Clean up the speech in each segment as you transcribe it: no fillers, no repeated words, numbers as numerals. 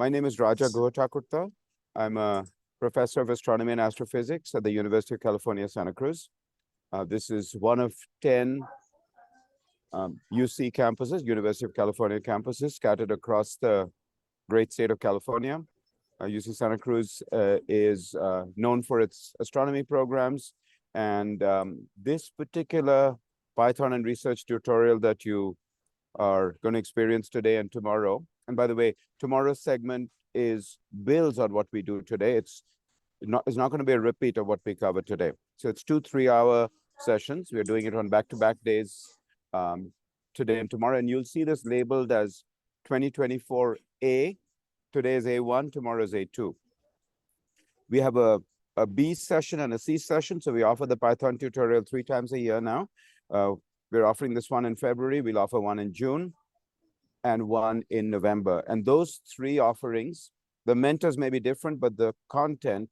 My name is Raja GuhaThakurta. I'm a professor of astronomy and astrophysics at the University of California, Santa Cruz. This is one of 10 UC campuses, University of California campuses, scattered across the great state of California. UC Santa Cruz is known for its astronomy programs. And this particular Python and research tutorial that you are going to experience today and tomorrow. And by the way, tomorrow's segment builds on what we do today. It's not going to be a repeat of what we covered today. So it's 2 3-hour sessions. We're doing it on back-to-back days today and tomorrow. And you'll see this labeled as 2024A. Today is A1, tomorrow is A2. We have a B session and a C session. So we offer the Python tutorial 3 times a year now. We're offering this one in February. We'll offer one in June and one in November. And those 3 offerings, the mentors may be different, but the content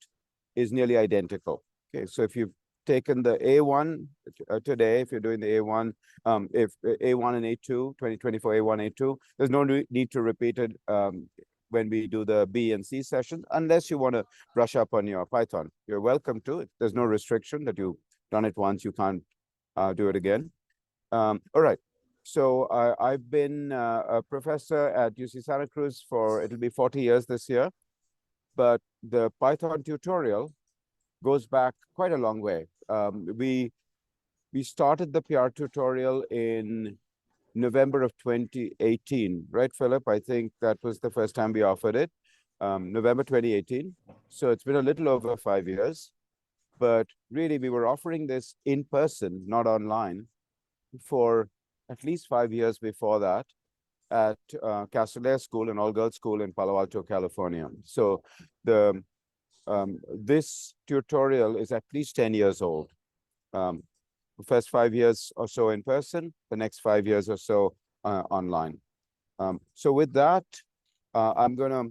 is nearly identical. Okay, so if you've taken the A1 today, if you're doing the A1, if A1 and A2, 2024 A1, A2, there's no need to repeat it when we do the B and C sessions, unless you want to brush up on your Python. You're welcome to it. There's no restriction that you've done it once, you can't do it again. All right. So I've been a professor at UC Santa Cruz it'll be 40 years this year, but the Python tutorial goes back quite a long way. We started the PyaR tutorial in November of 2018, right, Philip? I think that was the first time we offered it, November 2018. So it's been a little over 5 years, but really we were offering this in person, not online, for at least 5 years before that at Castellare School, an all-girls school in Palo Alto, California. So this tutorial is at least 10 years old. The first 5 years or so in person, the next 5 years or so online. So with that, I'm going to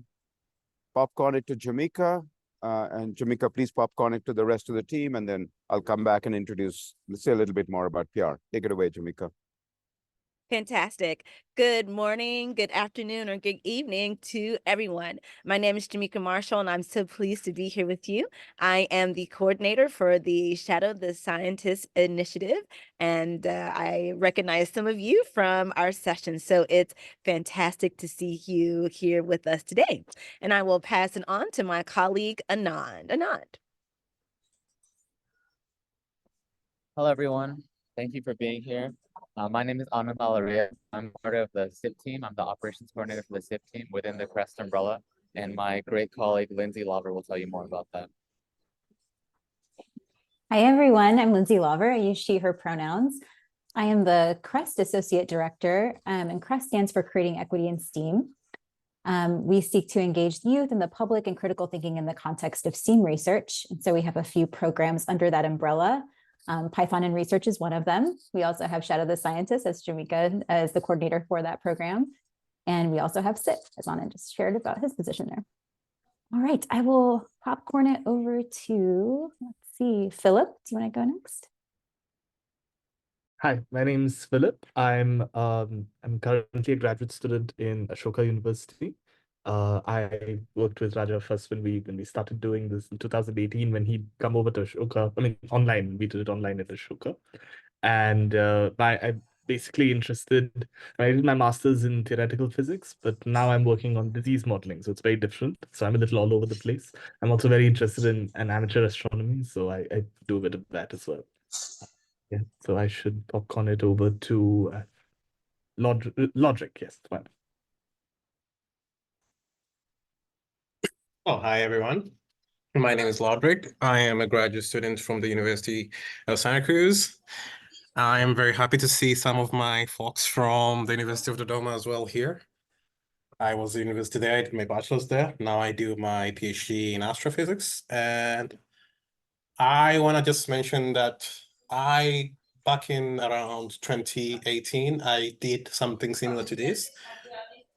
popcorn it to Jamika. And Jamika, please popcorn it to the rest of the team, and then I'll come back and say a little bit more about PyaR. Take it away, Jamika. Fantastic. Good morning, good afternoon, or good evening to everyone. My name is Jamika Marshall, and I'm so pleased to be here with you. I am the coordinator for the Shadow the Scientist initiative, and I recognize some of you from our session. So it's fantastic to see you here with us today. And I will pass it on to my colleague, Anand. Anand. Hello, everyone. Thank you for being here. My name is Anand Alaria. I'm part of the SIP team. I'm the operations coordinator for the SIP team within the CREST umbrella. And my great colleague, Lindsay Lover, will tell you more about that. Hi, everyone. I'm Lindsay Lover. I use she, her pronouns. I am the CREST Associate Director, and CREST stands for Creating Equity in STEAM. We seek to engage the youth and the public in critical thinking in the context of STEAM research. And so we have a few programs under that umbrella. Python and research is one of them. We also have Shadow the Scientist, as Jamika is the coordinator for that program. And we also have SIP, as Anand just shared about his position there. All right, I will popcorn it over to, let's see, Philip, do you want to go next? Hi, my name is Philip. I'm currently a graduate student in Ashoka University. I worked with Raja first when we started doing this in 2018, when he'd come over to Ashoka. I mean, online. We did it online at Ashoka. And I'm basically interested. I did my master's in theoretical physics, but now I'm working on disease modeling. So it's very different. So I'm a little all over the place. I'm also very interested in amateur astronomy. So I do a bit of that as well. Yeah, so I should popcorn it over to Logic. Yes, fine. Oh, hi, everyone. My name is Lodrick. I am a graduate student from the University of Santa Cruz. I am very happy to see some of my folks from the University of Dodoma as well here. I was at the university there, I did my bachelor's there. Now I do my PhD in astrophysics. And I want to just mention that back in around 2018, I did something similar to this.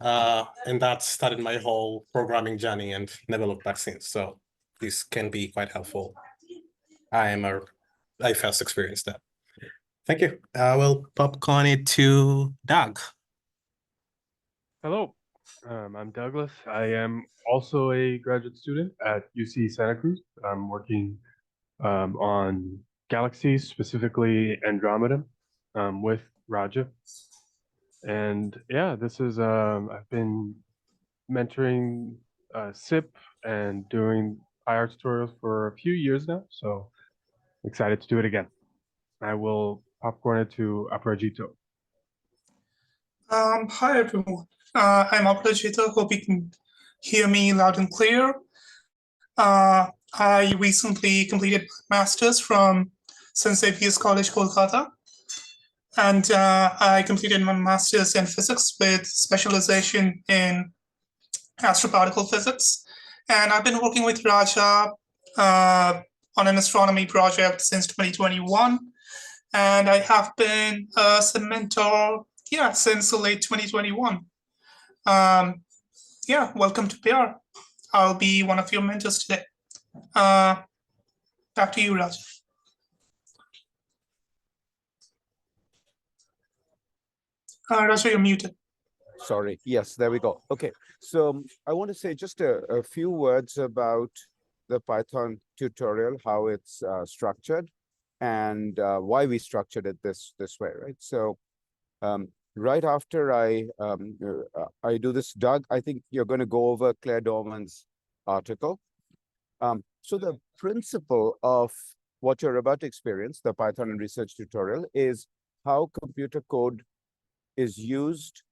And that started my whole programming journey and never looked back since. So this can be quite helpful. I first experienced that. Thank you. I will popcorn it to Doug. Hello, I'm Douglas. I am also a graduate student at UC Santa Cruz. I'm working on galaxies, specifically Andromeda, with Raja. And yeah, this is I've been mentoring SIP and doing PyaR tutorials for a few years now, so excited to do it again. I will popcorn it to Aparajito. Hi everyone. I'm Aparajito. Hope you can hear me loud and clear. I recently completed master's from St. Xavier's College, Kolkata, and I completed my master's in physics with specialization in astroparticle physics. And I've been working with Raja on an astronomy project since 2021, and I have been a mentor, since late 2021. Welcome to PyaR. I'll be one of your mentors today. Back to you, Raj. Raja, you're muted. Sorry. Yes, there we go. Okay. So I want to say just a few words about the Python tutorial, how it's structured, and why we structured it this way, right? So right after I do this, Doug, I think you're going to go over Claire Dorman's article. So the principle of what you're about to experience, the Python and research tutorial, is how computer code is used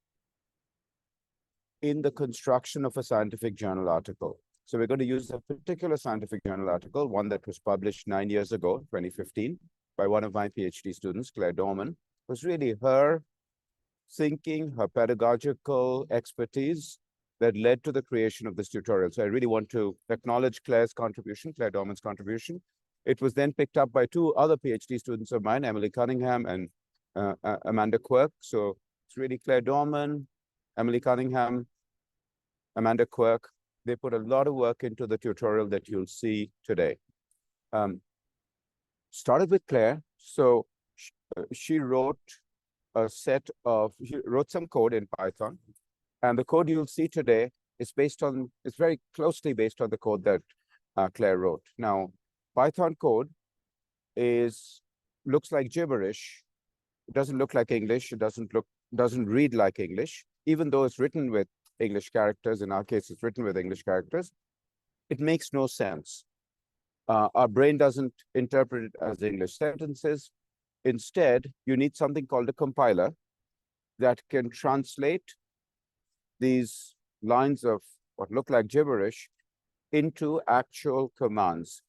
in the construction of a scientific journal article. So we're going to use a particular scientific journal article, one that was published 9 years ago, 2015, by one of my PhD students, Claire Dorman. It was really her thinking, her pedagogical expertise that led to the creation of this tutorial. So I really want to acknowledge Claire Dorman's contribution. It was then picked up by two other PhD students of mine, Emily Cunningham and Amanda Quirk. So it's really Claire Dorman, Emily Cunningham, Amanda Quirk. They put a lot of work into the tutorial that you'll see today. Started with Claire. So she wrote some code in Python. And the code you'll see today is very closely based on the code that Claire wrote. Now, Python code looks like gibberish. It doesn't look like English. It doesn't read like English, even though it's written with English characters. In our case, it's written with English characters. It makes no sense. Our brain doesn't interpret it as English sentences. Instead, you need something called a compiler that can translate these lines of what look like gibberish into actual commands.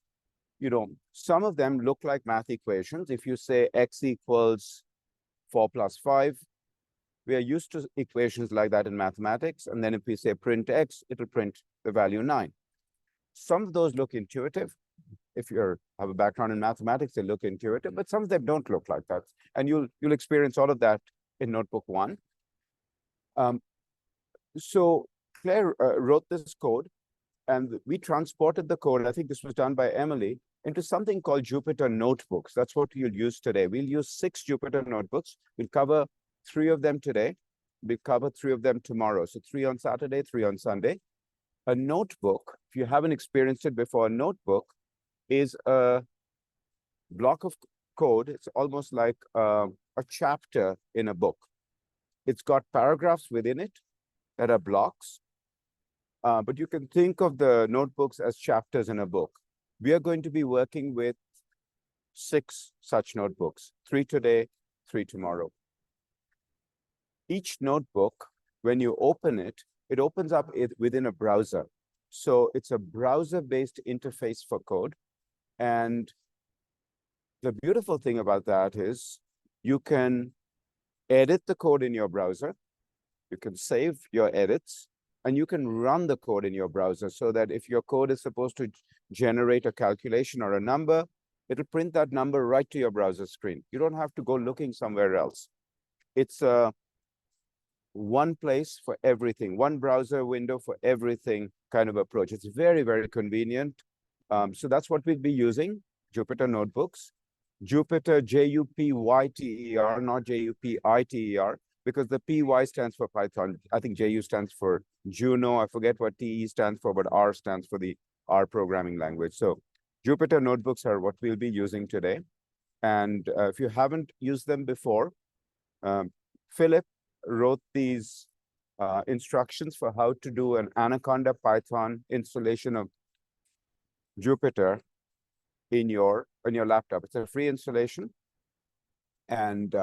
Some of them look like math equations. If you say x equals 4 plus 5, we are used to equations like that in mathematics. And then if we say print x, it'll print the value 9. Some of those look intuitive. If you have a background in mathematics, they look intuitive, but some of them don't look like that. And you'll experience all of that in Notebook 1. So Claire wrote this code, and we transported the code, I think this was done by Emily, into something called Jupyter Notebooks. That's what you'll use today. We'll use 6 Jupyter Notebooks. We'll cover 3 of them today. We'll cover 3 of them tomorrow. So 3 on Saturday, 3 on Sunday. A notebook, if you haven't experienced it before, a notebook is a block of code. It's almost like a chapter in a book. It's got paragraphs within it that are blocks, but you can think of the notebooks as chapters in a book. We are going to be working with 6 such notebooks, 3 today, 3 tomorrow. Each notebook, when you open it, it opens up within a browser. So it's a browser-based interface for code. And the beautiful thing about that is you can edit the code in your browser. You can save your edits, and you can run the code in your browser so that if your code is supposed to generate a calculation or a number, it'll print that number right to your browser screen. You don't have to go looking somewhere else. It's one place for everything, one browser window for everything kind of approach. It's very, very convenient. So that's what we'll be using, Jupyter Notebooks. Jupyter, Jupyter, not Jupiter. because the PY stands for Python. I think JU stands for Juno. I forget what TE stands for, but R stands for the R programming language. So Jupyter notebooks are what we'll be using today. And if you haven't used them before, Philip wrote these instructions for how to do an Anaconda Python installation of Jupyter in your laptop. It's a free installation. And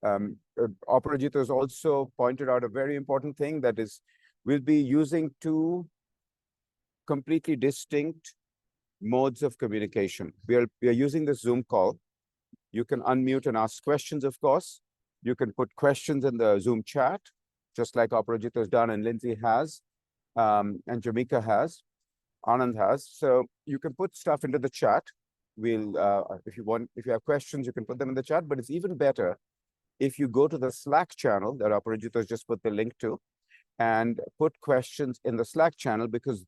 Aparajita has also pointed out a very important thing, that is, we'll be using two completely distinct modes of communication. We are using this Zoom call. You can unmute and ask questions, of course. You can put questions in the Zoom chat, just like Aparajita has done and Lindsay has, and Jamika has, Anand has. So you can put stuff into the chat. We'll, if you have questions, you can put them in the chat, but it's even better if you go to the Slack channel that Aparajita has just put the link to and put questions in the Slack channel, because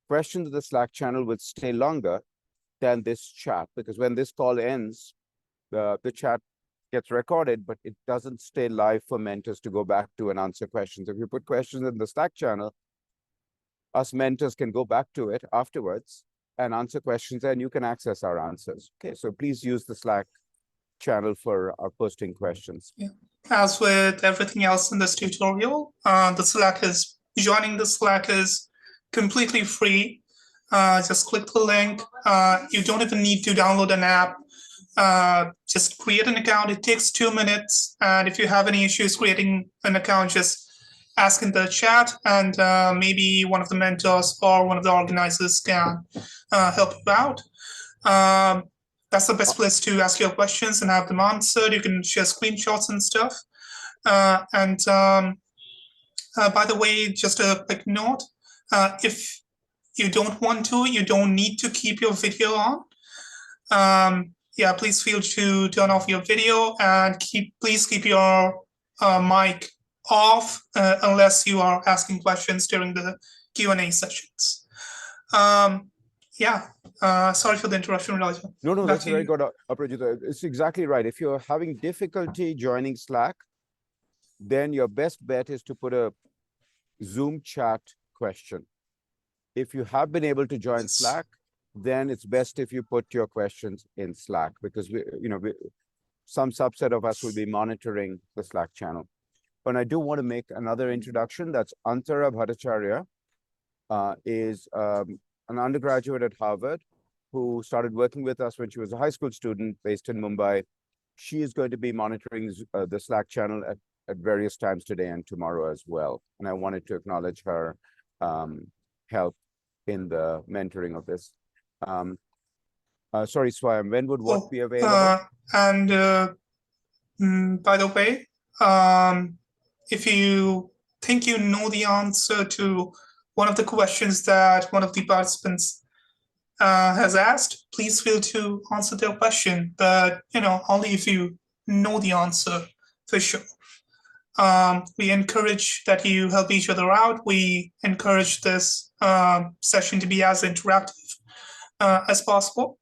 questions in the Slack channel will stay longer than this chat, because when this call ends, the chat gets recorded, but it doesn't stay live for mentors to go back to and answer questions. If you put questions in the Slack channel, us mentors can go back to it afterwards and answer questions, and you can access our answers. Okay, so please use the Slack channel for posting questions. Yeah. As with everything else in this tutorial, joining the Slack is completely free. Just click the link. You don't even need to download an app. Just create an account. It takes 2 minutes. And if you have any issues creating an account, just ask in the chat, and maybe one of the mentors or one of the organizers can help you out. That's the best place to ask your questions and have them answered. You can share screenshots and stuff. By the way, just a quick note, if you don't want to, you don't need to keep your video on. Yeah, please feel to turn off your video, and please keep your mic off unless you are asking questions during the Q&A sessions. Sorry for the interruption, Raja. No, that's very good, Aparajita. It's exactly right. If you're having difficulty joining Slack, then your best bet is to put a Zoom chat question. If you have been able to join Slack, then it's best if you put your questions in Slack, because some subset of us will be monitoring the Slack channel. But I do want to make another introduction. That's Antara Bhattacharya, is an undergraduate at Harvard who started working with us when she was a high school student based in Mumbai. She is going to be monitoring the Slack channel at various times today and tomorrow as well. And I wanted to acknowledge her help in the mentoring of this. Sorry, Swayam, when would what be available? By the way, if you think you know the answer to one of the questions that one of the participants has asked, please feel to answer their question, but only if you know the answer for sure. We encourage that you help each other out. We encourage this session to be as interactive as possible.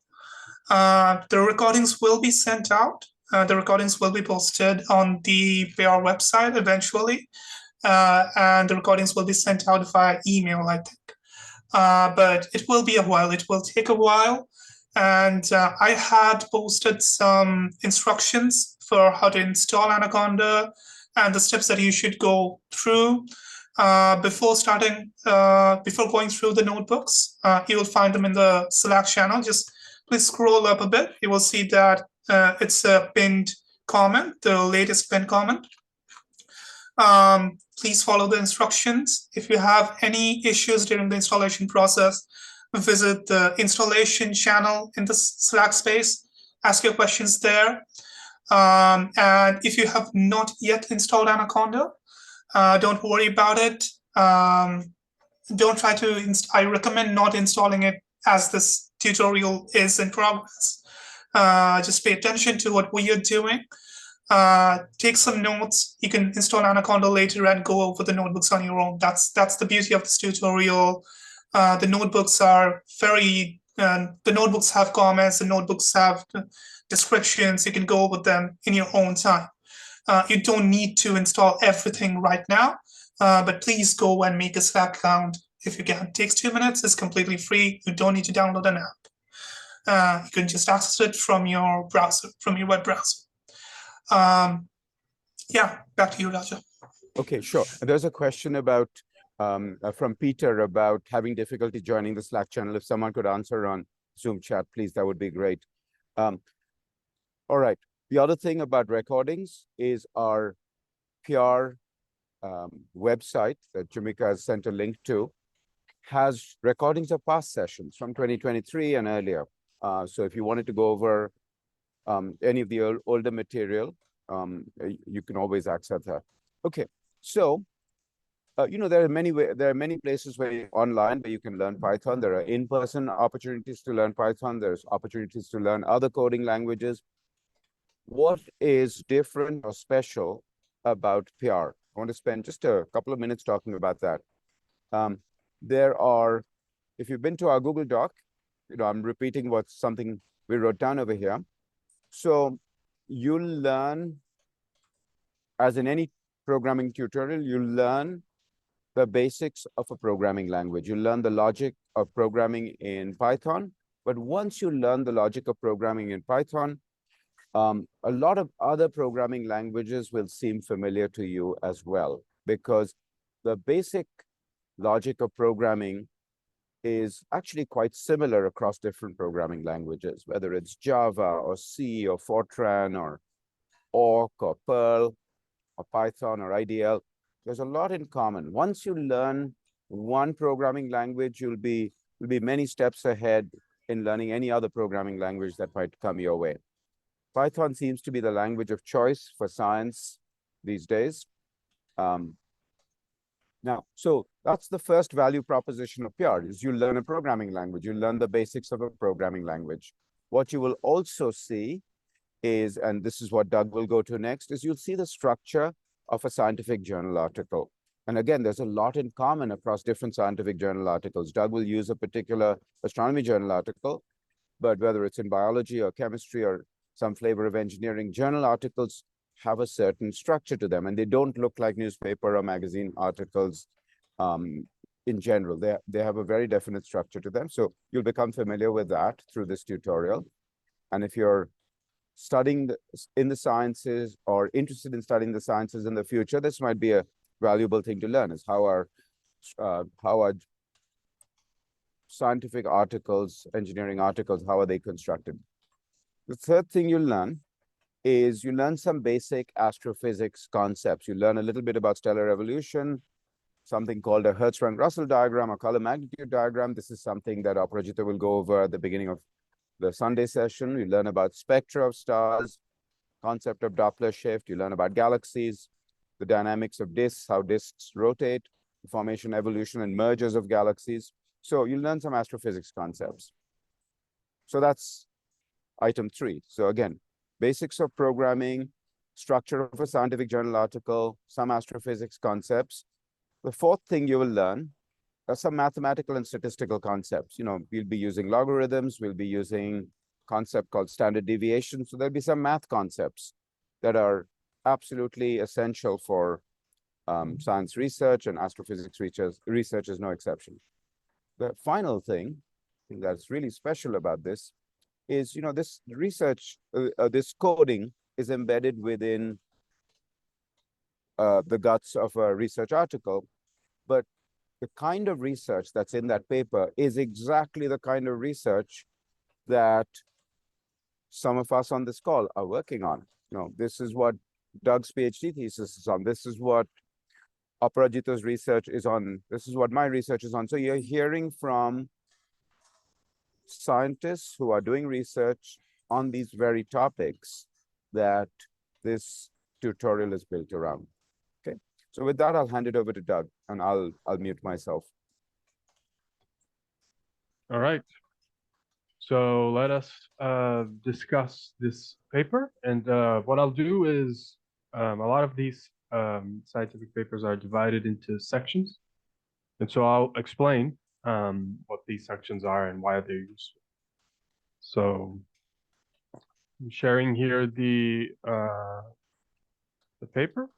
The recordings will be sent out. The recordings will be posted on the PyaR website eventually, and the recordings will be sent out via email, I think. But it will be a while. It will take a while. And I had posted some instructions for how to install Anaconda and the steps that you should go through before going through the notebooks. You will find them in the Slack channel. Just please scroll up a bit. You will see that it's a pinned comment, the latest pinned comment. Please follow the instructions. If you have any issues during the installation process, visit the installation channel in the Slack space, ask your questions there. And if you have not yet installed Anaconda, don't worry about it. Don't try to, I recommend not installing it as this tutorial is in progress. Just pay attention to what we are doing. Take some notes. You can install Anaconda later and go over the notebooks on your own. That's the beauty of this tutorial. The notebooks are the notebooks have comments, the notebooks have descriptions. You can go over them in your own time. You don't need to install everything right now, but please go and make a Slack account if you can. It takes 2 minutes. It's completely free. You don't need to download an app. You can just access it from your browser, from your web browser. Yeah, back to you, Raja. Okay, sure. There's a question about from Peter about having difficulty joining the Slack channel. If someone could answer on Zoom chat, please, that would be great. All right. The other thing about recordings is our PyaR website that Jamika has sent a link to has recordings of past sessions from 2023 and earlier. So if you wanted to go over any of the older material, you can always access that. Okay, so there are many places where online where you can learn Python. There are in-person opportunities to learn Python. There's opportunities to learn other coding languages. What is different or special about PyaR? I want to spend just a couple of minutes talking about that. If you've been to our Google Doc, I'm repeating something we wrote down over here. So you'll learn, as in any programming tutorial, you'll learn the basics of a programming language. You learn the logic of programming in Python. But once you learn the logic of programming in Python, a lot of other programming languages will seem familiar to you as well, because the basic logic of programming is actually quite similar across different programming languages, whether it's Java or C or Fortran or Awk or Perl or Python or IDL. There's a lot in common. Once you learn one programming language, you'll be many steps ahead in learning any other programming language that might come your way. Python seems to be the language of choice for science these days. Now, so that's the first value proposition of PyaR, is you learn a programming language. You learn the basics of a programming language. What you will also see is, and this is what Doug will go to next, is you'll see the structure of a scientific journal article. And again, there's a lot in common across different scientific journal articles. Doug will use a particular astronomy journal article, but whether it's in biology or chemistry or some flavor of engineering, journal articles have a certain structure to them, and they don't look like newspaper or magazine articles in general. They have a very definite structure to them. So you'll become familiar with that through this tutorial. And if you're studying in the sciences or interested in studying the sciences in the future, this might be a valuable thing to learn, is how are scientific articles, engineering articles, how are they constructed? The third thing you'll learn is you learn some basic astrophysics concepts. You learn a little bit about stellar evolution, something called a Hertzsprung-Russell diagram, or color magnitude diagram. This is something that Aparajita will go over at the beginning of the Sunday session. You learn about spectra of stars, concept of Doppler shift. You learn about galaxies, the dynamics of disks, how disks rotate, the formation, evolution, and mergers of galaxies. So you learn some astrophysics concepts. So that's item 3. So again, basics of programming, structure of a scientific journal article, some astrophysics concepts. The fourth thing you will learn are some mathematical and statistical concepts. We'll be using logarithms, we'll be using a concept called standard deviation. So there'll be some math concepts that are absolutely essential for science research, and astrophysics research is no exception. The final thing that's really special about this is, this research, this coding is embedded within the guts of a research article, but the kind of research that's in that paper is exactly the kind of research that some of us on this call are working on. This is what Doug's PhD thesis is on. This is what Aparajita's research is on. This is what my research is on. So you're hearing from scientists who are doing research on these very topics that this tutorial is built around. Okay, so with that, I'll hand it over to Doug, and I'll mute myself. All right. So let us discuss this paper. And what I'll do is a lot of these scientific papers are divided into sections. And so I'll explain what these sections are and why they're useful. So I'm sharing here the the paper.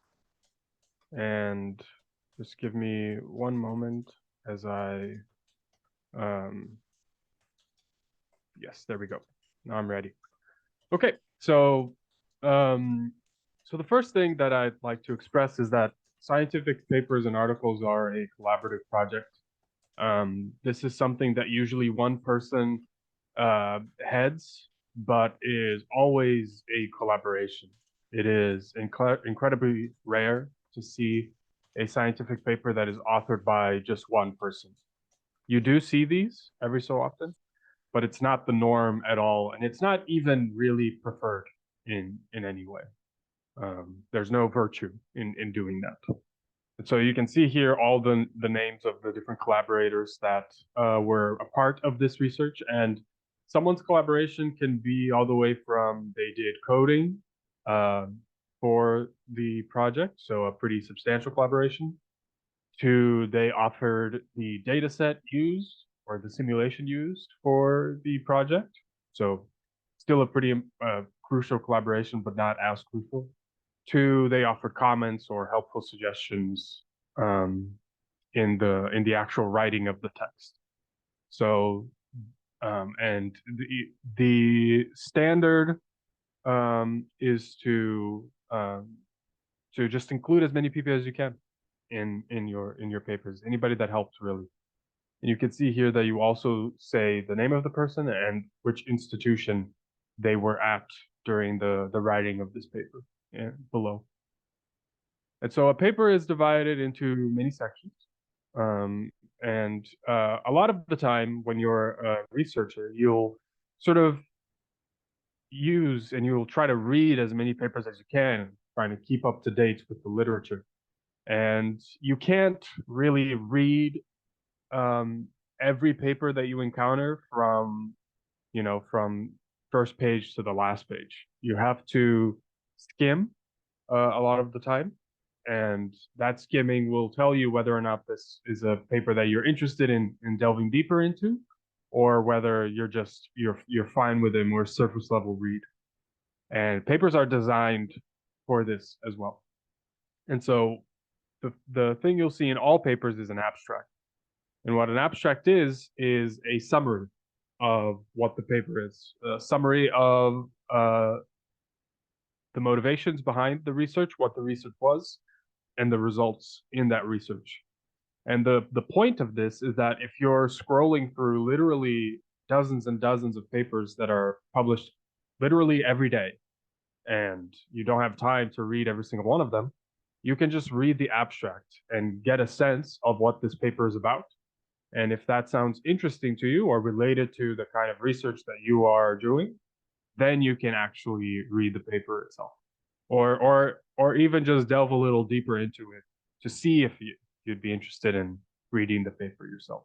And just give me one moment as I, yes, there we go. Now I'm ready. Okay, so the first thing that I'd like to express is that scientific papers and articles are a collaborative project. This is something that usually one person heads, but is always a collaboration. It is incredibly rare to see a scientific paper that is authored by just one person. You do see these every so often, but it's not the norm at all, and it's not even really preferred in any way. There's no virtue in doing that. And so you can see here all the names of the different collaborators that were a part of this research, and someone's collaboration can be all the way from they did coding for the project, so a pretty substantial collaboration, to they offered the data set used or the simulation used for the project. So still a pretty crucial collaboration, but not as crucial. To they offered comments or helpful suggestions in the actual writing of the text. So and the standard is to just include as many people as you can in your papers. Anybody that helps, really. And you can see here that you also say the name of the person and which institution they were at during the writing of this paper below. And so a paper is divided into many sections. And a lot of the time when you're a researcher, you'll sort of use and you'll try to read as many papers as you can, trying to keep up to date with the literature. And you can't really read every paper that you encounter from first page to the last page. You have to skim a lot of the time, and that skimming will tell you whether or not this is a paper that you're interested in delving deeper into, or whether you're fine with a more surface level read. And papers are designed for this as well. And so the thing you'll see in all papers is an abstract. And what an abstract is a summary of what the paper is, a summary of the motivations behind the research, what the research was, and the results in that research. And the point of this is that if you're scrolling through literally dozens and dozens of papers that are published literally every day, and you don't have time to read every single one of them, you can just read the abstract and get a sense of what this paper is about. And if that sounds interesting to you or related to the kind of research that you are doing, then you can actually read the paper itself, or even just delve a little deeper into it to see if you'd be interested in reading the paper yourself.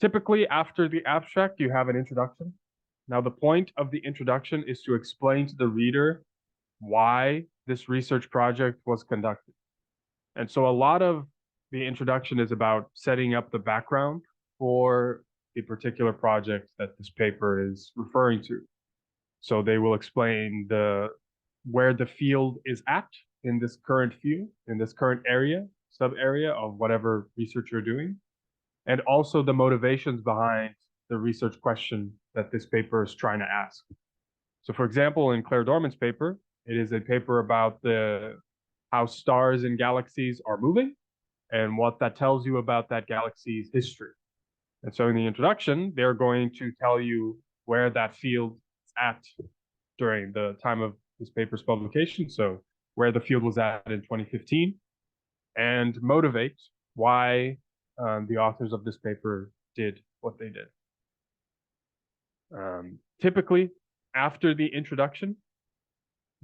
Typically, after the abstract, you have an introduction. Now, the point of the introduction is to explain to the reader why this research project was conducted. And so a lot of the introduction is about setting up the background for the particular project that this paper is referring to. So they will explain where the field is at in this current field, in this current area, sub-area of whatever research you're doing, and also the motivations behind the research question that this paper is trying to ask. So for example, in Claire Dorman's paper, it is a paper about how stars and galaxies are moving and what that tells you about that galaxy's history. And so in the introduction, they're going to tell you where that field is at during the time of this paper's publication, so where the field was at in 2015, and motivate why the authors of this paper did what they did. Typically, after the introduction,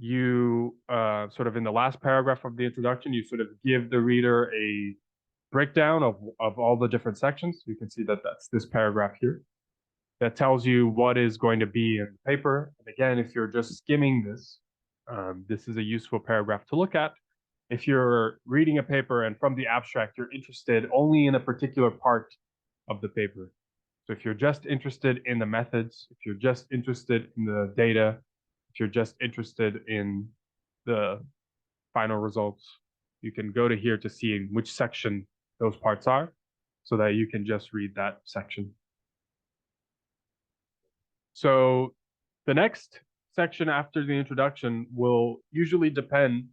you sort of in the last paragraph of the introduction, you sort of give the reader a breakdown of all the different sections. You can see that that's this paragraph here that tells you what is going to be in the paper. And again, if you're just skimming this, this is a useful paragraph to look at. If you're reading a paper and from the abstract, you're interested only in a particular part of the paper. So if you're just interested in the methods, if you're just interested in the data, If you're just interested in the final results, you can go to here to see in which section those parts are, so that you can just read that section. So the next section after the introduction will usually depend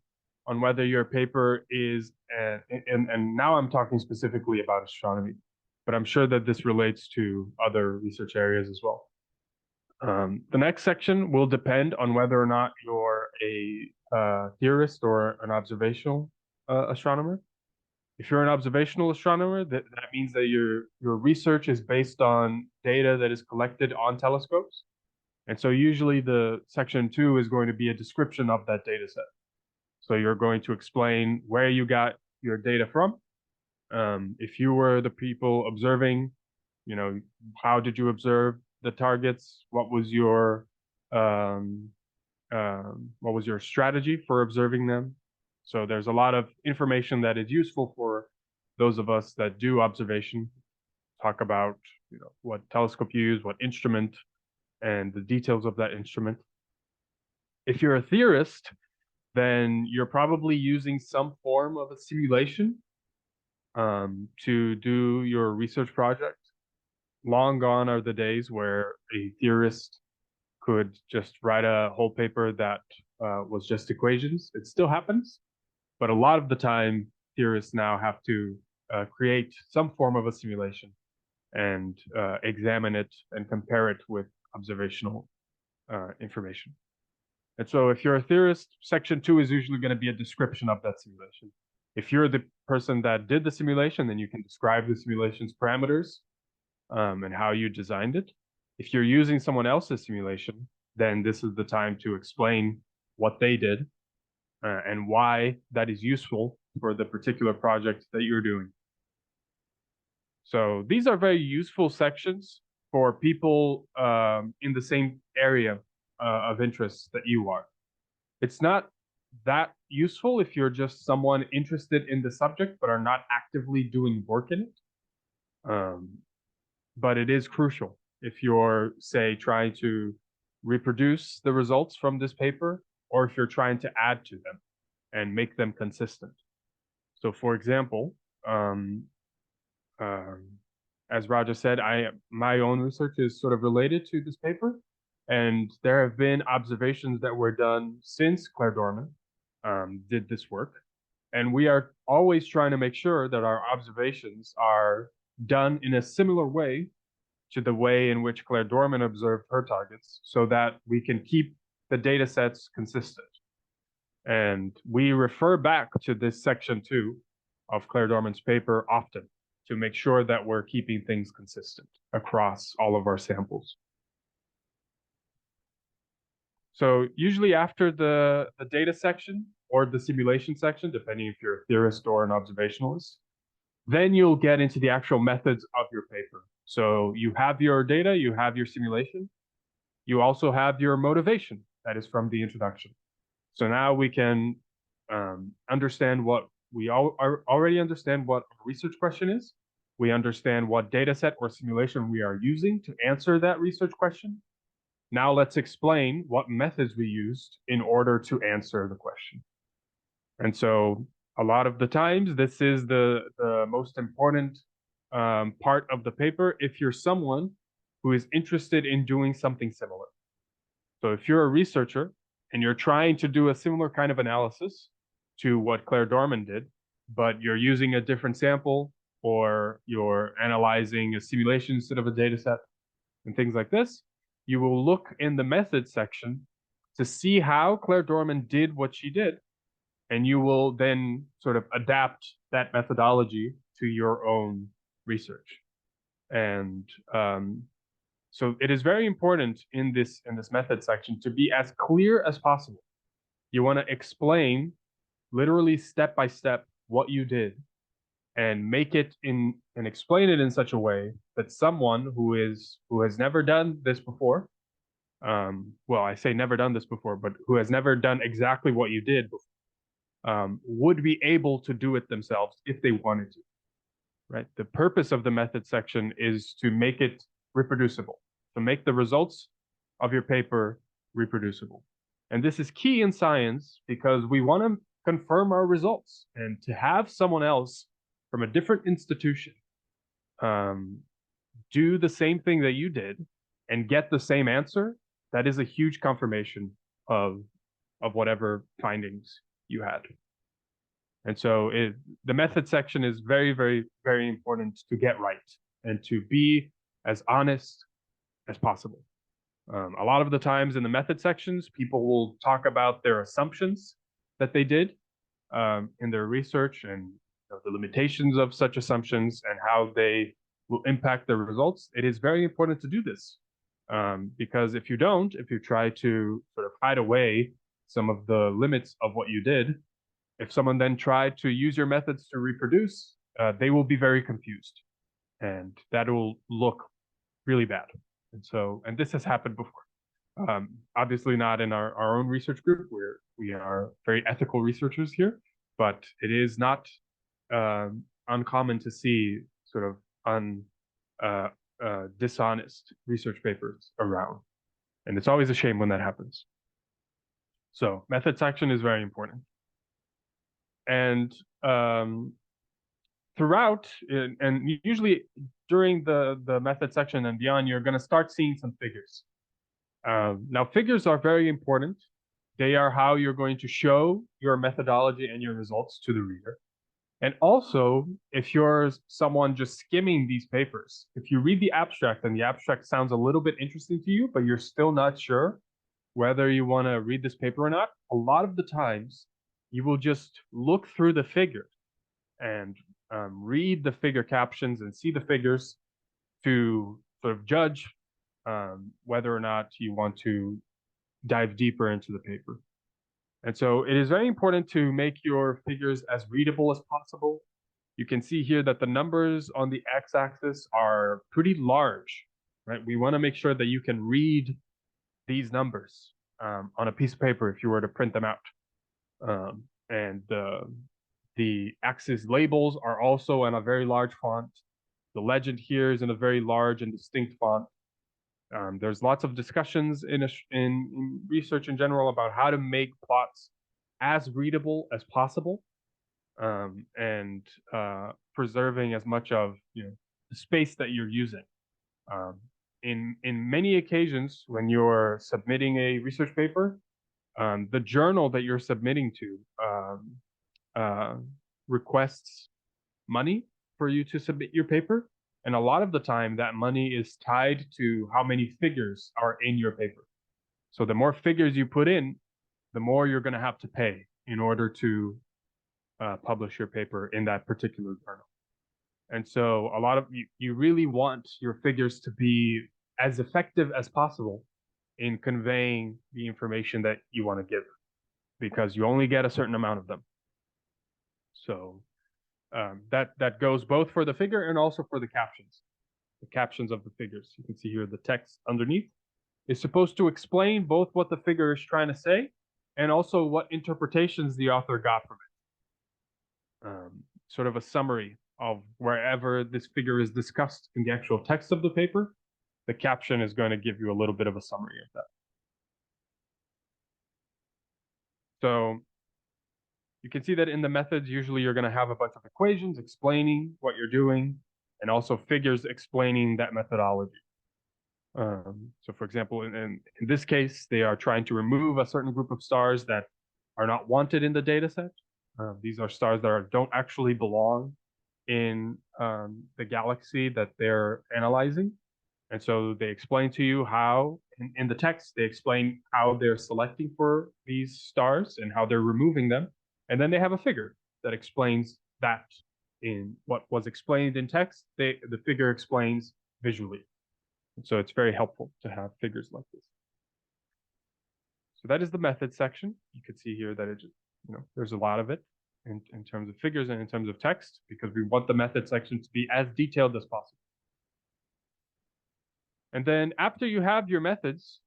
on whether your paper is, and now I'm talking specifically about astronomy, but I'm sure that this relates to other research areas as well. The next section will depend on whether or not you're a theorist or an observational astronomer. If you're an observational astronomer, that means that your research is based on data that is collected on telescopes. And so usually the section 2 is going to be a description of that data set. So you're going to explain where you got your data from. If you were the people observing, how did you observe the targets? What was your strategy for observing them? So there's a lot of information that is useful for those of us that do observation. Talk about what telescope you use, what instrument, and the details of that instrument. If you're a theorist, then you're probably using some form of a simulation to do your research project. Long gone are the days where a theorist could just write a whole paper that was just equations. It still happens, but a lot of the time, theorists now have to create some form of a simulation and examine it and compare it with observational information. And so if you're a theorist, section 2 is usually going to be a description of that simulation. If you're the person that did the simulation, then you can describe the simulation's parameters and how you designed it. If you're using someone else's simulation, then this is the time to explain what they did and why that is useful for the particular project that you're doing. So these are very useful sections for people in the same area of interest that you are. It's not that useful if you're just someone interested in the subject but are not actively doing work in it. But it is crucial if you're, say, trying to reproduce the results from this paper, or if you're trying to add to them and make them consistent. So for example, as Raja said, my own research is sort of related to this paper, and there have been observations that were done since Claire Dorman did this work, and we are always trying to make sure that our observations are done in a similar way to the way in which Claire Dorman observed her targets, so that we can keep the data sets consistent. And we refer back to this section 2 of Claire Dorman's paper often to make sure that we're keeping things consistent across all of our samples. So usually after the data section or the simulation section, depending if you're a theorist or an observationalist, then you'll get into the actual methods of your paper. So you have your data, you have your simulation, you also have your motivation that is from the introduction. So now we can understand what we already understand what a research question is. We understand what data set or simulation we are using to answer that research question. Now let's explain what methods we used in order to answer the question. And so a lot of the times, this is the most important part of the paper if you're someone who is interested in doing something similar. So if you're a researcher and you're trying to do a similar kind of analysis to what Claire Dorman did, but you're using a different sample, or you're analyzing a simulation instead of a data set and things like this, you will look in the methods section to see how Claire Dorman did what she did. And you will then sort of adapt that methodology to your own research. And so it is very important in this method section to be as clear as possible. You want to explain literally step by step what you did, and make it and explain it in such a way that someone who has never done this before, well, I say never done this before, but who has never done exactly what you did before, would be able to do it themselves if they wanted to, right? The purpose of the method section is to make it reproducible, to make the results of your paper reproducible. And this is key in science because we want to confirm our results, and to have someone else from a different institution do the same thing that you did and get the same answer, that is a huge confirmation of whatever findings you had. And so the method section is very, very, very important to get right and to be as honest as possible. A lot of the times in the method sections, people will talk about their assumptions that they did in their research, and the limitations of such assumptions and how they will impact the results. It is very important to do this because if you don't, if you try to sort of hide away some of the limits of what you did, if someone then tried to use your methods to reproduce, they will be very confused, and that will look really bad. And this has happened before. Obviously not in our own research group, where we are very ethical researchers here, but it is not uncommon to see sort of dishonest research papers around. And it's always a shame when that happens. So method section is very important. And throughout, and usually during the method section and beyond, you're going to start seeing some figures. Now, figures are very important. They are how you're going to show your methodology and your results to the reader. And also, if you're someone just skimming these papers, if you read the abstract and the abstract sounds a little bit interesting to you, but you're still not sure whether you want to read this paper or not, a lot of the times you will just look through the figure and read the figure captions and see the figures to sort of judge whether or not you want to dive deeper into the paper. And so it is very important to make your figures as readable as possible. You can see here that the numbers on the x-axis are pretty large, right? We want to make sure that you can read these numbers on a piece of paper if you were to print them out. And the axis labels are also in a very large font. The legend here is in a very large and distinct font. There's lots of discussions in research in general about how to make plots as readable as possible, and preserving as much of the space that you're using. In many occasions, when you're submitting a research paper, the journal that you're submitting to requests money for you to submit your paper. And a lot of the time, that money is tied to how many figures are in your paper. So the more figures you put in, the more you're going to have to pay in order to publish your paper in that particular journal. And so a lot of you really want your figures to be as effective as possible in conveying the information that you want to give, because you only get a certain amount of them. So that goes both for the figure and also for the captions of the figures. You can see here the text underneath is supposed to explain both what the figure is trying to say and also what interpretations the author got from it. Sort of a summary of wherever this figure is discussed in the actual text of the paper, the caption is going to give you a little bit of a summary of that. So you can see that in the methods, usually you're going to have a bunch of equations explaining what you're doing, and also figures explaining that methodology. So for example, in this case, they are trying to remove a certain group of stars that are not wanted in the data set. These are stars that don't actually belong in the galaxy that they're analyzing. And so they explain to you how, in the text, they explain how they're selecting for these stars and how they're removing them. And then they have a figure that explains that. In what was explained in text, the figure explains visually. And so it's very helpful to have figures like this. So that is the method section. You can see here that there's a lot of it in terms of figures and in terms of text, because we want the method section to be as detailed as possible. And then after you have your methods,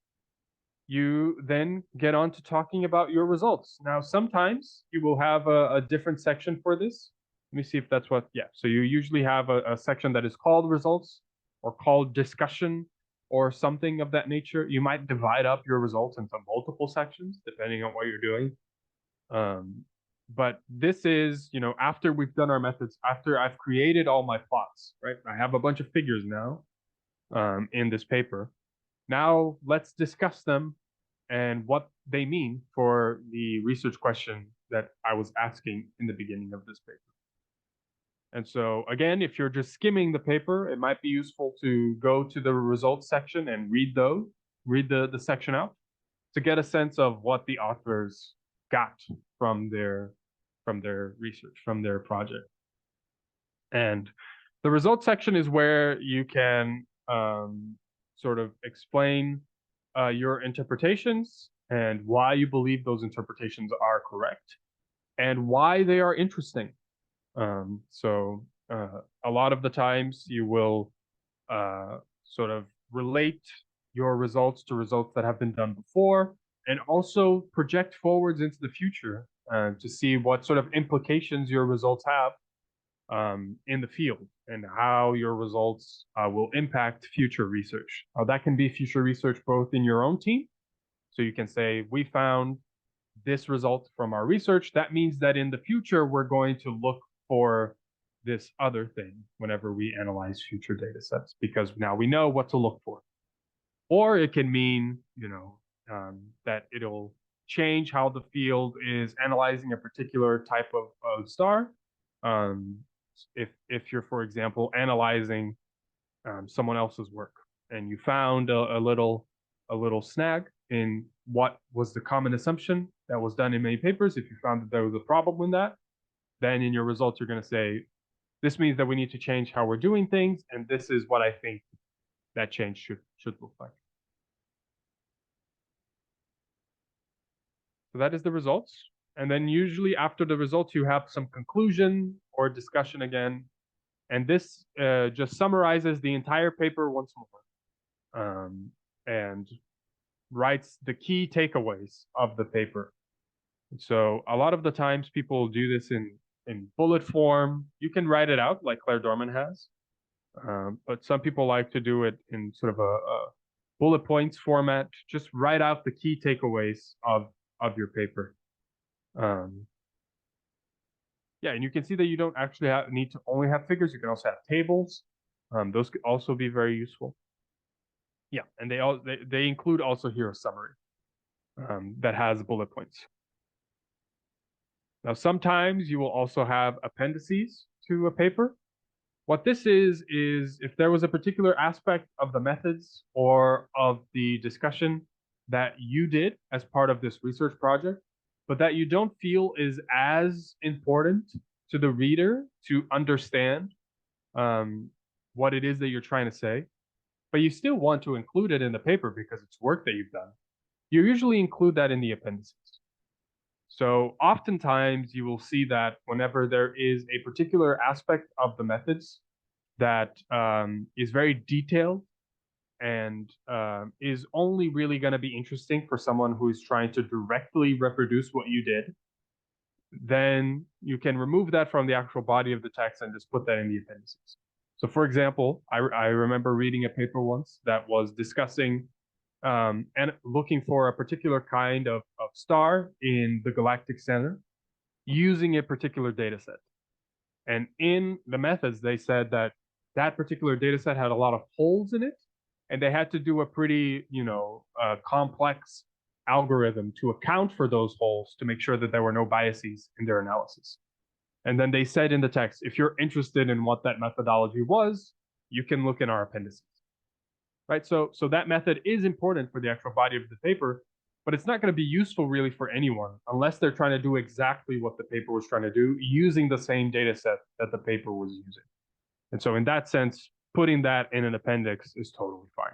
you then get on to talking about your results. Now, sometimes you will have a different section for this. Let me see if that's what, yeah. So you usually have a section that is called results or called discussion. or something of that nature. You might divide up your results into multiple sections, depending on what you're doing. But this is, after we've done our methods, after I've created all my plots, right? I have a bunch of figures now in this paper. Now let's discuss them and what they mean for the research question that I was asking in the beginning of this paper. And so again, if you're just skimming the paper, it might be useful to go to the results section and read the section out to get a sense of what the authors got from their research, from their project. And the results section is where you can sort of explain your interpretations and why you believe those interpretations are correct and why they are interesting. So a lot of the times you will sort of relate your results to results that have been done before, and also project forwards into the future to see what sort of implications your results have in the field and how your results will impact future research. That can be future research both in your own team. So you can say, we found this result from our research. That means that in the future, we're going to look for this other thing whenever we analyze future data sets, because now we know what to look for. Or it can mean, that it'll change how the field is analyzing a particular type of star. If you're, for example, analyzing someone else's work and you found a little snag in what was the common assumption that was done in many papers, if you found that there was a problem in that, then in your results, you're going to say, this means that we need to change how we're doing things, and this is what I think that change should look like. So that is the results. And then usually after the results, you have some conclusion or discussion again. And this just summarizes the entire paper once more and writes the key takeaways of the paper. So a lot of the times people do this in bullet form. You can write it out like Claire Dorman has, but some people like to do it in sort of a bullet points format. Just write out the key takeaways of your paper. Yeah, and you can see that you don't actually need to only have figures. You can also have tables. Those could also be very useful. Yeah, and they include also here a summary that has bullet points. Now, sometimes you will also have appendices to a paper. What this is if there was a particular aspect of the methods or of the discussion that you did as part of this research project, but that you don't feel is as important to the reader to understand what it is that you're trying to say, but you still want to include it in the paper because it's work that you've done, you usually include that in the appendices. So oftentimes you will see that whenever there is a particular aspect of the methods that is very detailed and is only really going to be interesting for someone who is trying to directly reproduce what you did, then you can remove that from the actual body of the text and just put that in the appendices. So for example, I remember reading a paper once that was discussing and looking for a particular kind of star in the galactic center using a particular data set. And in the methods, they said that that particular data set had a lot of holes in it, and they had to do a pretty, complex algorithm to account for those holes to make sure that there were no biases in their analysis. And then they said in the text, if you're interested in what that methodology was, you can look in our appendices. Right, so that method is important for the actual body of the paper, but it's not going to be useful really for anyone unless they're trying to do exactly what the paper was trying to do using the same data set that the paper was using. And so in that sense, putting that in an appendix is totally fine.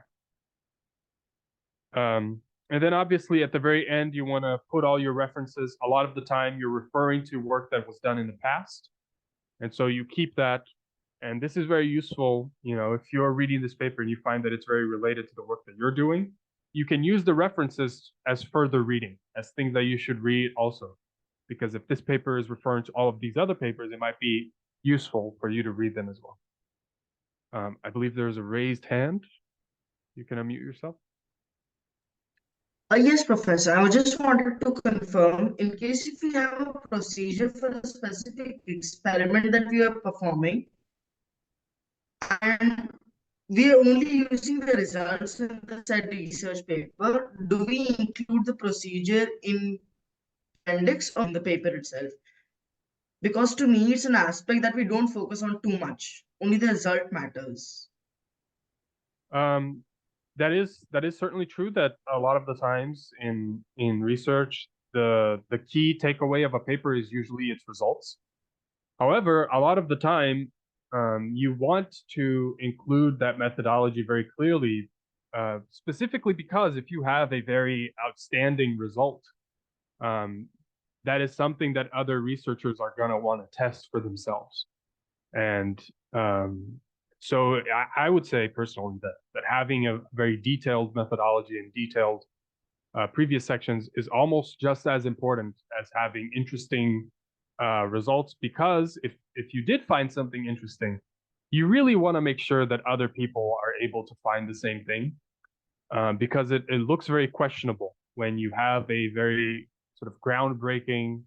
And then obviously at the very end, you want to put all your references. A lot of the time you're referring to work that was done in the past. And so you keep that. And this is very useful, if you're reading this paper and you find that it's very related to the work that you're doing, you can use the references as further reading, as things that you should read also. Because if this paper is referring to all of these other papers, it might be useful for you to read them as well. I believe there's a raised hand. You can unmute yourself. Yes, Professor. I just wanted to confirm, in case if we have a procedure for a specific experiment that we are performing, and we are only using the results in the said research paper, do we include the procedure in appendix or in the paper itself? Because to me, it's an aspect that we don't focus on too much. Only the result matters. That is certainly true, that a lot of the times in research, the key takeaway of a paper is usually its results. However, a lot of the time, you want to include that methodology very clearly, specifically because if you have a very outstanding result, that is something that other researchers are going to want to test for themselves. And so I would say personally that having a very detailed methodology and detailed previous sections is almost just as important as having interesting results, because if you did find something interesting, you really want to make sure that other people are able to find the same thing, because it looks very questionable when you have a very sort of groundbreaking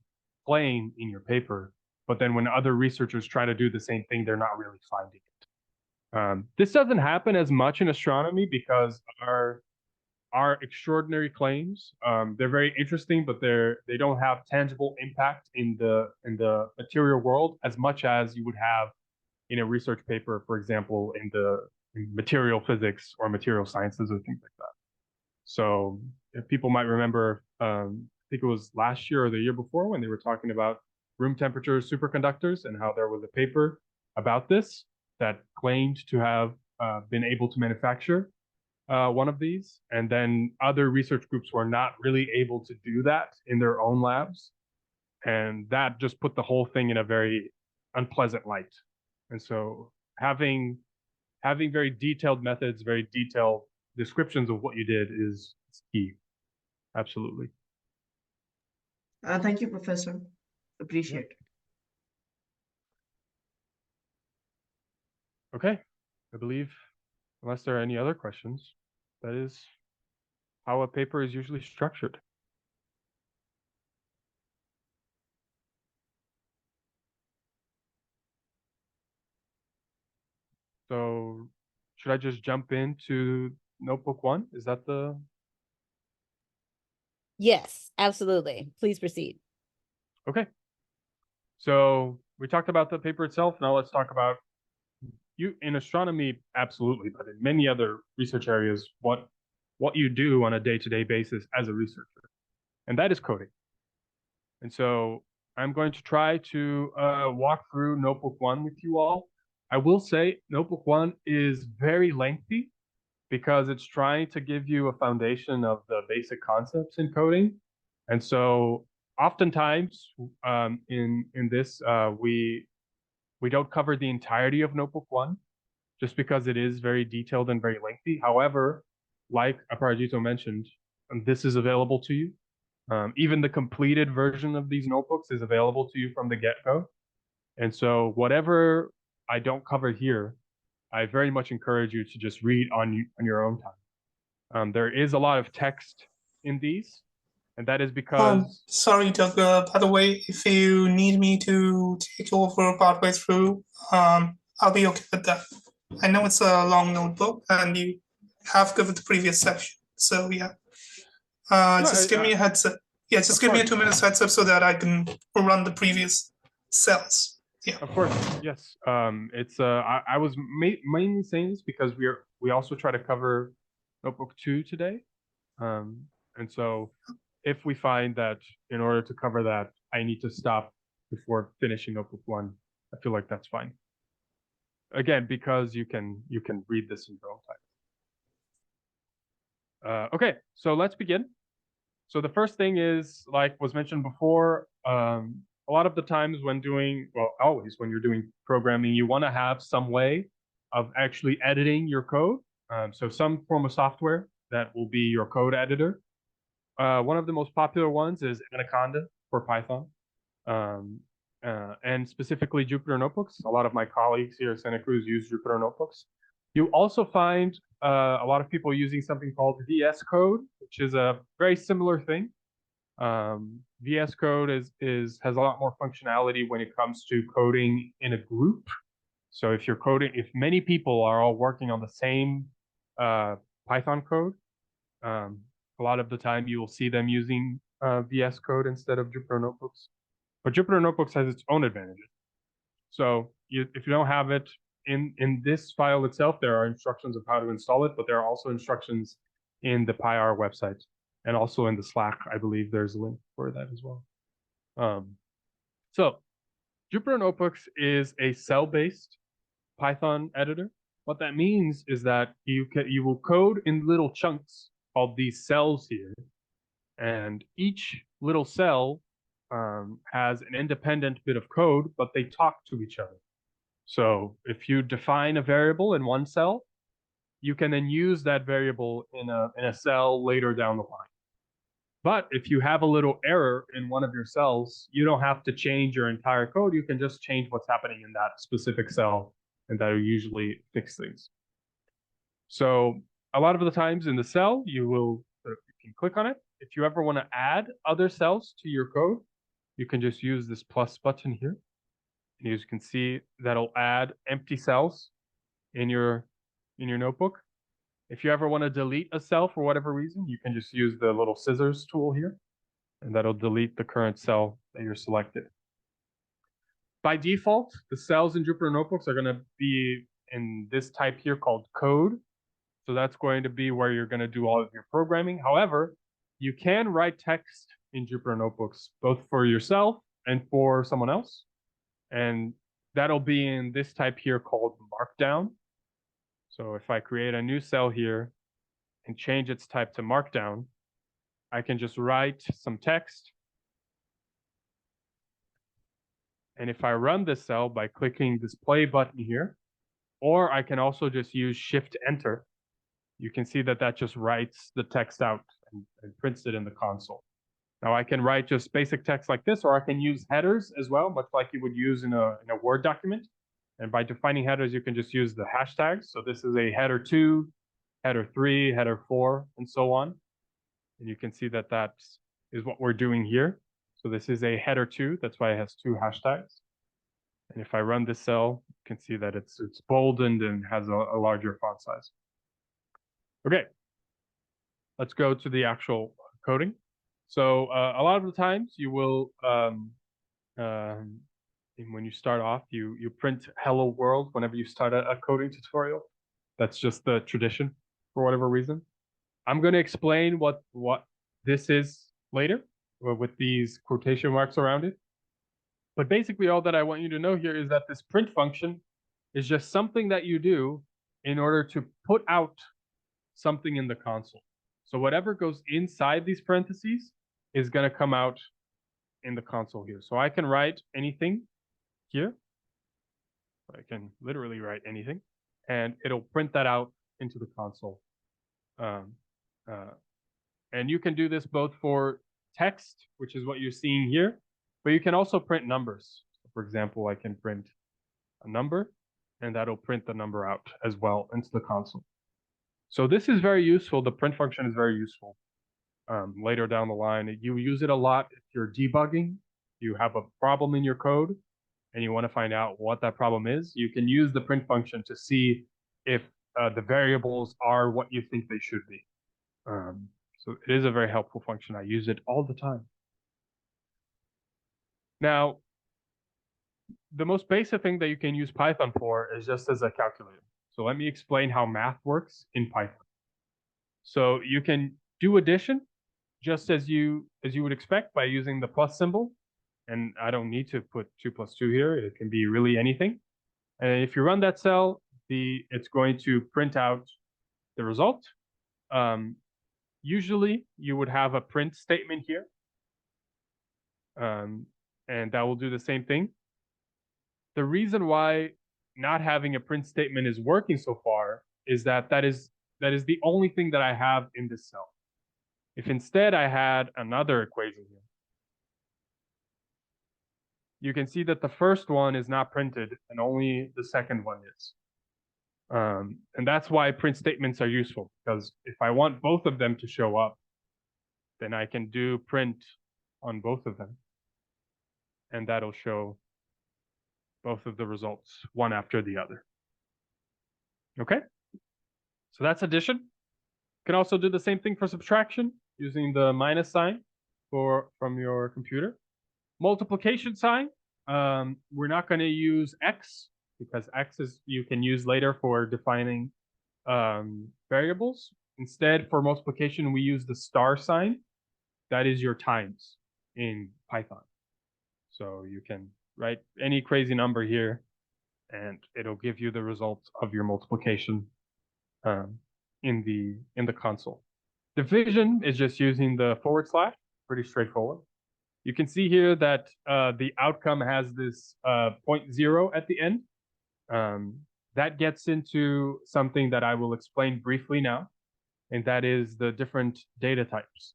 claim in your paper, but then when other researchers try to do the same thing, they're not really finding it. This doesn't happen as much in astronomy because our extraordinary claims, they're very interesting, but they don't have tangible impact in the material world as much as you would have in a research paper, for example, in material physics or material sciences or things like that. So if people might remember, I think it was last year or the year before when they were talking about room temperature superconductors and how there was a paper about this that claimed to have been able to manufacture one of these, and then other research groups were not really able to do that in their own labs, and that just put the whole thing in a very unpleasant light. And so having very detailed methods, very detailed descriptions of what you did is key. Absolutely. Thank you, Professor. Appreciate it. Okay, I believe, unless there are any other questions, that is how a paper is usually structured. So should I just jump into notebook 1? Is that the... Yes, absolutely. Please proceed. Okay. So we talked about the paper itself. Now let's talk about you in astronomy, absolutely, but in many other research areas, what you do on a day-to-day basis as a researcher, and that is coding. And so I'm going to try to walk through notebook 1 with you all. I will say notebook 1 is very lengthy because it's trying to give you a foundation of the basic concepts in coding. And so oftentimes in this, we don't cover the entirety of notebook 1 just because it is very detailed and very lengthy. However, like Aparajito mentioned, this is available to you. Even the completed version of these notebooks is available to you from the get-go. And so whatever I don't cover here, I very much encourage you to just read on your own time. There is a lot of text in these, and that is because... Sorry, Doug, by the way, if you need me to take over partway through, I'll be okay with that. I know it's a long notebook, and you have covered the previous section, so yeah. Just give me a heads up. Yeah, just give me a 2 minutes heads up so that I can run the previous cells. Yeah. Of course, yes. I was mainly saying this because we also try to cover notebook 2 today, and so if we find that in order to cover that I need to stop before finishing notebook 1, I feel like that's fine. Again, because you can read this in your own time. Okay, so let's begin. So the first thing is, like was mentioned before, a lot of the times when always when you're doing programming, you want to have some way of actually editing your code. So some form of software that will be your code editor. One of the most popular ones is Anaconda for Python, and specifically Jupyter Notebooks. A lot of my colleagues here at Santa Cruz use Jupyter Notebooks. You also find a lot of people using something called VS Code, which is a very similar thing. VS Code has a lot more functionality when it comes to coding in a group. So if you're coding, if many people are all working on the same Python code, a lot of the time you will see them using VS Code instead of Jupyter Notebooks. But Jupyter Notebooks has its own advantages. So if you don't have it in this file itself, there are instructions of how to install it, but there are also instructions in the PyR website and also in the Slack. I believe there's a link for that as well. So Jupyter Notebooks is a cell-based Python editor. What that means is that you will code in little chunks called these cells here, and each little cell has an independent bit of code, but they talk to each other. So if you define a variable in one cell, you can then use that variable in a cell later down the line. But if you have a little error in one of your cells, you don't have to change your entire code. You can just change what's happening in that specific cell, and that will usually fix things. So a lot of the times in the cell, you can click on it. If you ever want to add other cells to your code, you can just use this plus button here. And as you can see, that'll add empty cells in your notebook. If you ever want to delete a cell for whatever reason, you can just use the little scissors tool here, and that'll delete the current cell that you're selected. By default, the cells in Jupyter Notebooks are going to be in this type here called code. So that's going to be where you're going to do all of your programming. However, you can write text in Jupyter Notebooks, both for yourself and for someone else. And that'll be in this type here called Markdown. So if I create a new cell here and change its type to Markdown, I can just write some text. And if I run this cell by clicking this play button here, or I can also just use Shift-Enter, you can see that that just writes the text out and prints it in the console. Now I can write just basic text like this, or I can use headers as well, much like you would use in a Word document. And by defining headers, you can just use the hashtags. So this is a header 2, header 3, header 4, and so on. And you can see that that is what we're doing here. So this is a header 2. That's why it has 2 hashtags. And if I run this cell, you can see that it's boldened and has a larger font size. Okay, let's go to the actual coding. So a lot of the times you will, when you start off, you print hello world whenever you start a coding tutorial. That's just the tradition for whatever reason. I'm going to explain what this is later with these quotation marks around it. But basically all that I want you to know here is that this print function is just something that you do in order to put out something in the console. So whatever goes inside these parentheses is going to come out in the console here. So I can write anything here. I can literally write anything, and it'll print that out into the console. And you can do this both for text, which is what you're seeing here, but you can also print numbers. So for example, I can print a number, and that'll print the number out as well into the console. So this is very useful. The print function is very useful. Later down the line, you use it a lot if you're debugging. You have a problem in your code, and you want to find out what that problem is. You can use the print function to see if the variables are what you think they should be. So it is a very helpful function. I use it all the time. Now, the most basic thing that you can use Python for is just as a calculator. So let me explain how math works in Python. So you can do addition just as you would expect by using the plus symbol. And I don't need to put 2 plus 2 here. It can be really anything. And if you run that cell, it's going to print out the result. Usually you would have a print statement here. And that will do the same thing. The reason why not having a print statement is working so far is that is the only thing that I have in this cell. If instead I had another equation here, you can see that the first one is not printed and only the second one is. And that's why print statements are useful, because if I want both of them to show up, then I can do print on both of them. And that'll show both of the results, one after the other. Okay? So that's addition. You can also do the same thing for subtraction using the minus sign from your computer. Multiplication sign, we're not going to use X, because X is you can use later for defining variables. Instead, for multiplication, we use the star sign. That is your times in Python. So you can write any crazy number here, and it'll give you the result of your multiplication in the console. Division is just using the /, pretty straightforward. You can see here that the outcome has this 0.0 at the end. That gets into something that I will explain briefly now, and that is the different data types.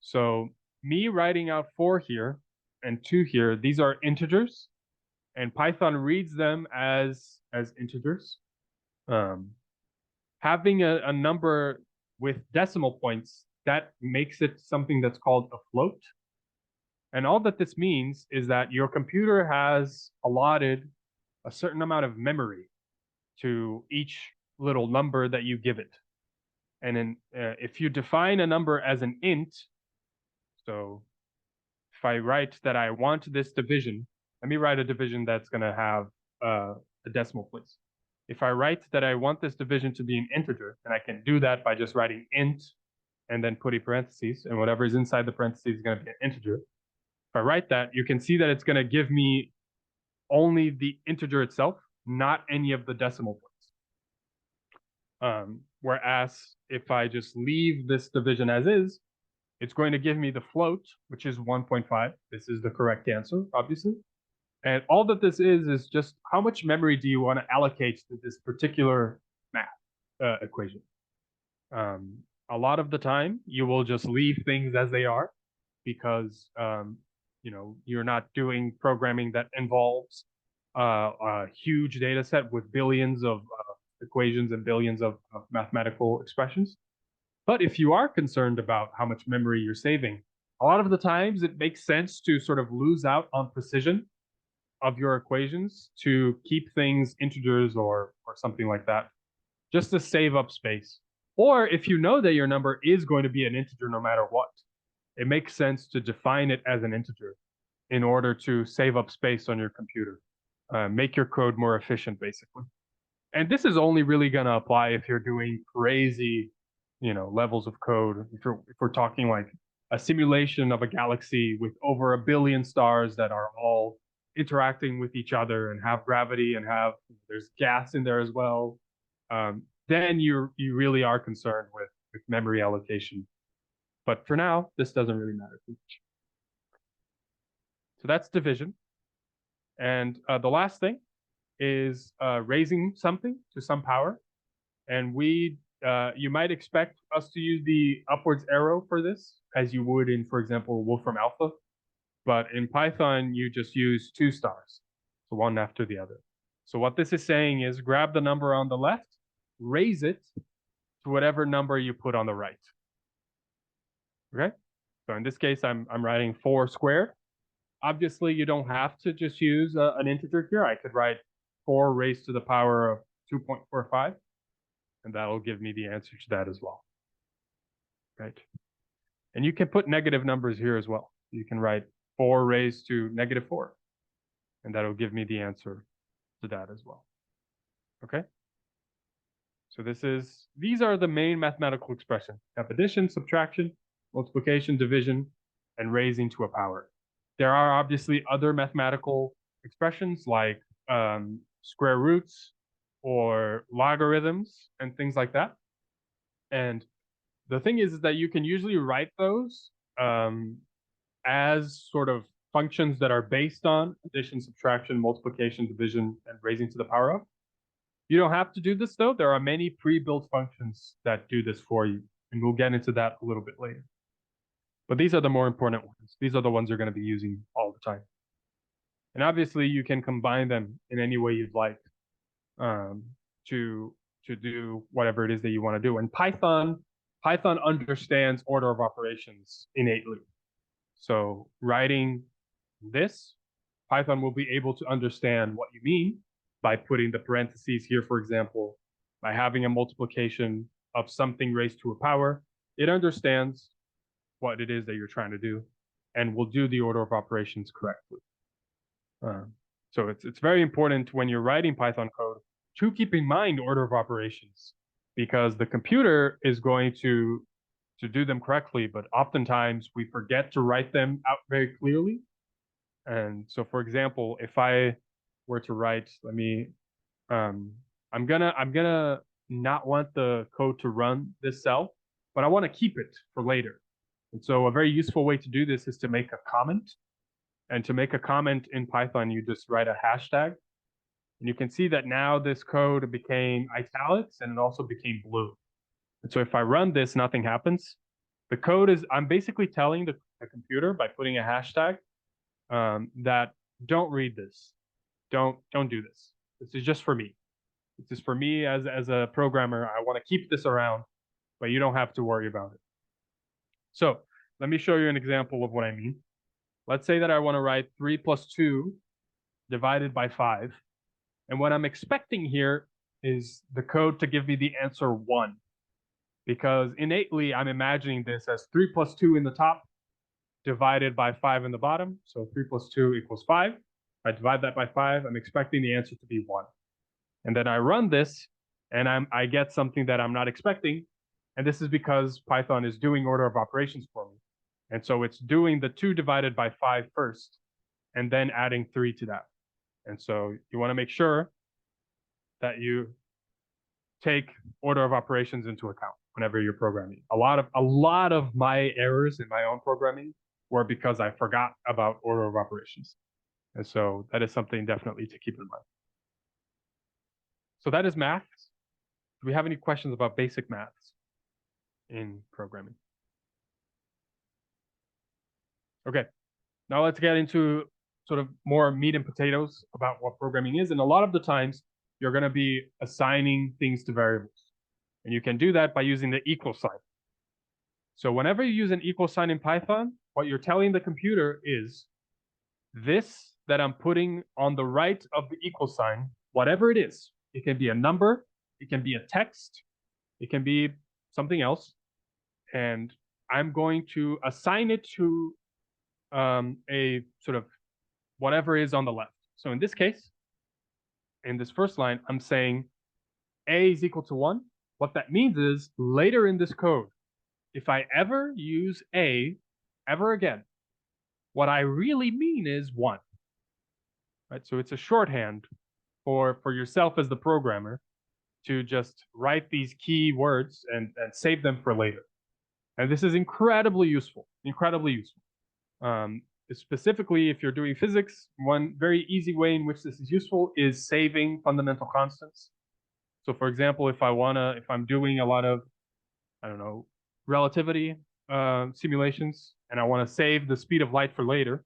So me writing out 4 here and 2 here, these are integers, and Python reads them as integers. Having a number with decimal points, that makes it something that's called a float. And all that this means is that your computer has allotted a certain amount of memory to each little number that you give it. And then if you define a number as an int, so if I write that I want this division, let me write a division that's going to have a decimal place. If I write that I want this division to be an integer, then I can do that by just writing int and then putting parentheses, and whatever is inside the parentheses is going to be an integer. If I write that, you can see that it's going to give me only the integer itself, not any of the decimal points. Whereas if I just leave this division as is, it's going to give me the float, which is 1.5. This is the correct answer, obviously. And all that this is just how much memory do you want to allocate to this particular math equation. A lot of the time, you will just leave things as they are, because you're not doing programming that involves a huge data set with billions of equations and billions of mathematical expressions. But if you are concerned about how much memory you're saving, a lot of the times it makes sense to sort of lose out on precision of your equations to keep things integers or something like that, just to save up space. Or if you know that your number is going to be an integer no matter what, it makes sense to define it as an integer in order to save up space on your computer, make your code more efficient, basically. And this is only really going to apply if you're doing crazy, levels of code. If we're talking like a simulation of a galaxy with over 1 billion stars that are all interacting with each other and have gravity and there's gas in there as well, then you really are concerned with memory allocation. But for now, this doesn't really matter too much. So that's division. And the last thing is raising something to some power. And you might expect us to use the upwards arrow for this, as you would in, for example, Wolfram Alpha. But in Python, you just use 2 stars, so one after the other. So what this is saying is grab the number on the left, raise it to whatever number you put on the right. Okay? So in this case, I'm writing 4 squared. Obviously, you don't have to just use an integer here. I could write 4 raised to the power of 2.45, and that'll give me the answer to that as well. Right? And you can put negative numbers here as well. You can write 4 raised to -4, and that'll give me the answer to that as well. Okay? So these are the main mathematical expressions: addition, subtraction, multiplication, division, and raising to a power. There are obviously other mathematical expressions like square roots or logarithms and things like that. And the thing is that you can usually write those as sort of functions that are based on addition, subtraction, multiplication, division, and raising to the power of. You don't have to do this, though. There are many pre-built functions that do this for you, and we'll get into that a little bit later. But these are the more important ones. These are the ones you're going to be using all the time. And obviously, you can combine them in any way you'd like to do whatever it is that you want to do. And Python understands order of operations innately. So writing this, Python will be able to understand what you mean by putting the parentheses here, for example, by having a multiplication of something raised to a power. It understands what it is that you're trying to do and will do the order of operations correctly. So it's very important when you're writing Python code to keep in mind order of operations, because the computer is going to do them correctly, but oftentimes we forget to write them out very clearly. And so, for example, if I were to write, I'm gonna not want the code to run this cell, but I want to keep it for later. And so a very useful way to do this is to make a comment. And to make a comment in Python, you just write a hashtag. And you can see that now this code became italics and it also became blue. And so if I run this, nothing happens. The code is, I'm basically telling the computer by putting a hashtag that don't read this. Don't do this. This is just for me. This is for me as a programmer. I want to keep this around, but you don't have to worry about it. So let me show you an example of what I mean. Let's say that I want to write 3 plus 2 divided by 5. And what I'm expecting here is the code to give me the answer 1. Because innately, I'm imagining this as 3 plus 2 in the top divided by 5 in the bottom. So 3 plus 2 equals 5. I divide that by 5. I'm expecting the answer to be 1. And then I run this, and I get something that I'm not expecting. And this is because Python is doing order of operations for me. And so it's doing the 2 divided by 5 first, and then adding 3 to that. And so you want to make sure that you take order of operations into account whenever you're programming. A lot of my errors in my own programming were because I forgot about order of operations. And so that is something definitely to keep in mind. So that is math. Do we have any questions about basic maths in programming? Okay, now let's get into sort of more meat and potatoes about what programming is. And a lot of the times you're going to be assigning things to variables. And you can do that by using the equal sign. So whenever you use an equal sign in Python, what you're telling the computer is this that I'm putting on the right of the equal sign, whatever it is, it can be a number, it can be a text, it can be something else. And I'm going to assign it to a sort of whatever is on the left. So in this case, in this first line, I'm saying a is equal to 1. What that means is later in this code, if I ever use a ever again, what I really mean is 1. Right? So it's a shorthand for yourself as the programmer to just write these key words and save them for later. And this is incredibly useful, specifically if you're doing physics. One very easy way in which this is useful is saving fundamental constants. So for example, if I'm doing a lot of, relativity simulations, and I want to save the speed of light for later,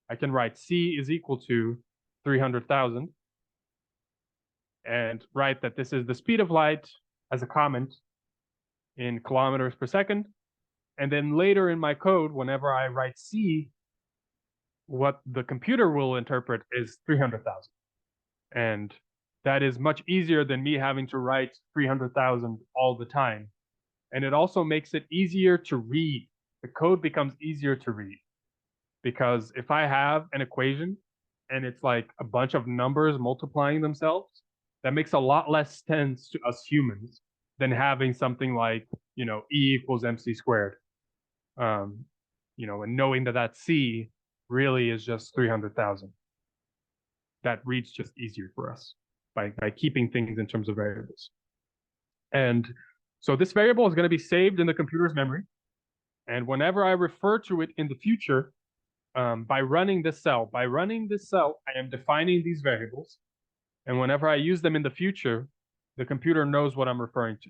I can write c is equal to 300,000 and write that this is the speed of light as a comment in kilometers per second. And then later in my code, whenever I write c, what the computer will interpret is 300,000. And that is much easier than me having to write 300,000 all the time. And it also makes it easier to read. The code becomes easier to read. Because if I have an equation and it's like a bunch of numbers multiplying themselves, that makes a lot less sense to us humans than having something like, E equals mc squared. And knowing that c really is just 300,000. That reads just easier for us by keeping things in terms of variables. And so this variable is going to be saved in the computer's memory. And whenever I refer to it in the future, by running this cell, I am defining these variables. And whenever I use them in the future, the computer knows what I'm referring to.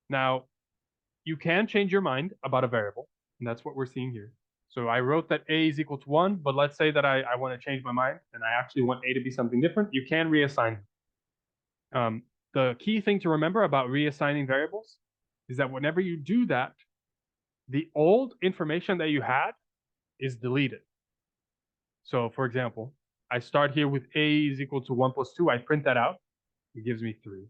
Now, you can change your mind about a variable, and that's what we're seeing here. So I wrote that a is equal to 1, but let's say that I want to change my mind and I actually want a to be something different. You can reassign. The the key thing to remember about reassigning variables is that whenever you do that, the old information that you had is deleted. So for example, I start here with a is equal to 1 plus 2. I print that out. It gives me 3.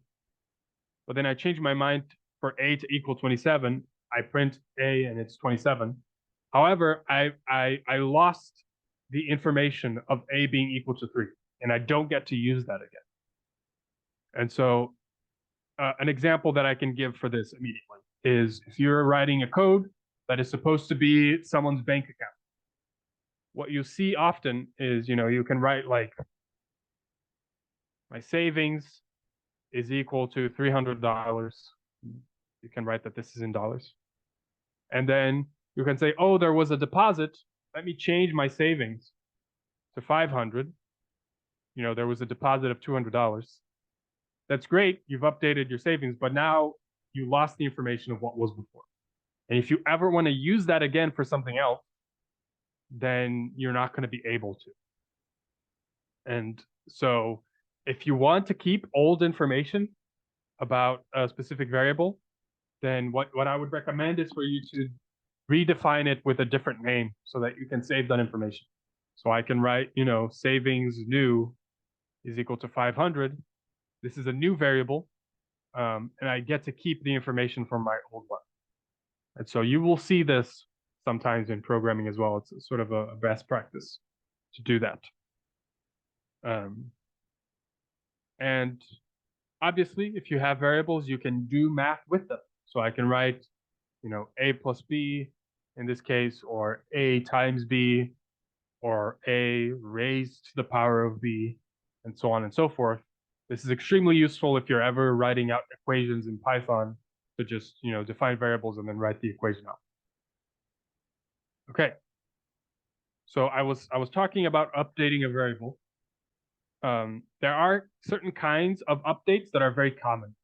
But then I change my mind for a to equal 27. I print a and it's 27. However, I lost the information of a being equal to 3, and I don't get to use that again. And so an example that I can give for this immediately is if you're writing a code that is supposed to be someone's bank account, what you see often is, you can write like, my savings is equal to $300. You can write that this is in dollars. And then you can say, oh, there was a deposit. Let me change my savings to 500. There was a deposit of $200. That's great. You've updated your savings, but now you lost the information of what was before. And if you ever want to use that again for something else, then you're not going to be able to. And so if you want to keep old information about a specific variable, then what I would recommend is for you to redefine it with a different name so that you can save that information. So I can write, savings new is equal to 500. This is a new variable, and I get to keep the information from my old one. And so you will see this sometimes in programming as well. It's sort of a best practice to do that. And obviously, if you have variables, you can do math with them. So I can write, a plus b in this case, or a times b, or a raised to the power of b, and so on and so forth. This is extremely useful if you're ever writing out equations in Python to just, define variables and then write the equation out. Okay. So I was talking about updating a variable. There are certain kinds of updates that are very common.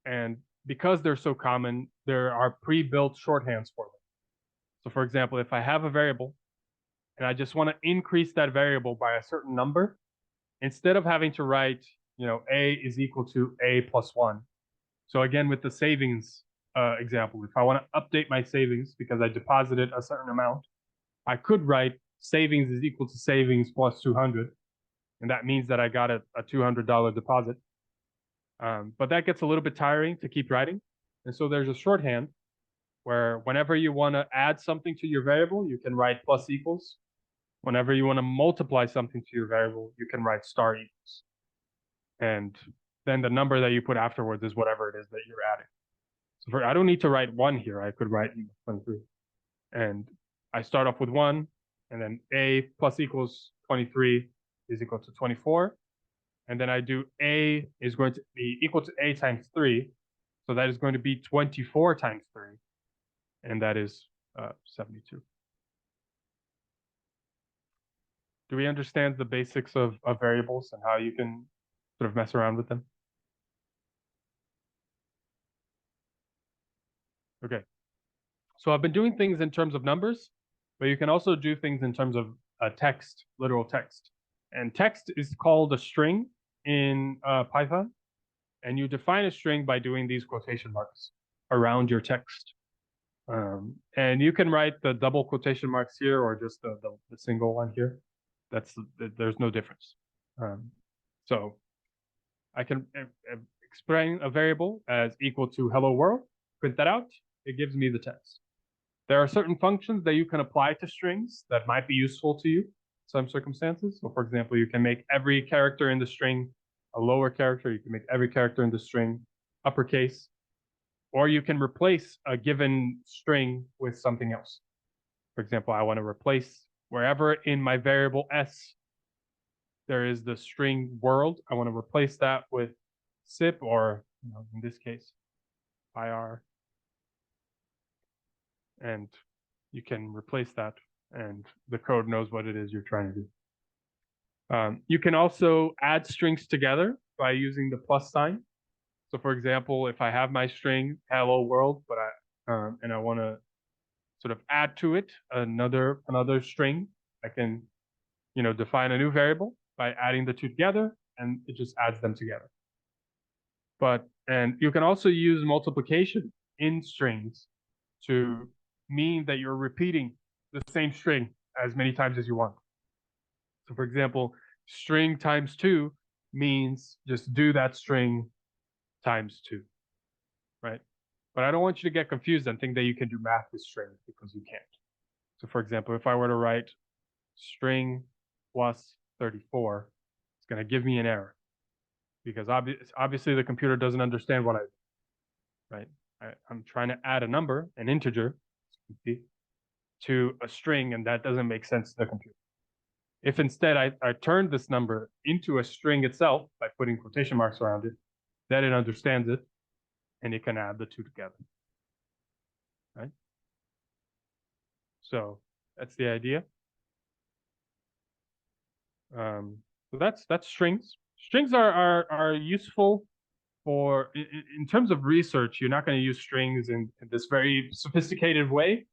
And because they're so common, there are pre-built shorthands for them. So for example, if I have a variable and I just want to increase that variable by a certain number, instead of having to write, a is equal to a plus 1. So again, with the savings example, if I want to update my savings because I deposited a certain amount, I could write savings is equal to savings plus 200. And that means that I got a $200 deposit. But that gets a little bit tiring to keep writing. And so there's a shorthand where whenever you want to add something to your variable, you can write plus equals. Whenever you want to multiply something to your variable, you can write star equals. And then the number that you put afterwards is whatever it is that you're adding. So I don't need to write 1 here. I could write 23. And I start off with 1, and then a plus equals 23 is equal to 24. And then I do a is going to be equal to a times 3. So that is going to be 24 times 3. And that is 72. Do we understand the basics of variables and how you can sort of mess around with them? Okay. So I've been doing things in terms of numbers, but you can also do things in terms of text, literal text. And text is called a string in Python. And you define a string by doing these quotation marks around your text. And you can write the double quotation marks here or just the single one here. There's no difference. So I can explain a variable as equal to hello world, print that out, it gives me the text. There are certain functions that you can apply to strings that might be useful to you in some circumstances. So for example, you can make every character in the string a lower character. You can make every character in the string uppercase, or you can replace a given string with something else. For example, I want to replace wherever in my variable s there is the string world, I want to replace that with SIP or, in this case, PyaR. And you can replace that and the code knows what it is you're trying to do. You can also add strings together by using the plus sign. So for example, if I have my string hello world, but I want to sort of add to it another string, I can, define a new variable by adding the two together, and it just adds them together. And you can also use multiplication in strings to mean that you're repeating the same string as many times as you want. So for example, string times 2 means just do that string times 2, right? But I don't want you to get confused and think that you can do math with strings, because you can't. So for example, if I were to write string plus 34, it's going to give me an error, because obviously the computer doesn't understand what I do, right? I'm trying to add a number, an integer, to a string, and that doesn't make sense to the computer. If instead I turned this number into a string itself by putting quotation marks around it, then it understands it, and it can add the two together, right? So that's the idea. So that's strings. Strings are useful for, in terms of research. You're not going to use strings in this very sophisticated way.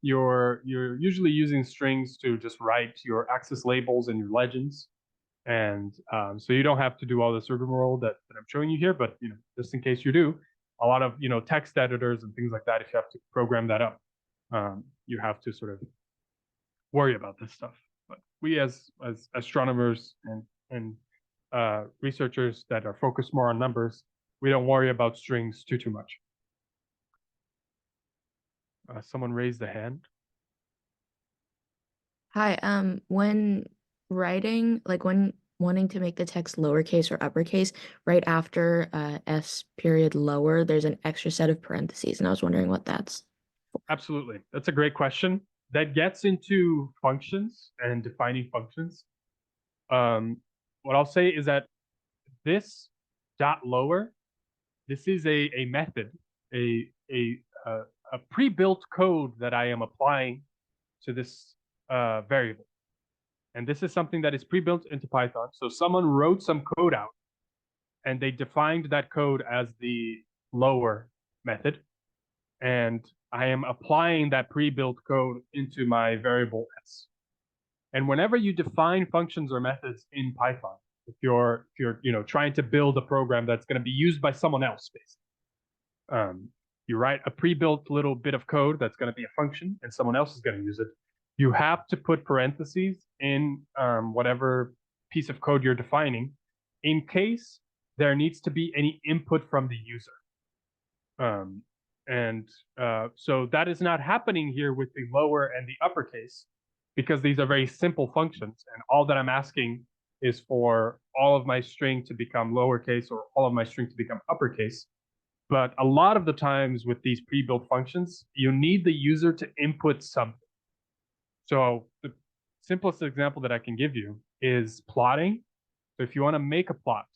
You're usually using strings to just write your axis labels and your legends, and so you don't have to do all this rigmarole that I'm showing you here. But just in case you do, a lot of text editors and things like that, if you have to program that up, you have to sort of worry about this stuff. But we as astronomers and researchers that are focused more on numbers, we don't worry about strings too much. Someone raised a hand. Hi, when writing, like when wanting to make the text lowercase or uppercase, right after S period lower, there's an extra set of parentheses, and I was wondering what that's for. Absolutely. That's a great question. That gets into functions and defining functions. What I'll say is that this dot lower, this is a method, a pre-built code that I am applying to this variable. And this is something that is pre-built into Python. So someone wrote some code out, and they defined that code as the lower method. And I am applying that pre-built code into my variable s. And whenever you define functions or methods in Python, if you're trying to build a program that's going to be used by someone else, basically, you write a pre-built little bit of code that's going to be a function, and someone else is going to use it. You have to put parentheses in whatever piece of code you're defining, in case there needs to be any input from the user. So that is not happening here with the lower and the uppercase, because these are very simple functions, and all that I'm asking is for all of my string to become lowercase or all of my string to become uppercase. But a lot of the times with these pre-built functions, you need the user to input something. So the simplest example that I can give you is plotting. So if you want to make a plot,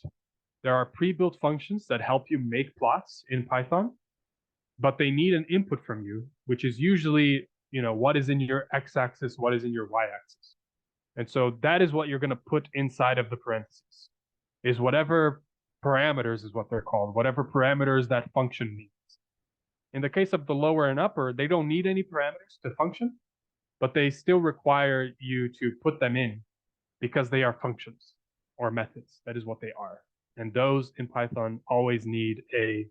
there are pre-built functions that help you make plots in Python, but they need an input from you, which is usually, what is in your x-axis, what is in your y-axis. And so that is what you're going to put inside of the parentheses, is whatever parameters is what they're called, whatever parameters that function needs. In the case of the lower and upper, they don't need any parameters to function, but they still require you to put them in because they are functions or methods. That is what they are. And those in Python always need a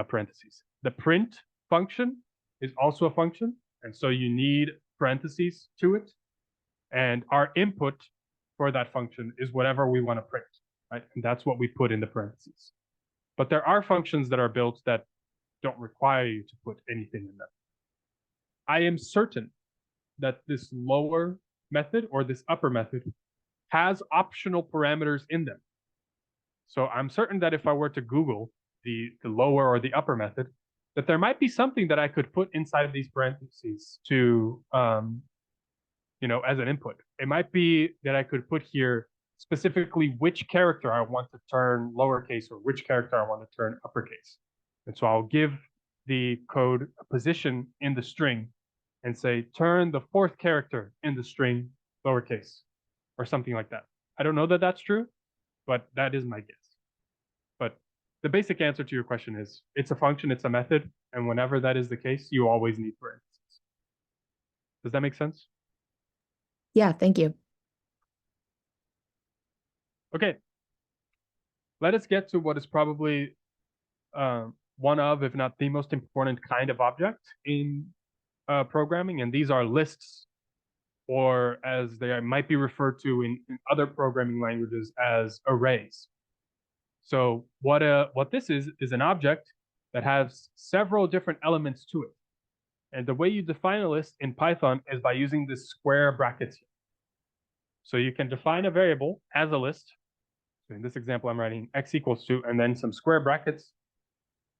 parentheses. The print function is also a function, and so you need parentheses to it. And our input for that function is whatever we want to print, right? And that's what we put in the parentheses. But there are functions that are built that don't require you to put anything in them. I am certain that this lower method or this upper method has optional parameters in them. So I'm certain that if I were to Google the lower or the upper method, that there might be something that I could put inside of these parentheses to, as an input. It might be that I could put here specifically which character I want to turn lowercase or which character I want to turn uppercase. And so I'll give the code a position in the string and say, turn the 4th character in the string lowercase, or something like that. I don't know that that's true, but that is my guess. But the basic answer to your question is, it's a function, it's a method, and whenever that is the case, you always need parentheses. Does that make sense? Yeah, thank you. Okay. let us get to what is probably one of, if not the most important kind of object in programming, and these are lists, or as they might be referred to in other programming languages as arrays. So what this is an object that has several different elements to it. And the way you define a list in Python is by using the square brackets here. So you can define a variable as a list. So in this example, I'm writing x equals 2 and then some square brackets.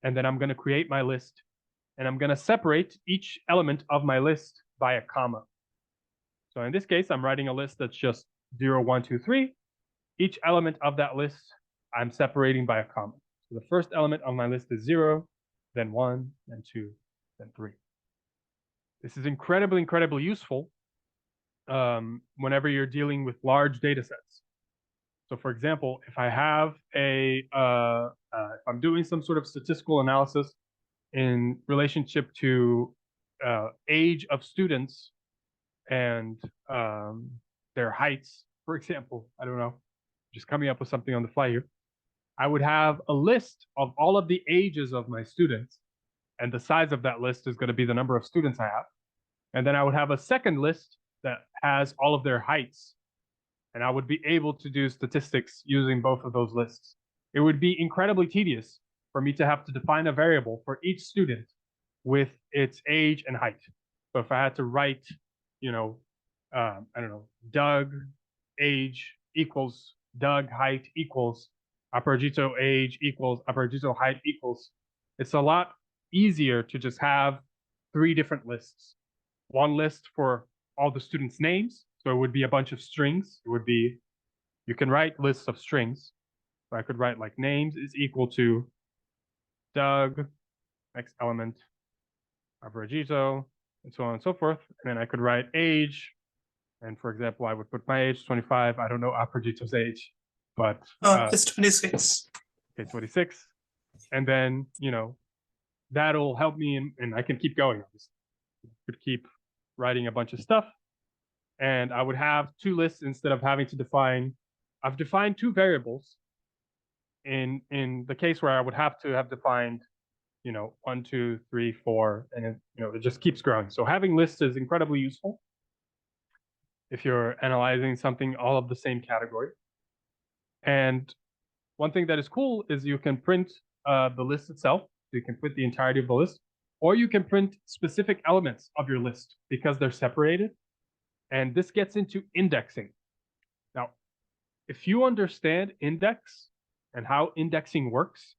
And then I'm going to create my list. And I'm going to separate each element of my list by a comma. So in this case, I'm writing a list that's just 0, 1, 2, 3. Each element of that list, I'm separating by a comma. So the first element of my list is 0, then 1, then 2, then 3. This is incredibly, incredibly useful whenever you're dealing with large data sets. So for example, if I have if I'm doing some sort of statistical analysis in relationship to age of students and their heights, for example, I don't know, just coming up with something on the fly here, I would have a list of all of the ages of my students, and the size of that list is going to be the number of students I have. And then I would have a second list that has all of their heights, and I would be able to do statistics using both of those lists. It would be incredibly tedious for me to have to define a variable for each student with its age and height. So if I had to write, I don't know, Doug age equals Doug height equals Apergito age equals Apergito height equals, it's a lot easier to just have 3 different lists. One list for all the students' names. So it would be a bunch of strings. It would be, you can write lists of strings. So I could write like names is equal to Doug, next element, Apergito, and so on and so forth. And then I could write age. And for example, I would put my age, 25. I don't know Apergito's age, but it's 26. Okay, 26. And then, that'll help me, and I can keep going. I could keep writing a bunch of stuff. And I would have 2 lists instead of having to define. I've defined 2 variables in the case where I would have to have defined, 1, 2, 3, 4, and it just keeps growing. So having lists is incredibly useful if you're analyzing something all of the same category. And one thing that is cool is you can print the list itself. So you can print the entirety of the list, or you can print specific elements of your list because they're separated. And this gets into indexing. Now, if you understand index and how indexing works,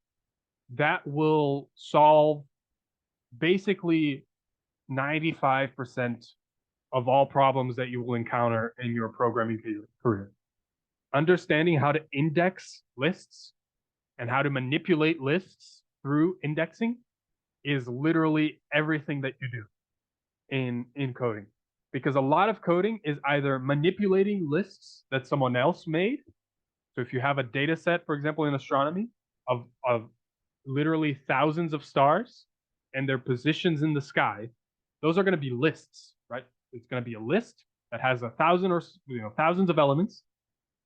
that will solve basically 95% of all problems that you will encounter in your programming career. Understanding how to index lists and how to manipulate lists through indexing is literally everything that you do in coding. Because a lot of coding is either manipulating lists that someone else made. So if you have a data set, for example, in astronomy of literally thousands of stars and their positions in the sky, those are going to be lists, right? It's going to be a list that has 1,000 or thousands of elements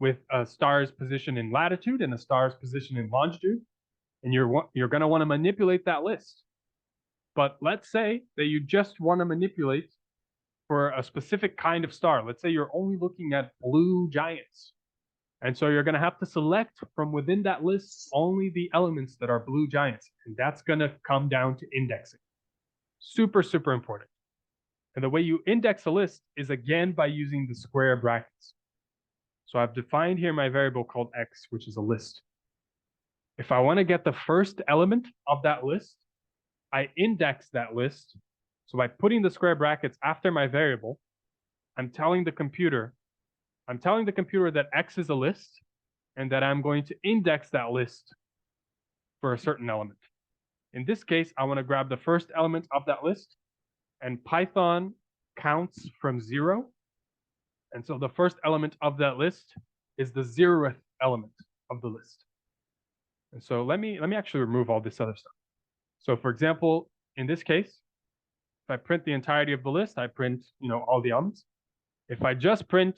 with a star's position in latitude and a star's position in longitude. And you're going to want to manipulate that list. But let's say that you just want to manipulate for a specific kind of star. Let's say you're only looking at blue giants. And so you're going to have to select from within that list only the elements that are blue giants. And that's going to come down to indexing. Super, super important. And the way you index a list is again by using the square brackets. So I've defined here my variable called x, which is a list. If I want to get the first element of that list, I index that list. So by putting the square brackets after my variable, I'm telling the computer that x is a list and that I'm going to index that list for a certain element. In this case, I want to grab the first element of that list, and Python counts from 0. And so the first element of that list is the 0th element of the list. And so let me actually remove all this other stuff. So for example, in this case, if I print the entirety of the list, I print, all the elements. If I just print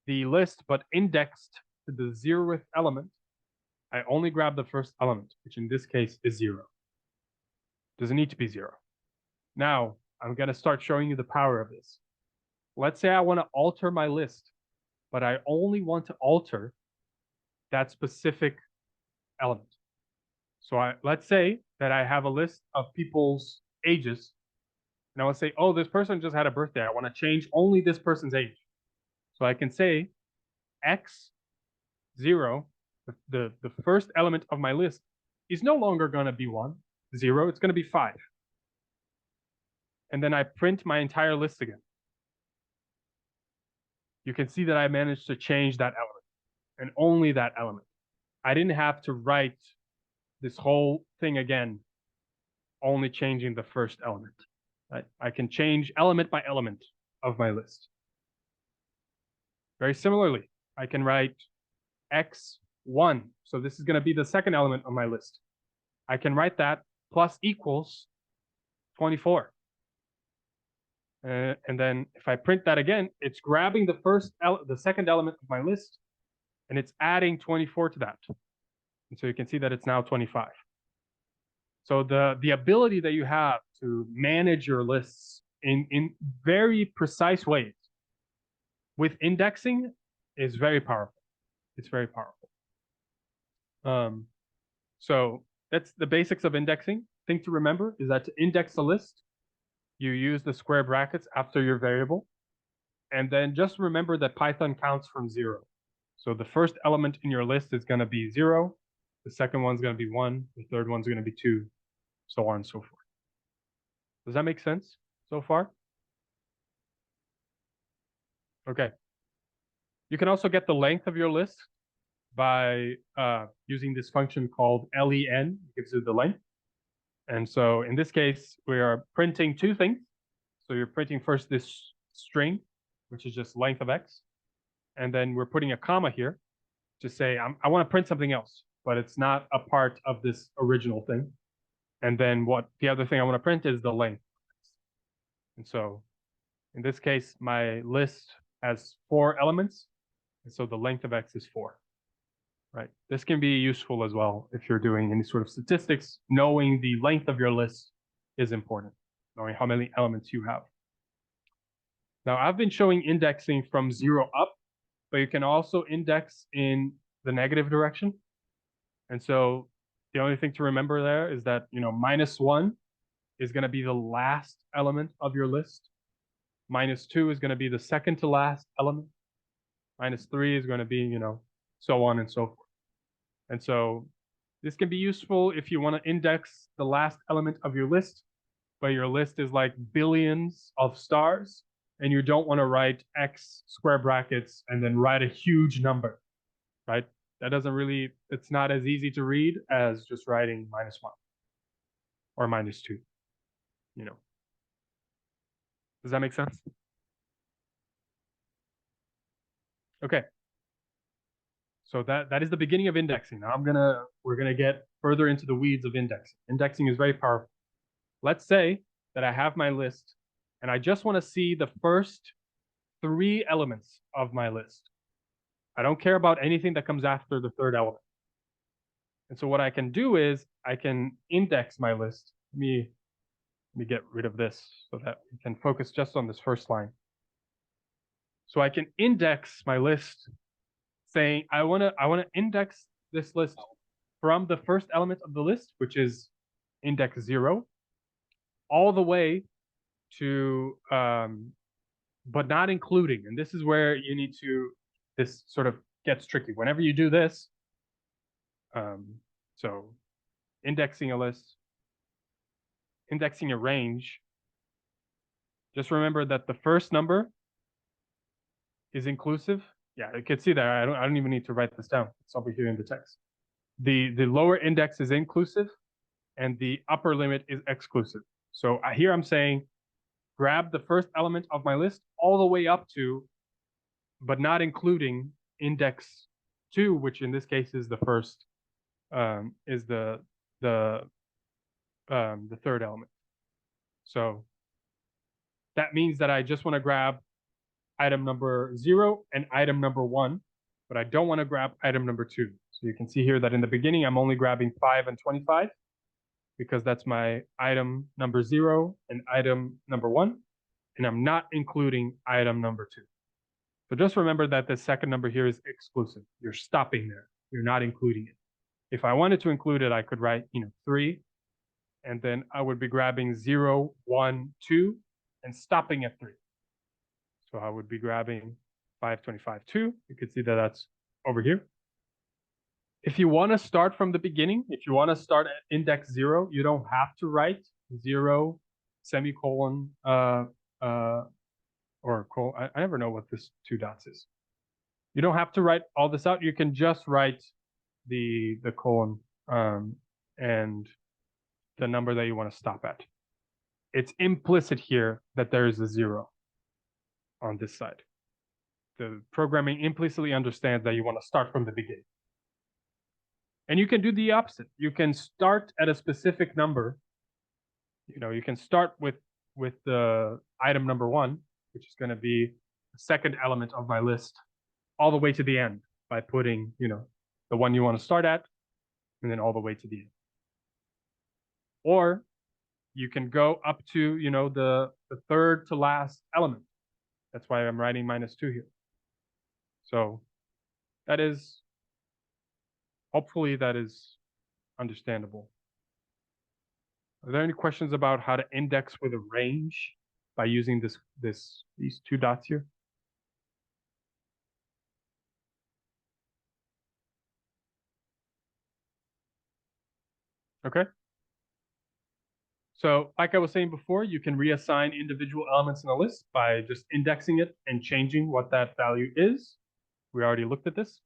the list but indexed to the 0th element, I only grab the first element, which in this case is 0. Doesn't need to be 0. Now, I'm going to start showing you the power of this. Let's say I want to alter my list, but I only want to alter that specific element. So let's say that I have a list of people's ages, and I want to say, oh, this person just had a birthday. I want to change only this person's age. So I can say x0, the first element of my list, is no longer going to be 1, 0. It's going to be 5. And then I print my entire list again. You can see that I managed to change that element, and only that element. I didn't have to write this whole thing again, only changing the first element. Right? I can change element by element of my list. Very similarly, I can write x1. So this is going to be the second element of my list. I can write that plus equals 24. And then if I print that again, it's grabbing the second element of my list, and it's adding 24 to that. And so you can see that it's now 25. So the ability that you have to manage your lists in very precise ways with indexing is very powerful. It's very powerful. So that's the basics of indexing. Thing to remember is that to index a list, you use the square brackets after your variable. And then just remember that Python counts from 0. So the first element in your list is going to be 0. The second one's going to be 1. The third one's going to be 2, so on and so forth. Does that make sense so far? Okay. You can also get the length of your list by using this function called len. It gives you the length. And so in this case, we are printing two things. So you're printing first this string, which is just length of x. And then we're putting a comma here to say, I want to print something else, but it's not a part of this original thing. And then the other thing I want to print is the length. And so in this case, my list has 4 elements. And so the length of x is 4. Right. This can be useful as well if you're doing any sort of statistics. Knowing the length of your list is important, knowing how many elements you have. Now, I've been showing indexing from 0 up, but you can also index in the negative direction. And so the only thing to remember there is that, -1 is going to be the last element of your list. -2 is going to be the second to last element. -3 is going to be, so on and so forth. And so this can be useful if you want to index the last element of your list, but your list is like billions of stars, and you don't want to write x square brackets and then write a huge number, right? That doesn't really, it's not as easy to read as just writing -1 or -2, Does that make sense? Okay. So that is the beginning of indexing. Now we're gonna get further into the weeds of indexing. Indexing is very powerful. Let's say that I have my list and I just want to see the first 3 elements of my list. I don't care about anything that comes after the third element. And so what I can do is I can index my list. Let me get rid of this so that we can focus just on this first line. So I can index my list saying I want to index this list from the first element of the list, which is index 0, all the way to but not including. And this is where you need to, this sort of gets tricky. Whenever you do this, so indexing a list, indexing a range, just remember that the first number is inclusive. Yeah, you can see that. I don't even need to write this down. It's over here in the text. The lower index is inclusive, and the upper limit is exclusive. So here I'm saying, grab the first element of my list all the way up to, but not including index 2, which in this case is the first, is the third element. So that means that I just want to grab item number 0 and item number 1, but I don't want to grab item number 2. So you can see here that in the beginning, I'm only grabbing 5 and 25 because that's my item number 0 and item number 1. And I'm not including item number 2. So just remember that the second number here is exclusive. You're stopping there. You're not including it. If I wanted to include it, I could write, 3, and then I would be grabbing 0, 1, 2, and stopping at 3. So I would be grabbing 5, 25, 2. You can see that that's over here. If you want to start from the beginning, if you want to start at index 0, you don't have to write 0, semicolon, or I never know what this 2 dots is. You don't have to write all this out. You can just write the colon and the number that you want to stop at. It's implicit here that there is a 0 on this side. The programming implicitly understands that you want to start from the beginning. And you can do the opposite. You can start at a specific number. You can start with the item number 1, which is going to be the second element of my list, all the way to the end by putting, the one you want to start at, and then all the way to the end. Or you can go up to, the third to last element. That's why I'm writing -2 here. So hopefully that is understandable. Are there any questions about how to index with a range by using these 2 dots here? Okay. So like I was saying before, you can reassign individual elements in a list by just indexing it and changing what that value is. We already looked at this.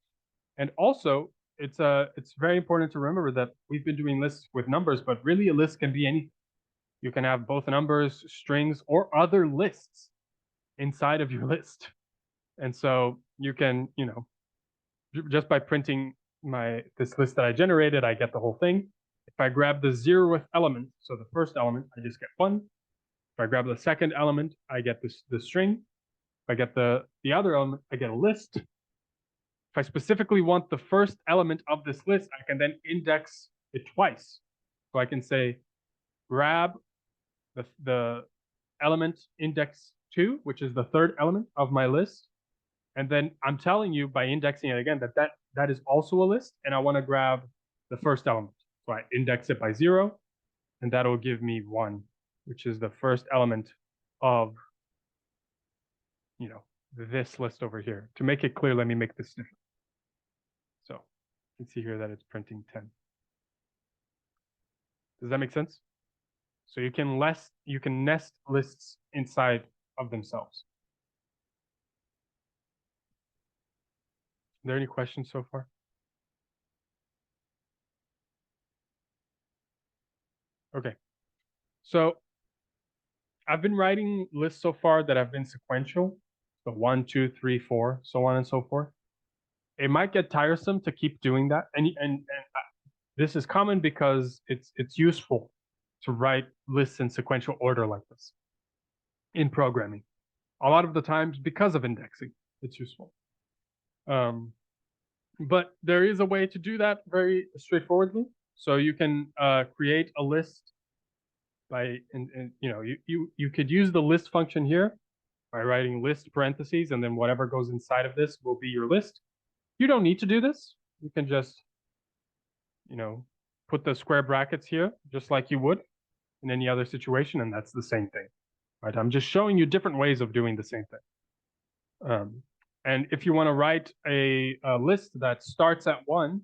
And also, it's very important to remember that we've been doing lists with numbers, but really a list can be anything. You can have both numbers, strings, or other lists inside of your list. And so you can, just by printing this list that I generated, I get the whole thing. If I grab the 0th element, so the first element, I just get 1. If I grab the second element, I get the string. If I get the other element, I get a list. If I specifically want the first element of this list, I can then index it twice. So I can say, grab the element index 2, which is the third element of my list. And then I'm telling you by indexing it again that is also a list, and I want to grab the first element. So I index it by 0, and that'll give me 1, which is the first element of, this list over here. To make it clear, let me make this different. So you can see here that it's printing 10. Does that make sense? So you can nest lists inside of themselves. Are there any questions so far? Okay. So I've been writing lists so far that have been sequential. So 1, 2, 3, 4, so on and so forth. It might get tiresome to keep doing that. And this is common because it's useful to write lists in sequential order like this in programming. A lot of the times because of indexing, it's useful. But there is a way to do that very straightforwardly. So you can create a list by, you could use the list function here by writing list parentheses, and then whatever goes inside of this will be your list. You don't need to do this. You can just, put the square brackets here, just like you would in any other situation, and that's the same thing, right? I'm just showing you different ways of doing the same thing. And if you want to write a list that starts at 1,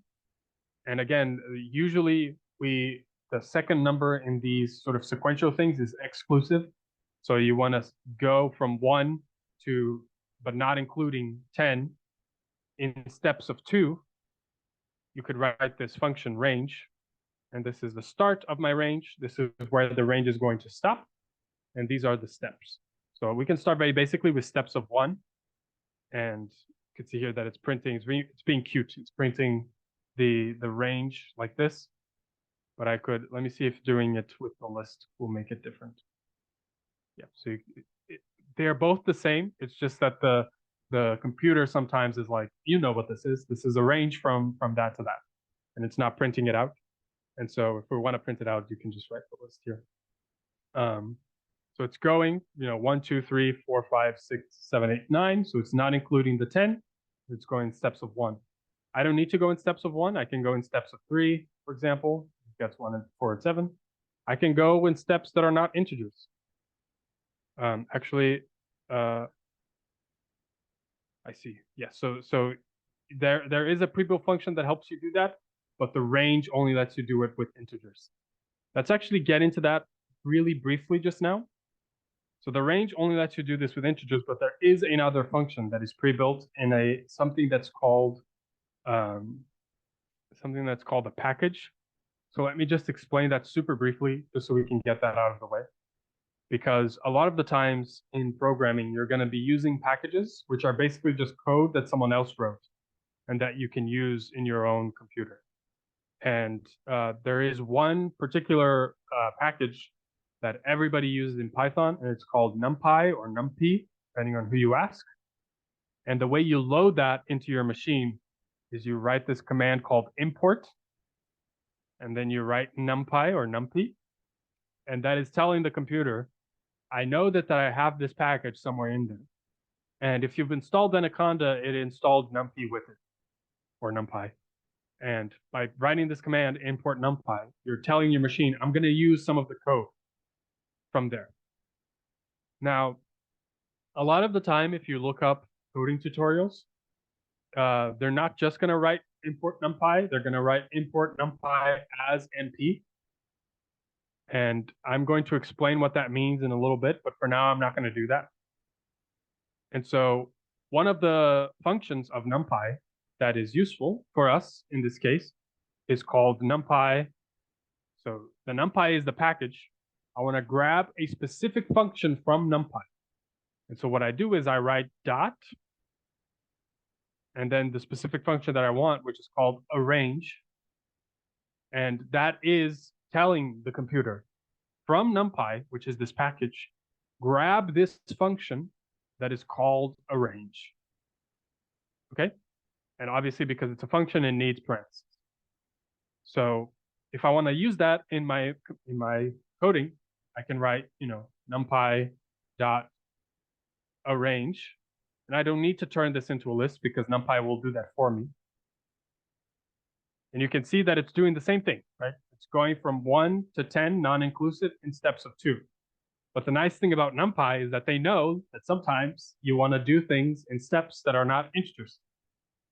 and again, usually the second number in these sort of sequential things is exclusive. So you want to go from 1 to, but not including 10 in steps of 2. You could write this function range, and this is the start of my range. This is where the range is going to stop, and these are the steps. So we can start very basically with steps of 1, and you can see here that it's printing, it's being cute. It's printing the range like this, but let me see if doing it with the list will make it different. Yeah, so they're both the same. It's just that the the computer sometimes is like, you know what this is. This is a range from that to that, and it's not printing it out. And so if we want to print it out, you can just write the list here. So it's going, 1, 2, 3, 4, 5, 6, 7, 8, 9. So it's not including the 10. It's going in steps of 1. I don't need to go in steps of 1. I can go in steps of 3, for example. That's 1 and 4 and 7. I can go in steps that are not integers. Actually, I see. Yeah. So there is a pre-built function that helps you do that, but the range only lets you do it with integers. Let's actually get into that really briefly just now. So the range only lets you do this with integers, but there is another function that is pre-built in something that's called a package. So let me just explain that super briefly, just so we can get that out of the way. Because a lot of the times in programming, you're going to be using packages, which are basically just code that someone else wrote and that you can use in your own computer. And there is one particular package that everybody uses in Python, and it's called NumPy or NumPy, depending on who you ask. And the way you load that into your machine is you write this command called import, and then you write NumPy or NumPy, and that is telling the computer, I know that I have this package somewhere in there. And if you've installed Anaconda, it installed NumPy with it, or NumPy. And by writing this command, import NumPy, you're telling your machine, I'm going to use some of the code from there. Now, a lot of the time, if you look up coding tutorials, they're not just going to write import NumPy, they're going to write import NumPy as NP. And I'm going to explain what that means in a little bit, but for now, I'm not going to do that. And so one of the functions of NumPy that is useful for us in this case is called NumPy. So the NumPy is the package. I want to grab a specific function from NumPy. And so what I do is I write dot, and then the specific function that I want, which is called arrange. And that is telling the computer from NumPy, which is this package, grab this function that is called arrange. Okay? And obviously, because it's a function, it needs parentheses. So if I want to use that in my coding, I can write, NumPy dot arrange, and I don't need to turn this into a list because NumPy will do that for me. And you can see that it's doing the same thing, right? It's going from 1 to 10 non-inclusive in steps of 2. But the nice thing about NumPy is that they know that sometimes you want to do things in steps that are not integers.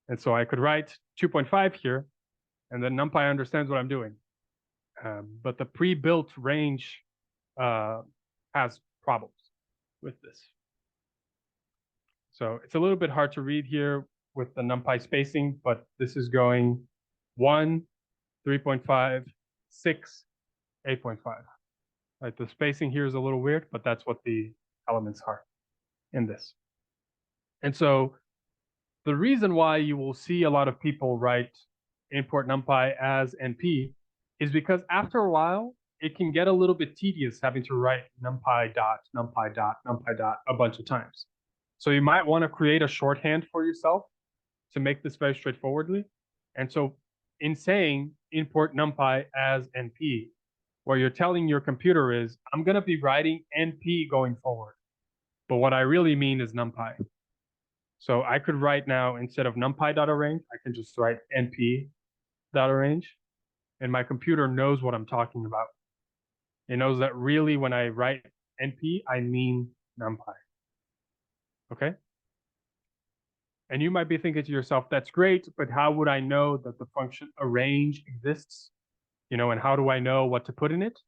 And so I could write 2.5 here, and then NumPy understands what I'm doing. But the pre-built range has problems with this. So it's a little bit hard to read here with the NumPy spacing, but this is going 1, 3.5, 6, 8.5. Right, the spacing here is a little weird, but that's what the elements are in this. And so the reason why you will see a lot of people write import NumPy as NP is because after a while, it can get a little bit tedious having to write NumPy dot, NumPy dot, NumPy dot a bunch of times. So you might want to create a shorthand for yourself to make this very straightforwardly. And so in saying import NumPy as NP, what you're telling your computer is, I'm going to be writing NP going forward. But what I really mean is NumPy. So I could write now, instead of NumPy.arrange, I can just write NP.arrange. And my computer knows what I'm talking about. It knows that really when I write NP, I mean NumPy. Okay? And you might be thinking to yourself, that's great, but how would I know that the function arrange exists? And how do I know what to put in it?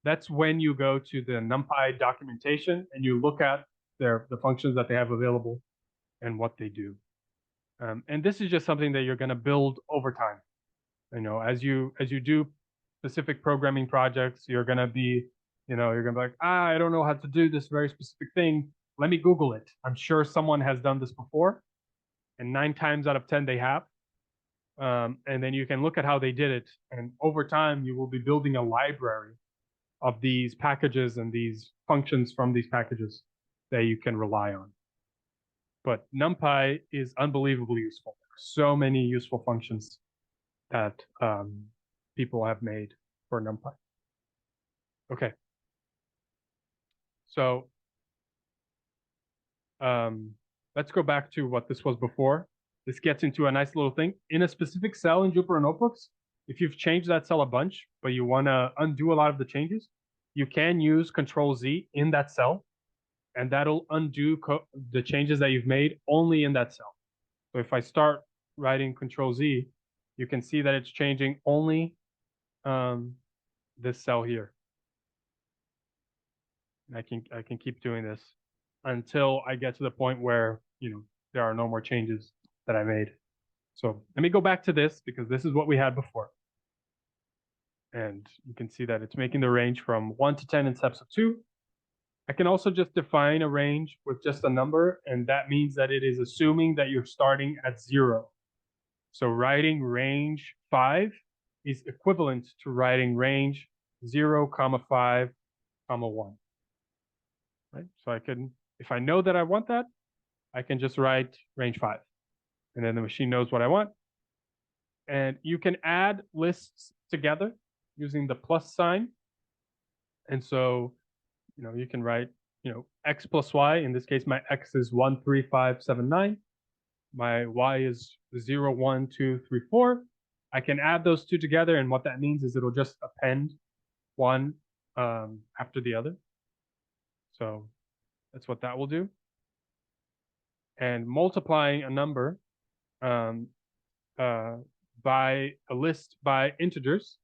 That's when you go to the NumPy documentation and you look at the functions that they have available and what they do. And this is just something that you're going to build over time. As you do specific programming projects, you're going to be, you're going to be like, I don't know how to do this very specific thing. Let me Google it. I'm sure someone has done this before, and 9 times out of 10 they have. And then you can look at how they did it. And over time, you will be building a library of these packages and these functions from these packages that you can rely on. but NumPy is unbelievably useful. So many useful functions that people have made for NumPy. Okay. So let's go back to what this was before. This gets into a nice little thing. In a specific cell in Jupyter Notebooks, if you've changed that cell a bunch, but you want to undo a lot of the changes, you can use Control-Z in that cell, and that'll undo the changes that you've made only in that cell. So if I start writing Control-Z, you can see that it's changing only this cell here. And I can keep doing this until I get to the point where, you know, there are no more changes that I made. So let me go back to this because this is what we had before. And you can see that it's making the range from 1 to 10 in steps of 2. I can also just define a range with just a number, and that means that it is assuming that you're starting at 0. So writing range 5 is equivalent to writing range 0, 5, 1. Right? So I can, if I know that I want that, I can just write range 5. And then the machine knows what I want. And you can add lists together using the plus sign. And so, you know, you can write, you know, x plus y. In this case, my x is 1, 3, 5, 7, 9. My y is 0, 1, 2, 3, 4. I can add those two together, and what that means is it'll just append one after the other. So that's what that will do. And multiplying a number by a list by integers.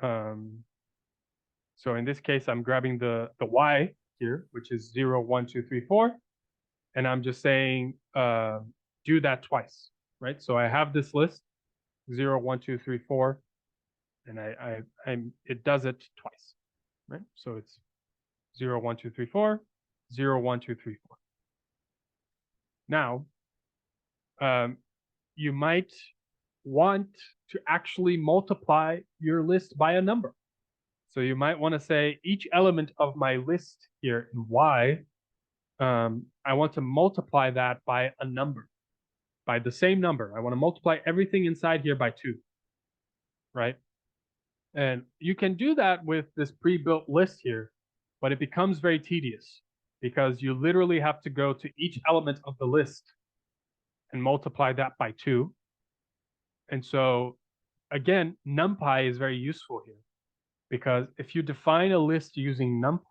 So in this case, I'm grabbing the y here, which is 0, 1, 2, 3, 4. And I'm just saying, do that twice, right? So I have this list, 0, 1, 2, 3, 4, and it does it twice, right? So it's 0, 1, 2, 3, 4, 0, 1, 2, 3, 4. Now, you might want to actually multiply your list by a number. So you might want to say each element of my list here in y, I want to multiply that by a number, by the same number. I want to multiply everything inside here by 2, right? And you can do that with this pre-built list here, but it becomes very tedious because you literally have to go to each element of the list and multiply that by 2. And so, again, NumPy is very useful here because if you define a list using NumPy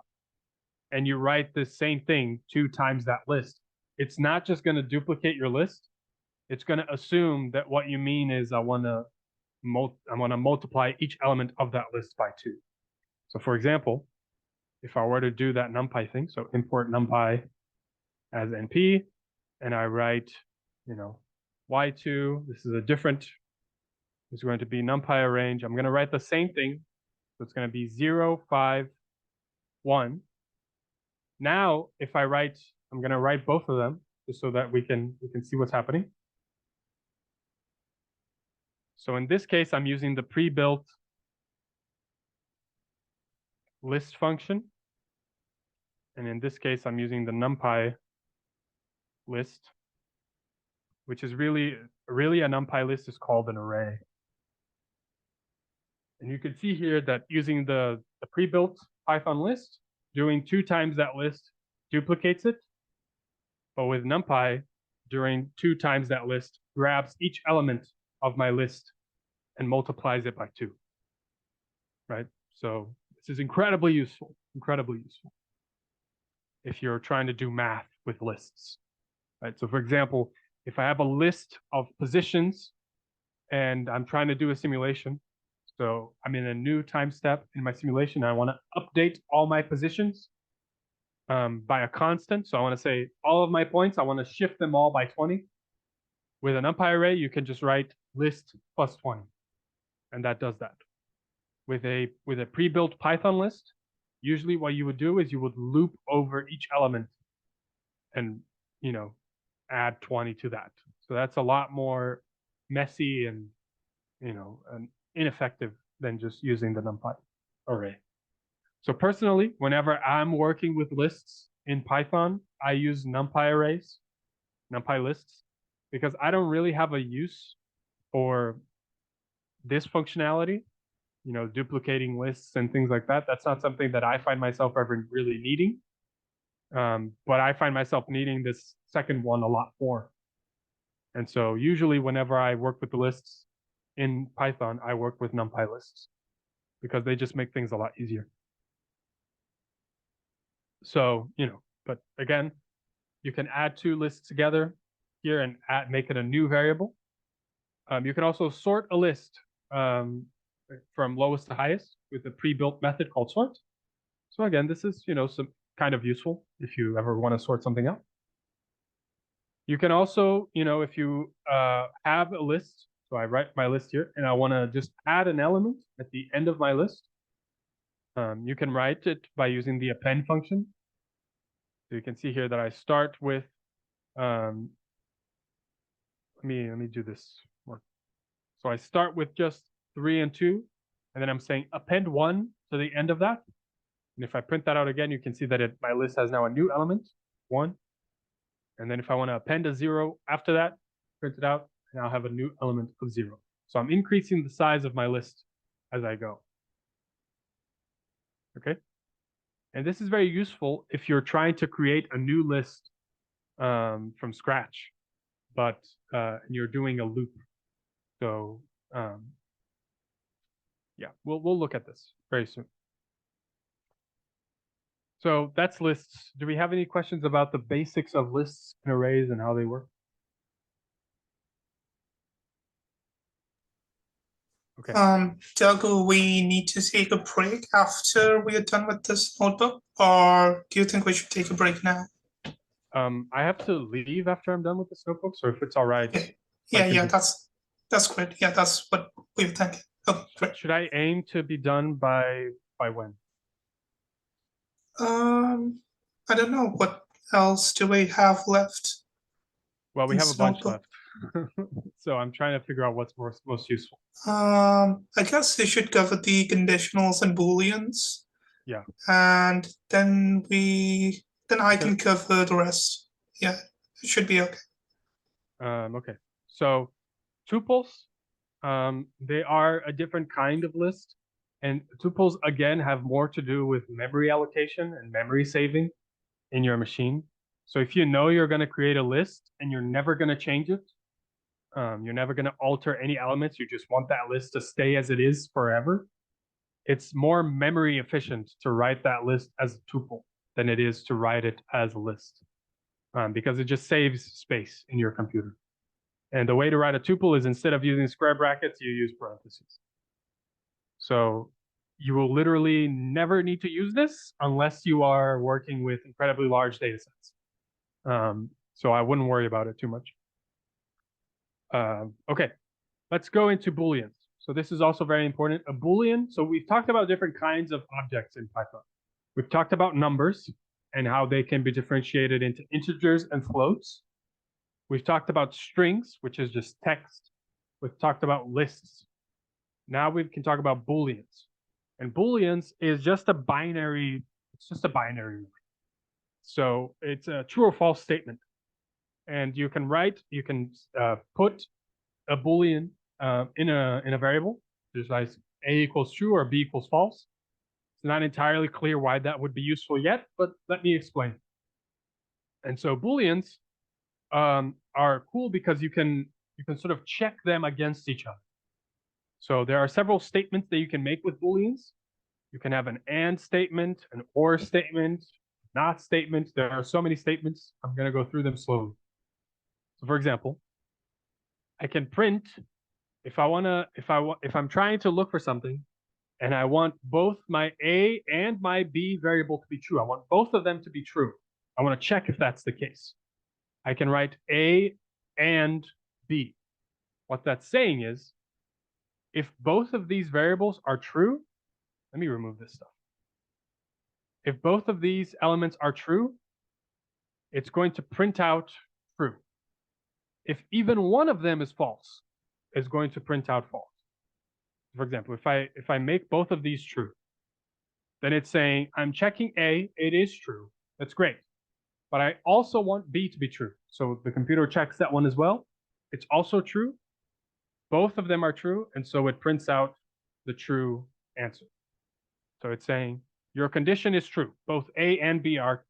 and you write the same thing 2 times that list, it's not just going to duplicate your list. It's going to assume that what you mean is I want to multiply each element of that list by 2. So for example, if I were to do that NumPy thing, so import NumPy as NP, and I write, you know, y2, this is a different, it's going to be NumPy arrange. I'm going to write the same thing. So it's going to be 0, 5, 1. Now, if I write, I'm going to write both of them just so that we can see what's happening. So in this case, I'm using the pre-built list function. And in this case, I'm using the NumPy list, which is really a NumPy list is called an array. And you can see here that using the pre-built Python list, doing 2 times that list duplicates it. But with NumPy, doing 2 times that list grabs each element of my list and multiplies it by 2, right? So this is incredibly useful if you're trying to do math with lists, right? So for example, if I have a list of positions and I'm trying to do a simulation, so I'm in a new time step in my simulation, I want to update all my positions by a constant. So I want to say all of my points, I want to shift them all by 20. With an NumPy array, you can just write list plus 20, and that does that. With a pre-built Python list, usually what you would do is you would loop over each element and, you know, add 20 to that. So that's a lot more messy and, you know, and ineffective than just using the NumPy array. So personally, whenever I'm working with lists in Python, I use NumPy arrays NumPy lists, because I don't really have a use for this functionality, you know, duplicating lists and things like that. That's not something that I find myself ever really needing. But I find myself needing this second one a lot more. And so usually whenever I work with the lists in Python, I work with NumPy lists because they just make things a lot easier. So, you know, but again, you can add two lists together here and make it a new variable. You can also sort a list from lowest to highest with a pre-built method called sort. So again, this is, you know, some kind of useful if you ever want to sort something out. You can also, you know, if you have a list, so I write my list here and I want to just add an element at the end of my list. You can write it by using the append function. So you can see here that I start with, let me do this more. So I start with just 3 and 2, and then I'm saying append 1 to the end of that. And if I print that out again, you can see that my list has now a new element, 1. And then if I want to append a 0 after that, print it out, and I'll have a new element of 0. So I'm increasing the size of my list as I go. Okay. And this is very useful if you're trying to create a new list from scratch, but you're doing a loop. So yeah, we'll look at this very soon. So that's lists. Do we have any questions about the basics of lists and arrays and how they work? Okay. Doug, we need to take a break after we are done with this notebook, or do you think we should take a break now? I have to leave after I'm done with this notebook, so if it's all right. Yeah, that's great. Yeah, that's what we were thinking. Oh, great. Should I aim to be done by when? I don't know. What else do we have left? Well, we in have a bunch notebook? left. So I'm trying to figure out what's most useful. I guess they should cover the conditionals and booleans. Yeah. And then I can cover the rest. Yeah, it should be okay. Okay. So tuples, they are a different kind of list. And tuples, again, have more to do with memory allocation and memory saving in your machine. So if you know you're going to create a list and you're never going to change it, you're never going to alter any elements, you just want that list to stay as it is forever, it's more memory efficient to write that list as a tuple than it is to write it as a list, because it just saves space in your computer. And the way to write a tuple is instead of using square brackets, you use parentheses. So you will literally never need to use this unless you are working with incredibly large data sets. So I wouldn't worry about it too much. Okay, let's go into Booleans. So this is also very important. A Boolean, so we've talked about different kinds of objects in Python. We've talked about numbers and how they can be differentiated into integers and floats. We've talked about strings, which is just text. We've talked about lists. Now we can talk about Booleans. And Booleans is just a binary, it's just a binary. So it's a true or false statement. And you can put a Boolean in a variable, just like A equals true or B equals false. It's not entirely clear why that would be useful yet, but let me explain. And so Booleans are cool because you can sort of check them against each other. So there are several statements that you can make with Booleans. You can have an and statement, an or statement, not statement. There are so many statements. I'm going to go through them slowly. So for example, I can print if I'm trying to look for something and I want both my A and my B variable to be true. I want both of them to be true. I want to check if that's the case. I can write A and B. What that's saying is, if both of these variables are true, let me remove this stuff. If both of these elements are true, it's going to print out true. If even one of them is false, it's going to print out false. For example, if I make both of these true, then it's saying I'm checking A, it is true. That's great. but I also want B to be true. So the computer checks that one as well. It's also true. Both of them are true, and so it prints out the true answer. So it's saying your condition is true. Both A and B are.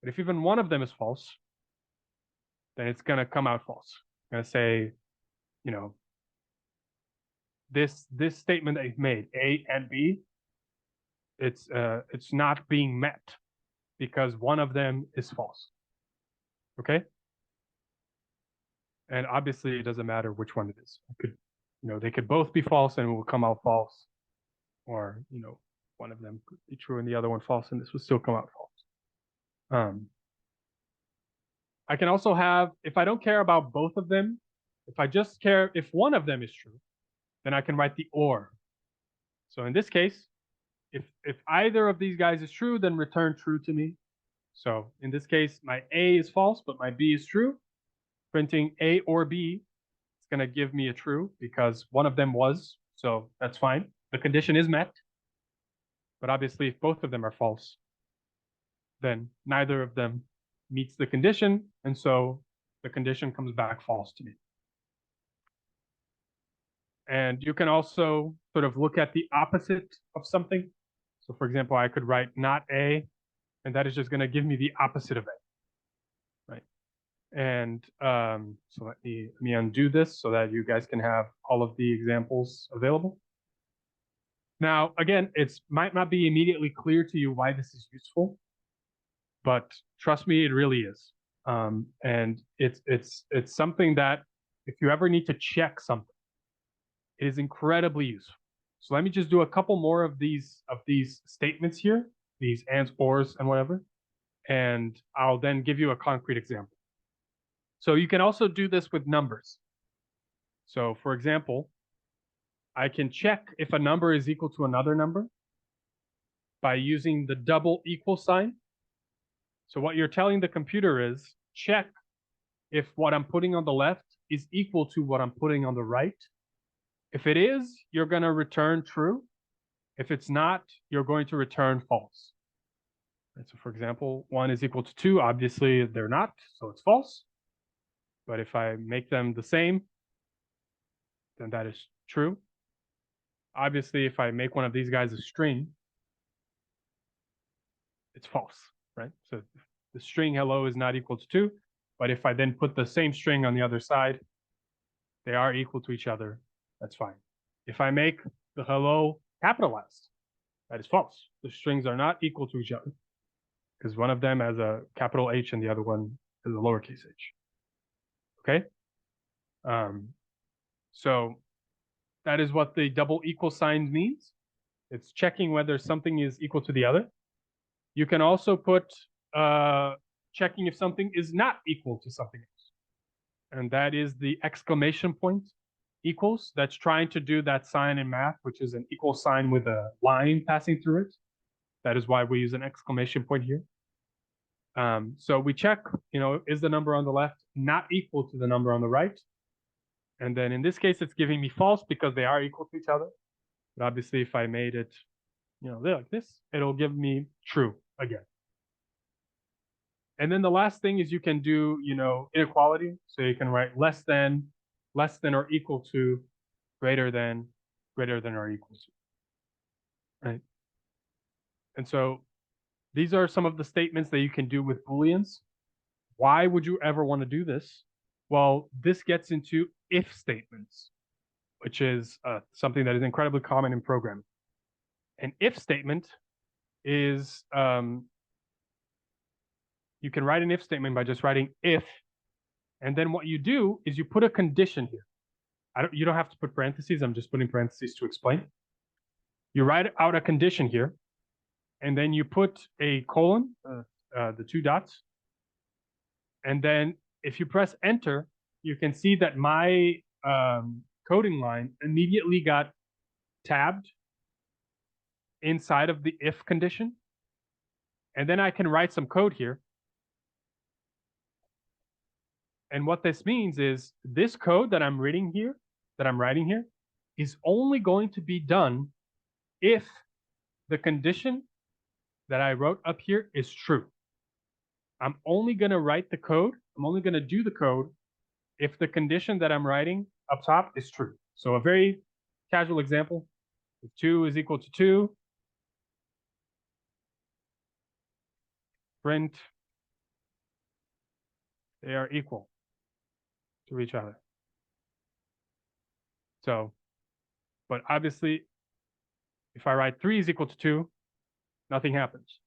But if even one of them is false, then it's going to come out false. It's going to say, you know, this statement that you've made, A and B, it's not being met because one of them is false. Okay? And obviously it doesn't matter which one it is. It could, you know, they could both be false and it will come out false. Or, you know, one of them could be true and the other one false, and this will still come out false. I can also have, if I don't care about both of them, if I just care if one of them is true, then I can write the or. So in this case, if either of these guys is true, then return true to me. So in this case, my A is false, but my B is true. Printing A or B is going to give me a true because one of them was, so that's fine. The condition is met. But obviously, if both of them are false, then neither of them meets the condition, and so the condition comes back false to me. And you can also sort of look at the opposite of something. So for example, I could write not A, and that is just going to give me the opposite of A, right? And so let me undo this so that you guys can have all of the examples available. Now, again, it might not be immediately clear to you why this is useful, but trust me, it really is. And it's something that if you ever need to check something, it is incredibly useful. So let me just do a couple more of these statements here, these ands, ors, and whatever, and I'll then give you a concrete example. So you can also do this with numbers. So for example, I can check if a number is equal to another number by using the double equal sign. So what you're telling the computer is check if what I'm putting on the left is equal to what I'm putting on the right. If it is, you're going to return true. If it's not, you're going to return false. And so for example, 1 is equal to 2. Obviously, they're not, so it's false. But if I make them the same, then that is true. Obviously, if I make one of these guys a string, it's false, right? So the string hello is not equal to 2. But if I then put the same string on the other side, they are equal to each other. That's fine. If I make the hello capitalized, that is false. The strings are not equal to each other because one of them has a capital H and the other one has a lowercase h. Okay? So that is what the double equal sign means. It's checking whether something is equal to the other. You can also put checking if something is not equal to something else. And that is the exclamation point equals. That's trying to do that sign in math, which is an equal sign with a line passing through it. That is why we use an exclamation point here. So we check, you know, is the number on the left not equal to the number on the right? And then in this case, it's giving me false because they are equal to each other. But obviously, if I made it, you know, like this, it'll give me true again. And then the last thing is you can do, you know, inequality. So you can write less than or equal to, greater than or equal to, right? And so these are some of the statements that you can do with Booleans. Why would you ever want to do this? Well, this gets into if statements, which is something that is incredibly common in programming. An if statement is, you can write an if statement by just writing if, and then what you do is you put a condition here. You don't have to put parentheses. I'm just putting parentheses to explain. You write out a condition here, and then you put a colon, the 2 dots. And then if you press enter, you can see that my coding line immediately got tabbed inside of the if condition. And then I can write some code here. And what this means is this code that I'm writing here, is only going to be done if the condition that I wrote up here is true. I'm only going to write the code. I'm only going to do the code if the condition that I'm writing up top is true. So a very casual example, if 2 is equal to 2, print they are equal to each other. So, but obviously, if I write 3 is equal to 2, nothing happens.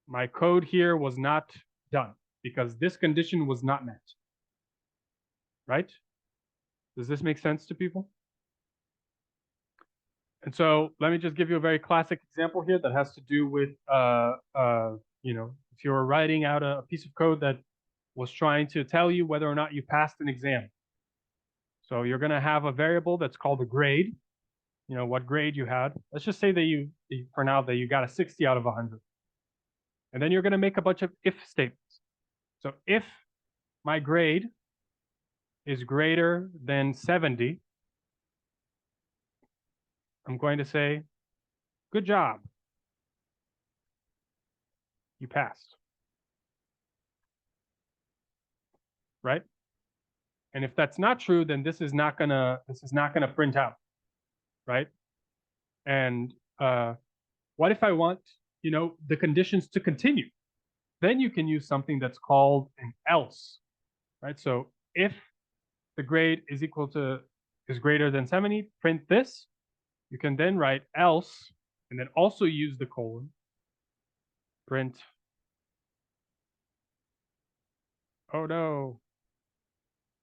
My code here was not done because this condition was not met. Right? Does this make sense to people? And so let me just give you a very classic example here that has to do with, you know, if you're writing out a piece of code that was trying to tell you whether or not you passed an exam. So you're going to have a variable that's called a grade, you know, what grade you had. Let's just say that for now, that you got a 60 out of 100. And then you're going to make a bunch of if statements. So if my grade is greater than 70, I'm going to say, good job. You passed. Right? And if that's not true, then this is not gonna print out. Right? And what if I want, you know, the conditions to continue? Then you can use something that's called an else. Right? So if the grade is greater than 70, print this. You can then write else and then also use the colon. Print. Oh no,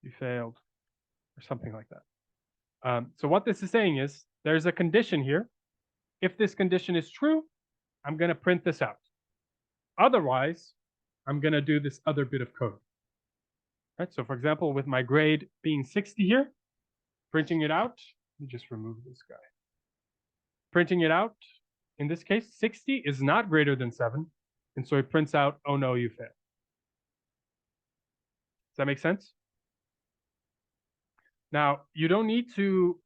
you failed, or something like that. So what this is saying is there's a condition here. If this condition is true, I'm going to print this out. Otherwise, I'm going to do this other bit of code. Right? So for example, with my grade being 60 here, printing it out, let me just remove this guy. Printing it out, in this case, 60 is not greater than 7. And so it prints out, oh no, you failed. Does that make sense? Now, you don't need to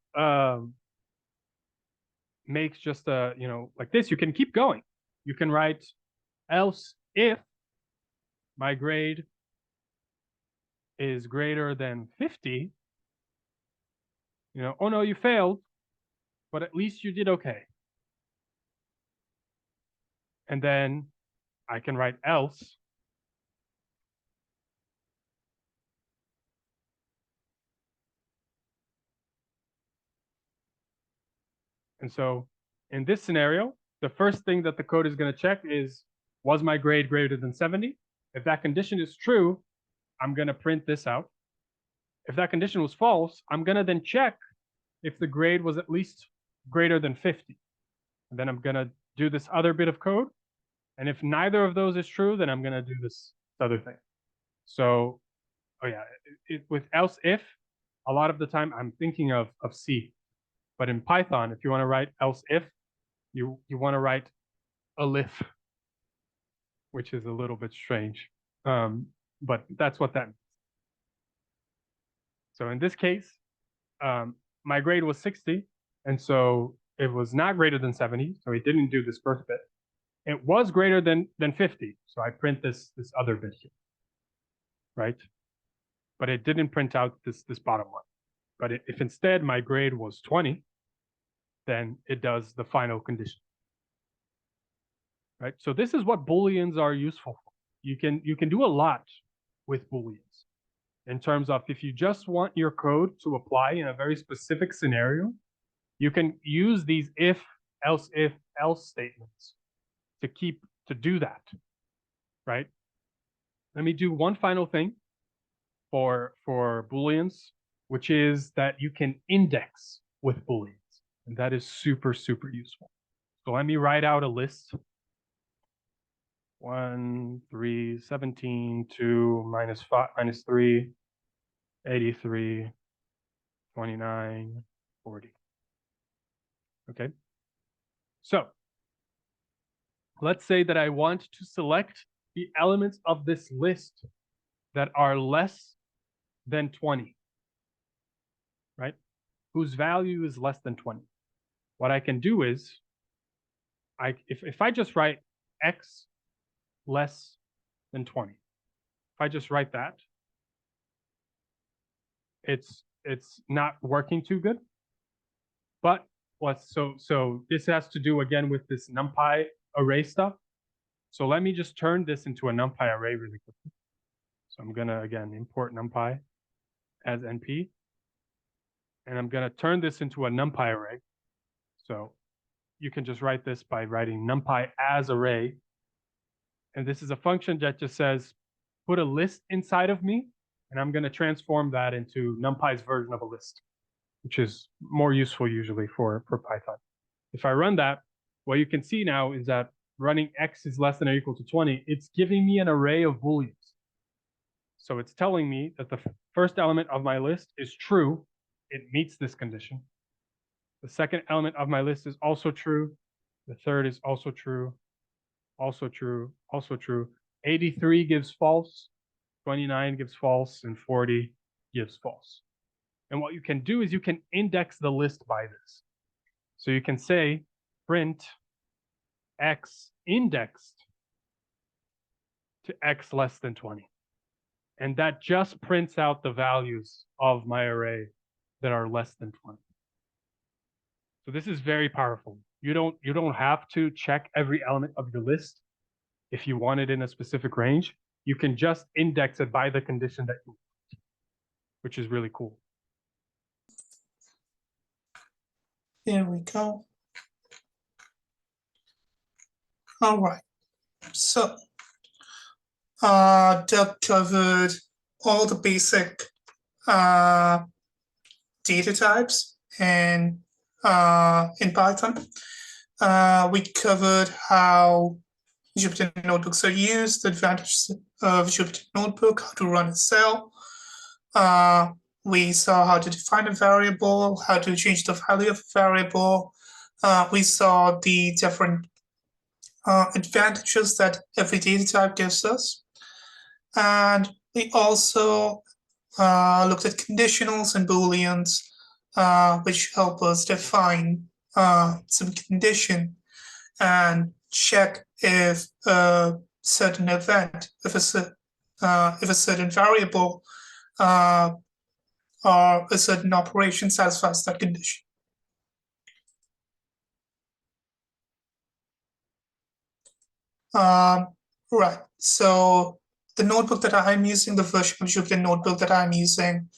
make just a, you know, like this. You can keep going. You can write else if my grade is greater than 50, you know, oh no, you failed, but at least you did okay. And then I can write else and so in this scenario, the first thing that the code is going to check is, was my grade greater than 70? If that condition is true, I'm going to print this out. If that condition was false, I'm going to then check if the grade was at least greater than 50. And then I'm going to do this other bit of code. And if neither of those is true, then I'm going to do this other thing. So, oh yeah, with else if, a lot of the time I'm thinking of C. But in Python, if you want to write else if, you want to write elif, which is a little bit strange. But that's what that means. So in this case, my grade was 60, and so it was not greater than 70, so it didn't do this first bit. It was greater than 50, so I print this other bit here, right? But it didn't print out this bottom one. But if instead my grade was 20, then it does the final condition, right? So this is what Booleans are useful for. You can do a lot with Booleans in terms of if you just want your code to apply in a very specific scenario, you can use these if, else statements to do that, right? Let me do one final thing for Booleans, which is that you can index with Booleans. And that is super, super useful. So let me write out a list. 1, 3, 17, 2, minus 5, minus 3, 83, 29, 40. Okay. So let's say that I want to select the elements of this list that are less than 20, right? Whose value is less than 20. What I can do is, if I just write x less than 20. If I just write that, it's not working too good. But so this has to do again with this NumPy array stuff. So let me just turn this into a NumPy array really quickly. So I'm gonna again import NumPy as NP, and I'm gonna turn this into a NumPy array. So you can just write this by writing NumPy as array, and this is a function that just says put a list inside of me, and I'm gonna transform that into NumPy's version of a list, which is more useful usually for Python. If I run that, what you can see now is that running x is less than or equal to 20, it's giving me an array of booleans. So it's telling me that the first element of my list is true. It meets this condition. The second element of my list is also true. The third is also true, also true, also true. 83 gives false, 29 gives false, and 40 gives false. And what you can do is you can index the list by this. So you can say print x indexed to x less than 20. And that just prints out the values of my array that are less than 20. So this is very powerful. You don't have to check every element of your list if you want it in a specific range. You can just index it by the condition that you want, which is really cool. There we go. All right. So Doug covered all the basic data types in Python. We covered how Jupyter notebooks are used, the advantages of Jupyter Notebook, how to run a cell. We saw how to define a variable, how to change the value of a variable. We saw the different advantages that every data type gives us. And we also looked at conditionals and booleans, which help us define some condition and check if a certain event, if a certain variable or a certain operation satisfies that condition. Right, so the notebook that I'm using, the version of Jupyter Notebook that I'm using,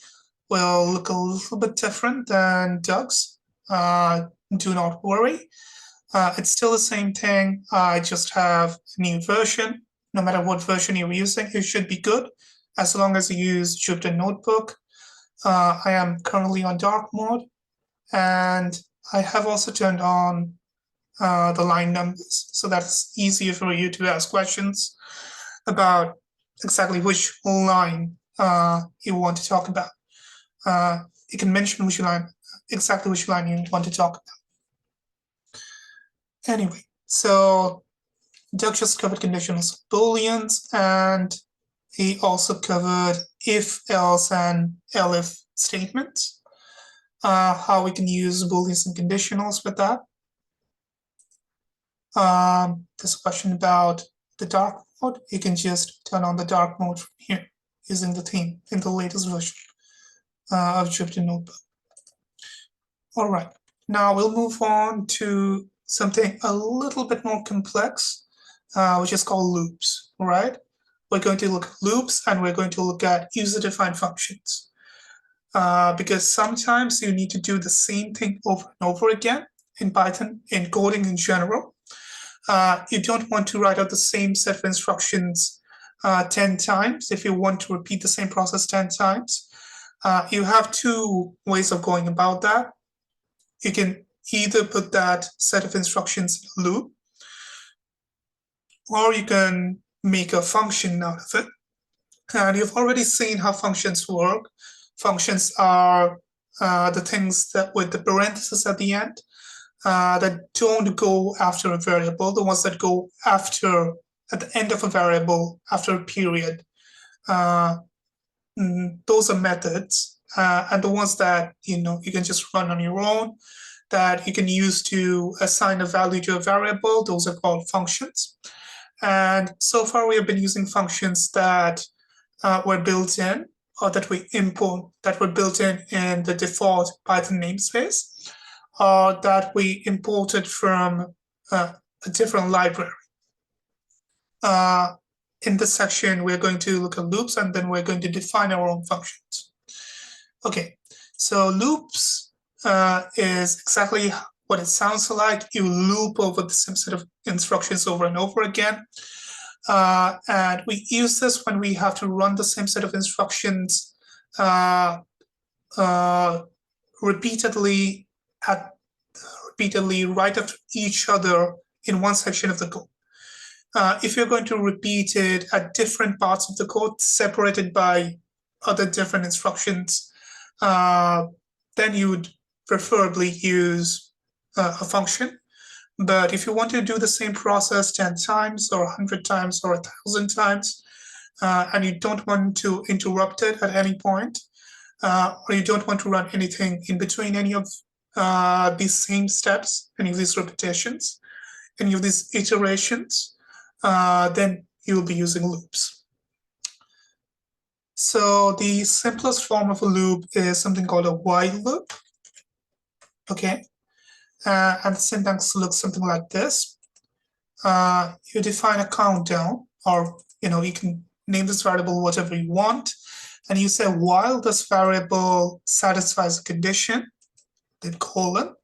will look a little bit different than Doug's. Do not worry. It's still the same thing. I just have a new version. No matter what version you're using, it should be good as long as you use Jupyter Notebook. I am currently on dark mode, and I have also turned on the line numbers, so that's easier for you to ask questions about exactly which line you want to talk about. You can mention which line, exactly which line you want to talk about. Anyway, so Doug just covered conditionals, booleans, and he also covered if, else, and elif statements, how we can use booleans and conditionals with that. This question about the dark mode, you can just turn on the dark mode from here using the theme in the latest version of Jupyter Notebook. All right, now we'll move on to something a little bit more complex, which is called loops, right? We're going to look at loops, and we're going to look at user-defined functions. Because sometimes you need to do the same thing over and over again in Python, in coding in general. You don't want to write out the same set of instructions 10 times. If you want to repeat the same process 10 times, you have two ways of going about that. You can either put that set of instructions in a loop, or you can make a function out of it. And you've already seen how functions work. Functions are the things that with the parentheses at the end that don't go after a variable, the ones that go after at the end of a variable after a period. Those are methods, and the ones that you can just run on your own, that you can use to assign a value to a variable, those are called functions. And so far we have been using functions that were built in, or that we import, that were built in the default Python namespace, or that we imported from a different library. In this section, we're going to look at loops, and then we're going to define our own functions. Okay, so loops is exactly what it sounds like. You loop over the same set of instructions over and over again. And we use this when we have to run the same set of instructions repeatedly right after each other in one section of the code. If you're going to repeat it at different parts of the code, separated by other different instructions, then you would preferably use a function. But if you want to do the same process 10 times or 100 times or 1,000 times, and you don't want to interrupt it at any point, or you don't want to run anything in between any of these same steps, any of these repetitions, any of these iterations, then you'll be using loops. So the simplest form of a loop is something called a while loop. Okay, and the syntax looks something like this. You define a countdown, or you can name this variable whatever you want, and you say while this variable satisfies a condition, then colon,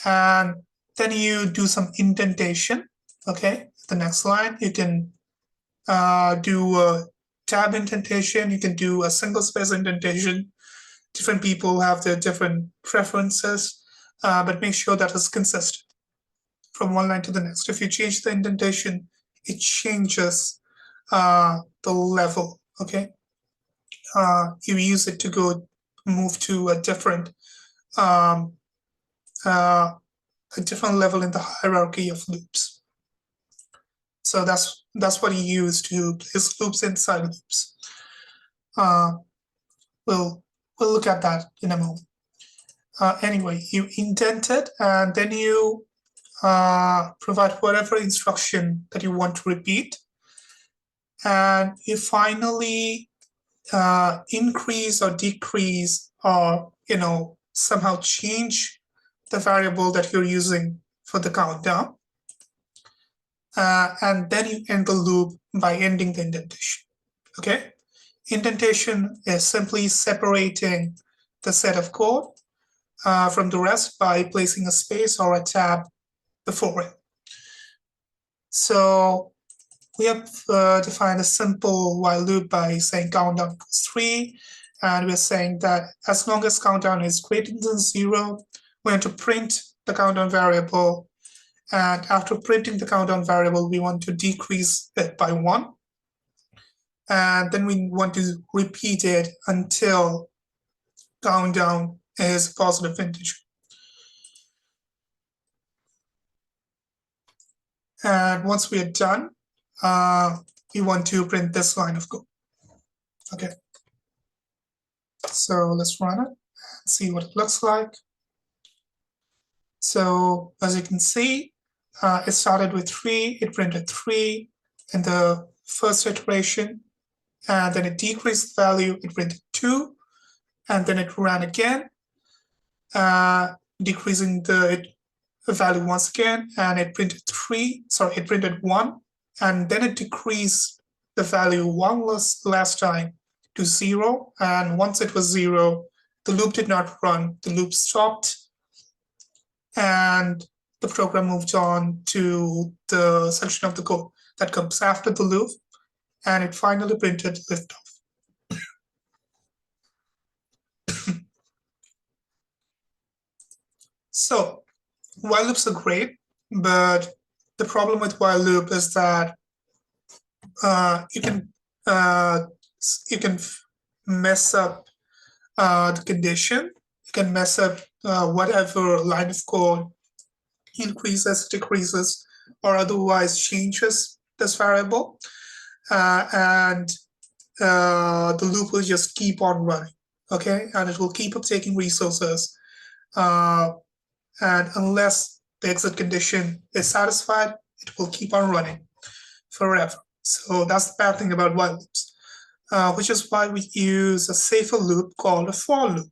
and then you do some indentation. Okay, the next line you can do a tab indentation, you can do a single space indentation. Different people have their different preferences, but make sure that is consistent from one line to the next. If you change the indentation, it changes the level. Okay, you use it to move to a different level in the hierarchy of loops. So that's what you use to place loops inside loops. We'll look at that in a moment. Anyway, you indent it, and then you provide whatever instruction that you want to repeat, and you finally increase or decrease, or somehow change the variable that you're using for the countdown, and then you end the loop by ending the indentation. Okay, indentation is simply separating the set of code from the rest by placing a space or a tab before it. So we have defined a simple while loop by saying countdown equals 3, and we're saying that as long as countdown is greater than 0, we're going to print the countdown variable, and after printing the countdown variable, we want to decrease it by 1, and then we want to repeat it until countdown is a positive integer. And once we are done, we want to print this line of code. Okay, so let's run it and see what it looks like. So as you can see, it started with 3, it printed 3 in the first iteration, and then it decreased the value, it printed 2, and then it ran again, decreasing the value once again, and it printed 1, and then it decreased the value one last time to 0, and once it was 0, the loop did not run, the loop stopped, and the program moved on to the section of the code that comes after the loop, and it finally printed liftoff. So while loops are great, but the problem with while loop is that you can mess up the condition. You can mess up whatever line of code increases, decreases, or otherwise changes this variable, and the loop will just keep on running. Okay, and it will keep up taking resources, and unless the exit condition is satisfied, it will keep on running. forever. So that's the bad thing about while loops, which is why we use a safer loop called a for loop.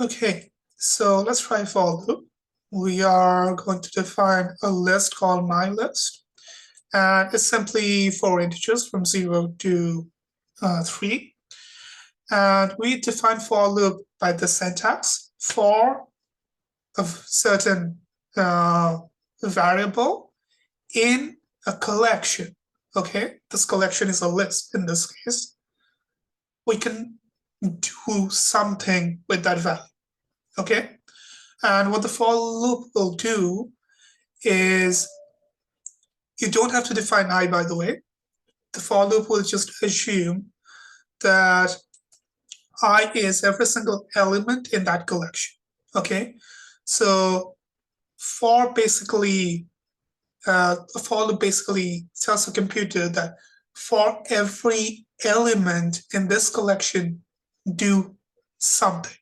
Okay, so let's try for loop. We are going to define a list called myList, and it's simply 4 integers from 0 to 3. And we define for loop by the syntax for a certain variable in a collection. Okay, this collection is a list in this case. We can do something with that value. Okay, and what the for loop will do is, you don't have to define I, by the way. The for loop will just assume that I is every single element in that collection. Okay, so for basically, a for loop basically tells the computer that for every element in this collection, do something.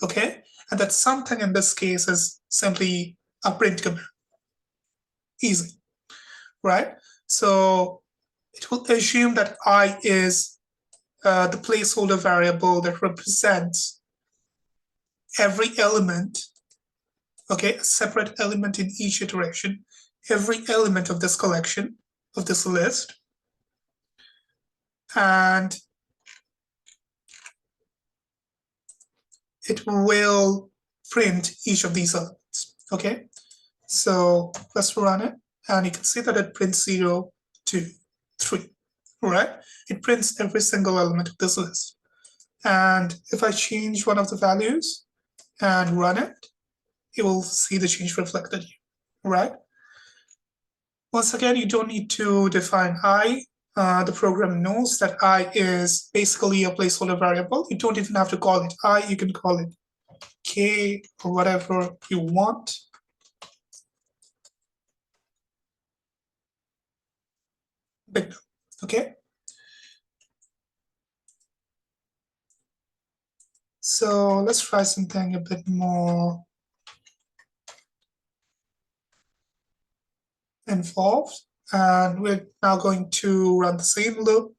Okay, and that something in this case is simply a print command. Easy, right? So it will assume that I is the placeholder variable that represents every element, okay, a separate element in each iteration, every element of this collection, of this list. And it will print each of these elements, okay? So let's run it, and you can see that it prints 0, 2, 3, right? It prints every single element of this list. And if I change one of the values and run it, you will see the change reflected here, right? Once again, you don't need to define I. The program knows that I is basically a placeholder variable. You don't even have to call it I, you can call it K or whatever you want. Big no, okay? So let's try something a bit more involved. And we're now going to run the same loop.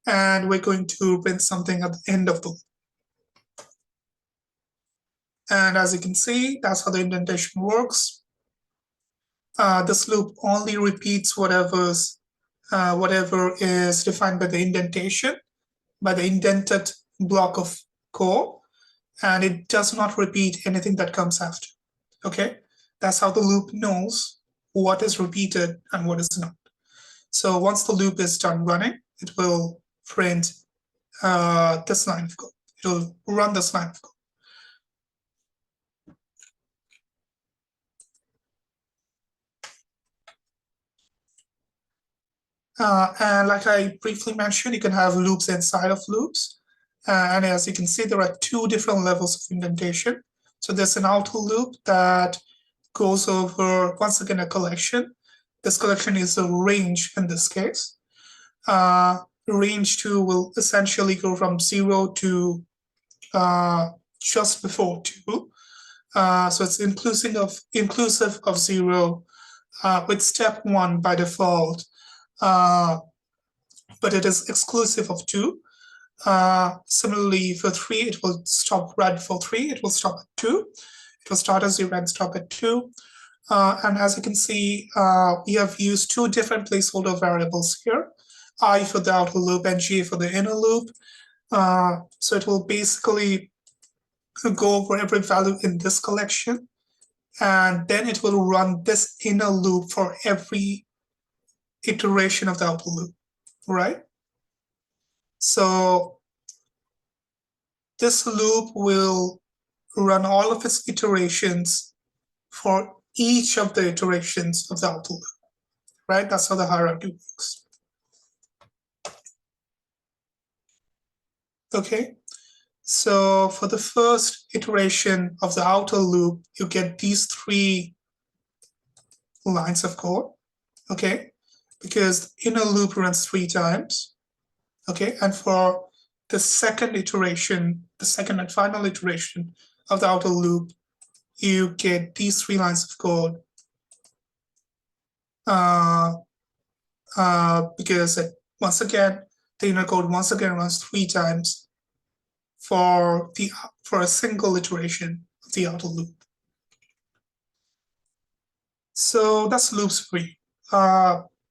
And we're going to print something at the end of the loop. And as you can see, that's how the indentation works. This loop only repeats whatever is defined by the indentation, by the indented block of code, and it does not repeat anything that comes after. Okay, that's how the loop knows what is repeated and what is not. So once the loop is done running, it will print this line of code. It will run this line of code. And like I briefly mentioned, you can have loops inside of loops. And as you can see, there are 2 different levels of indentation. So there's an outer loop that goes over, once again, a collection. This collection is a range in this case. Range 2 will essentially go from 0 to just before 2. So it's inclusive of 0 with step 1 by default. But it is exclusive of 2. Similarly, for 3, it will stop right before 3. It will stop at 2. It will start at 0 and stop at 2. And as you can see, we have used 2 different placeholder variables here, I for the outer loop and J for the inner loop. So it will basically go over every value in this collection, and then it will run this inner loop for every iteration of the outer loop, right? So this loop will run all of its iterations for each of the iterations of the outer loop, right? That's how the hierarchy works. Okay, so for the first iteration of the outer loop, you get these 3 lines of code, okay? Because the inner loop runs 3 times. Okay, and for the second iteration, the second and final iteration of the outer loop, you get these 3 lines of code. Because once again, the inner code once again runs 3 times for a single iteration of the outer loop. So that's loops for you.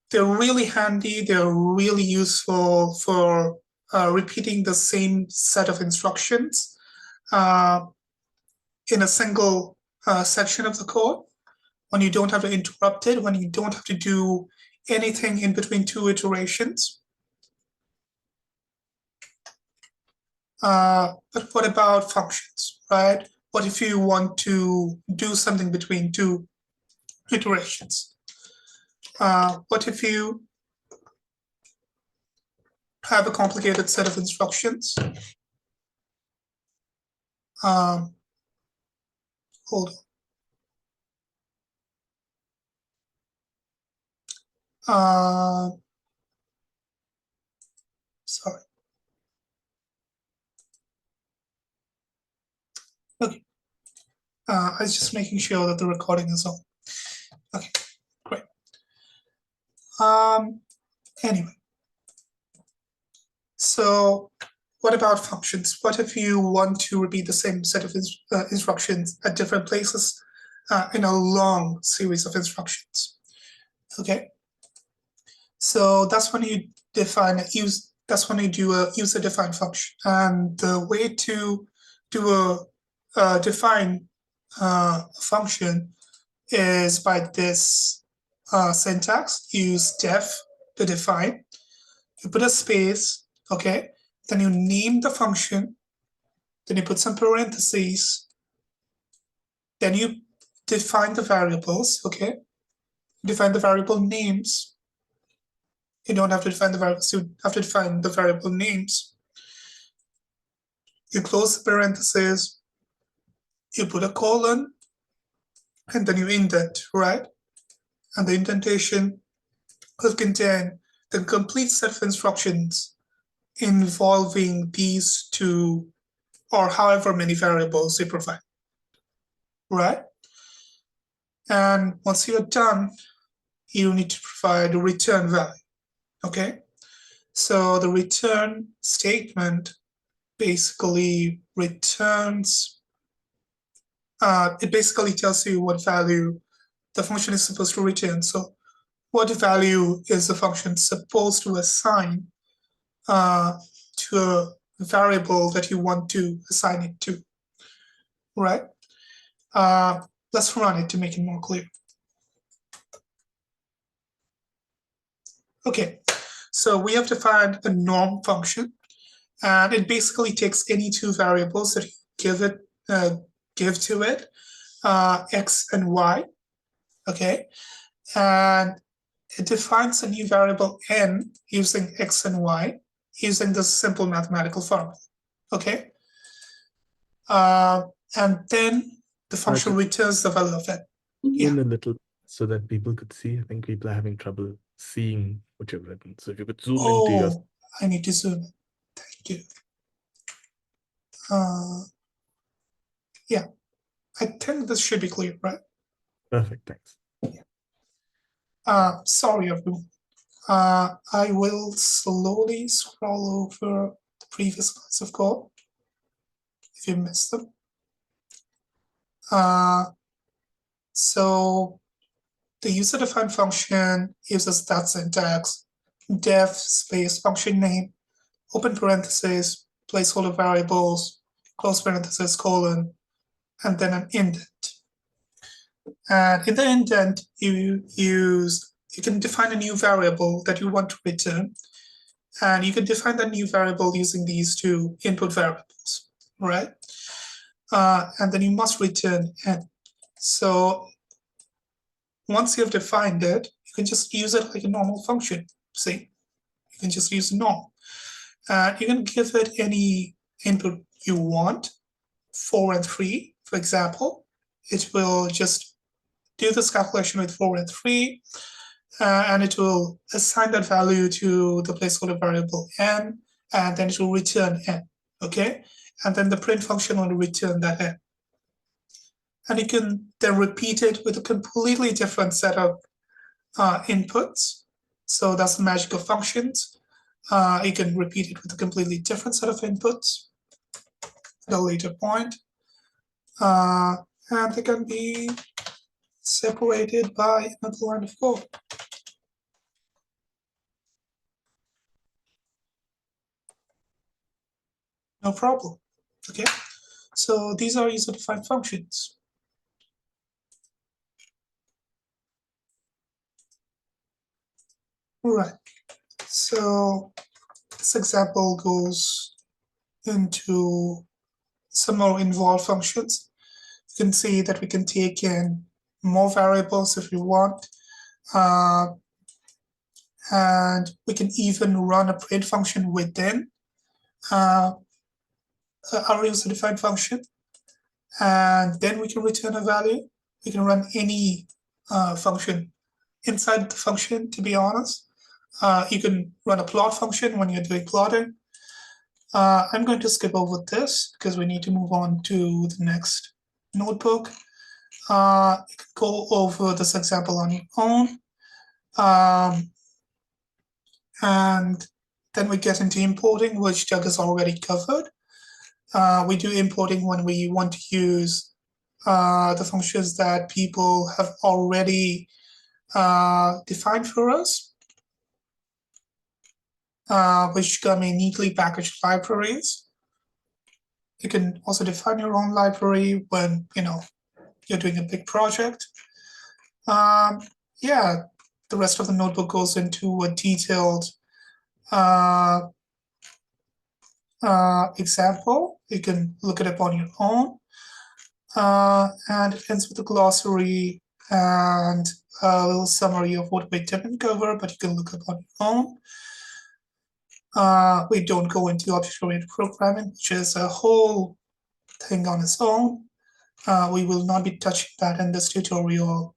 They're really handy. They're really useful for repeating the same set of instructions in a single section of the code, when you don't have to interrupt it, when you don't have to do anything in between 2 iterations. But what about functions, right? What if you want to do something between 2 iterations? What if you have a complicated set of instructions? Hold on. Sorry. Okay. I was just making sure that the recording is on. Okay, great. Anyway, so what about functions? What if you want to repeat the same set of instructions at different places in a long series of instructions? Okay, so that's when you define that's when you do a user-defined function, and the way to do a define function is by this syntax. Use def to define. You put a space, okay? Then you name the function. Then you put some parentheses. Then you define the variables, okay? Define the variable names. You don't have to define the variables, you have to define the variable names. You close the parentheses. You put a colon, and then you indent, right? And the indentation will contain the complete set of instructions involving these 2 or however many variables you provide, right? And once you're done, you need to provide a return value, okay? So the return statement basically returns, it basically tells you what value the function is supposed to return. So what value is the function supposed to assign to a variable that you want to assign it to, right? Let's run it to make it more clear. Okay, so we have defined a norm function, and it basically takes any 2 variables that you give to it, x and y, okay? And it defines a new variable n using x and y using this simple mathematical formula, okay? And then the function returns the value of n. In a little so that people could see. I think people are having trouble seeing what you've written. So if you could zoom into your... I need to zoom in. Thank you. Yeah, I think this should be clear, right? Perfect, thanks. Sorry, everyone. I will slowly scroll over the previous lines of code if you missed them. So the user-defined function uses that syntax: def space function name, open parentheses, placeholder variables, close parentheses, colon, and then an indent. And in the indent, you can define a new variable that you want to return, and you can define that new variable using these 2 input variables, right? And then you must return n. So once you have defined it, you can just use it like a normal function. See, you can just use norm. You can give it any input you want, 4 and 3, for example. It will just do this calculation with 4 and 3, and it will assign that value to the placeholder variable n, and then it will return n, okay? And then the print function will return that n. And you can then repeat it with a completely different set of inputs. So that's the magic of functions. You can repeat it with a completely different set of inputs at a later point. And they can be separated by another line of code. No problem, okay? So these are user-defined functions. All right, so this example goes into some more involved functions. You can see that we can take in more variables if we want. And we can even run a print function within our user-defined function. And then we can return a value. We can run any function inside the function, to be honest. You can run a plot function when you're doing plotting. I'm going to skip over this because we need to move on to the next notebook. You can go over this example on your own. And then we get into importing, which Doug has already covered. We do importing when we want to use the functions that people have already defined for us, which come in neatly packaged libraries. You can also define your own library when you're doing a big project. Yeah, the rest of the notebook goes into a detailed example. You can look it up on your own. And it ends with a glossary and a little summary of what we didn't cover, but you can look up on your own. We don't go into object-oriented programming, which is a whole thing on its own. We will not be touching that in this tutorial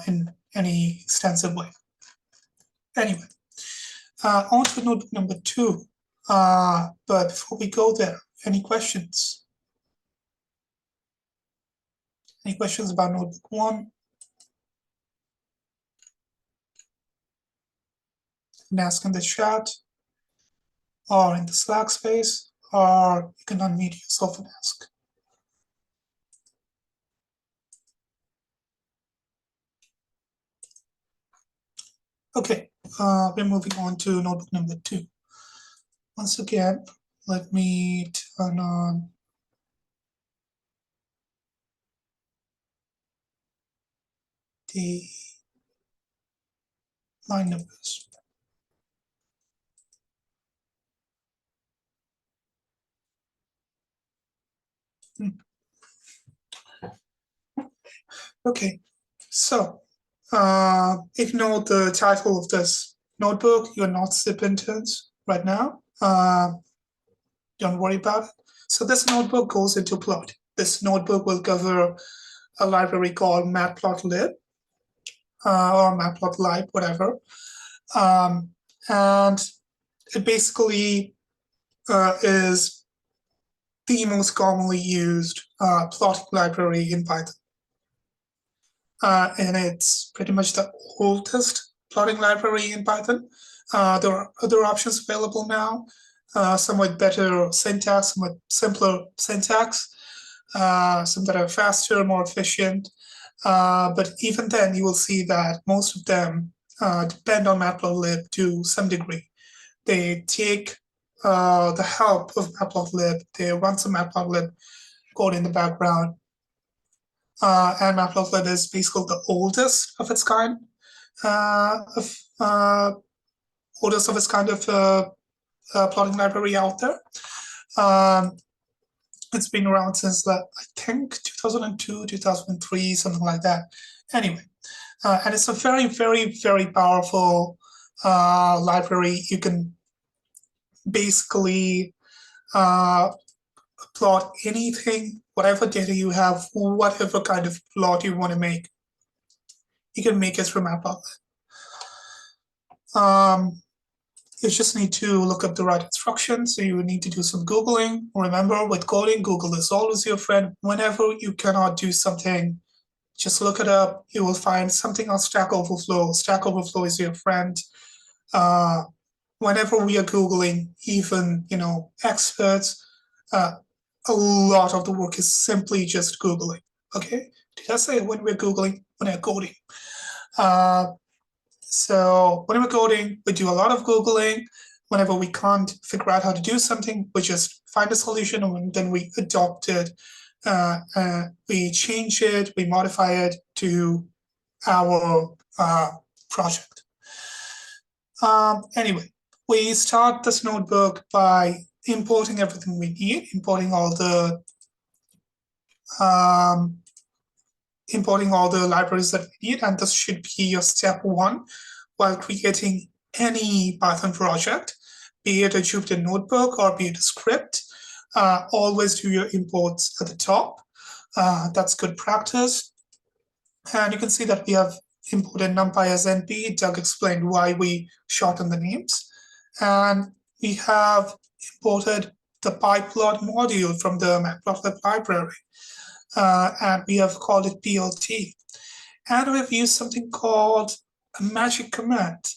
in any extensive way. Anyway, on to notebook number 2. But before we go there, any questions? Any questions about notebook 1? You can ask in the chat or in the Slack space, or you can unmute yourself and ask. Okay, we're moving on to notebook number 2. Once again, let me turn on the line numbers. Okay, so ignore the title of this notebook. You're not SIP interns right now. Don't worry about it. So this notebook goes into plot. This notebook will cover a library called matplotlib or matplotlib, whatever. And it basically is the most commonly used plotting library in Python. And it's pretty much the oldest plotting library in Python. There are other options available now, some with better syntax, some with simpler syntax, some that are faster, more efficient. But even then, you will see that most of them depend on matplotlib to some degree. They take the help of matplotlib, they run some matplotlib code in the background. And matplotlib is basically the oldest of its kind, plotting library out there. It's been around since I think 2002, 2003, something like that. Anyway, and it's a very, very, very powerful library. You can basically plot anything, whatever data you have, whatever kind of plot you want to make. You can make it from matplotlib. you just need to look up the right instructions. So you need to do some Googling. Remember, with coding, Google is always your friend. Whenever you cannot do something, just look it up. You will find something on Stack Overflow. Stack Overflow is your friend. Whenever we are Googling, even, experts, a lot of the work is simply just Googling. Okay? Did I say when we're Googling? When we're coding. So when we're coding, we do a lot of Googling. Whenever we can't figure out how to do something, we just find a solution and then we adopt it. We change it, we modify it to our project. Anyway, we start this notebook by importing everything we need, importing all the libraries that we need, and this should be your step one while creating any Python project, be it a Jupyter notebook or be it a script. Always do your imports at the top. That's good practice. And you can see that we have imported NumPy as NP. Doug explained why we shorten the names. And we have imported the PyPlot module from the Matplotlib library. And we have called it PLT. And we've used something called a magic command.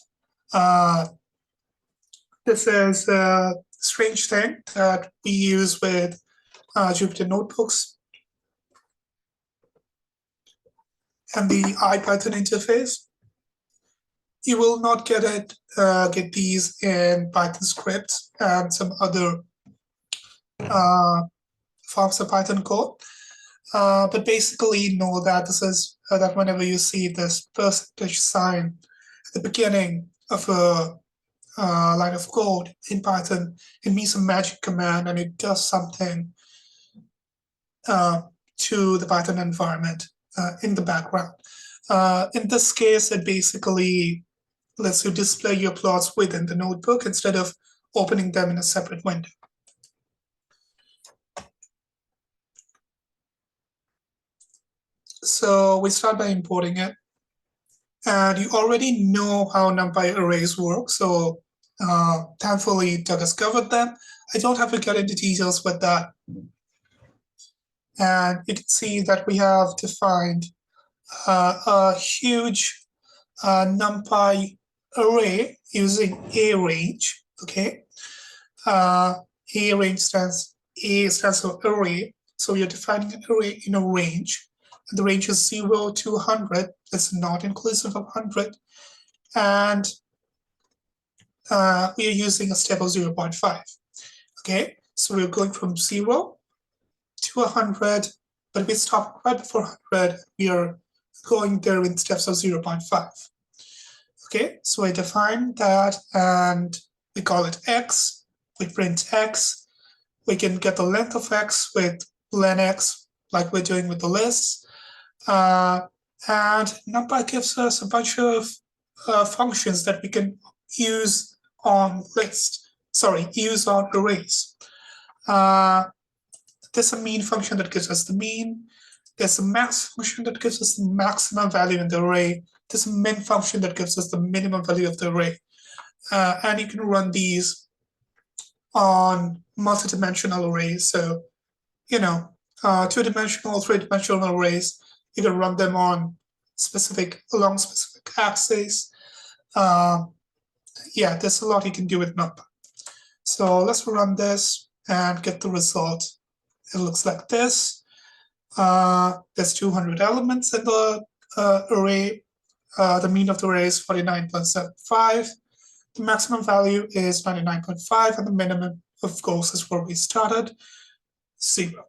This is a strange thing that we use with Jupyter notebooks and the IPython interface. You will not get these in Python scripts and some other forms of Python code. But basically know that this is that whenever you see this percentage sign at the beginning of a line of code in Python, it means a magic command and it does something to the Python environment in the background. In this case, it basically lets you display your plots within the notebook instead of opening them in a separate window. So we start by importing it. And you already know how NumPy arrays work. So thankfully, Doug has covered them. I don't have to get into details with that. And you can see that we have defined a huge NumPy array using arange. Okay, arange stands for array. So we are defining an array in a range. And the range is 0 to 100. It's not inclusive of 100. And we are using a step of 0.5. Okay, so we're going from 0 to 100, but we stop right before 100. We are going there in steps of 0.5. Okay, so I define that and we call it x. We print x. We can get the length of x with len x, like we're doing with the lists. And NumPy gives us a bunch of functions that we can use on use on arrays. There's a mean function that gives us the mean. There's a max function that gives us the maximum value in the array. There's a min function that gives us the minimum value of the array. And you can run these on multi-dimensional arrays. So, two-dimensional, three-dimensional arrays, you can run them on along specific axes. Yeah, there's a lot you can do with NumPy. So let's run this and get the result. It looks like this. There's 200 elements in the array. The mean of the array is 49.75. The maximum value is 99.5, and the minimum, of course, is where we started, 0.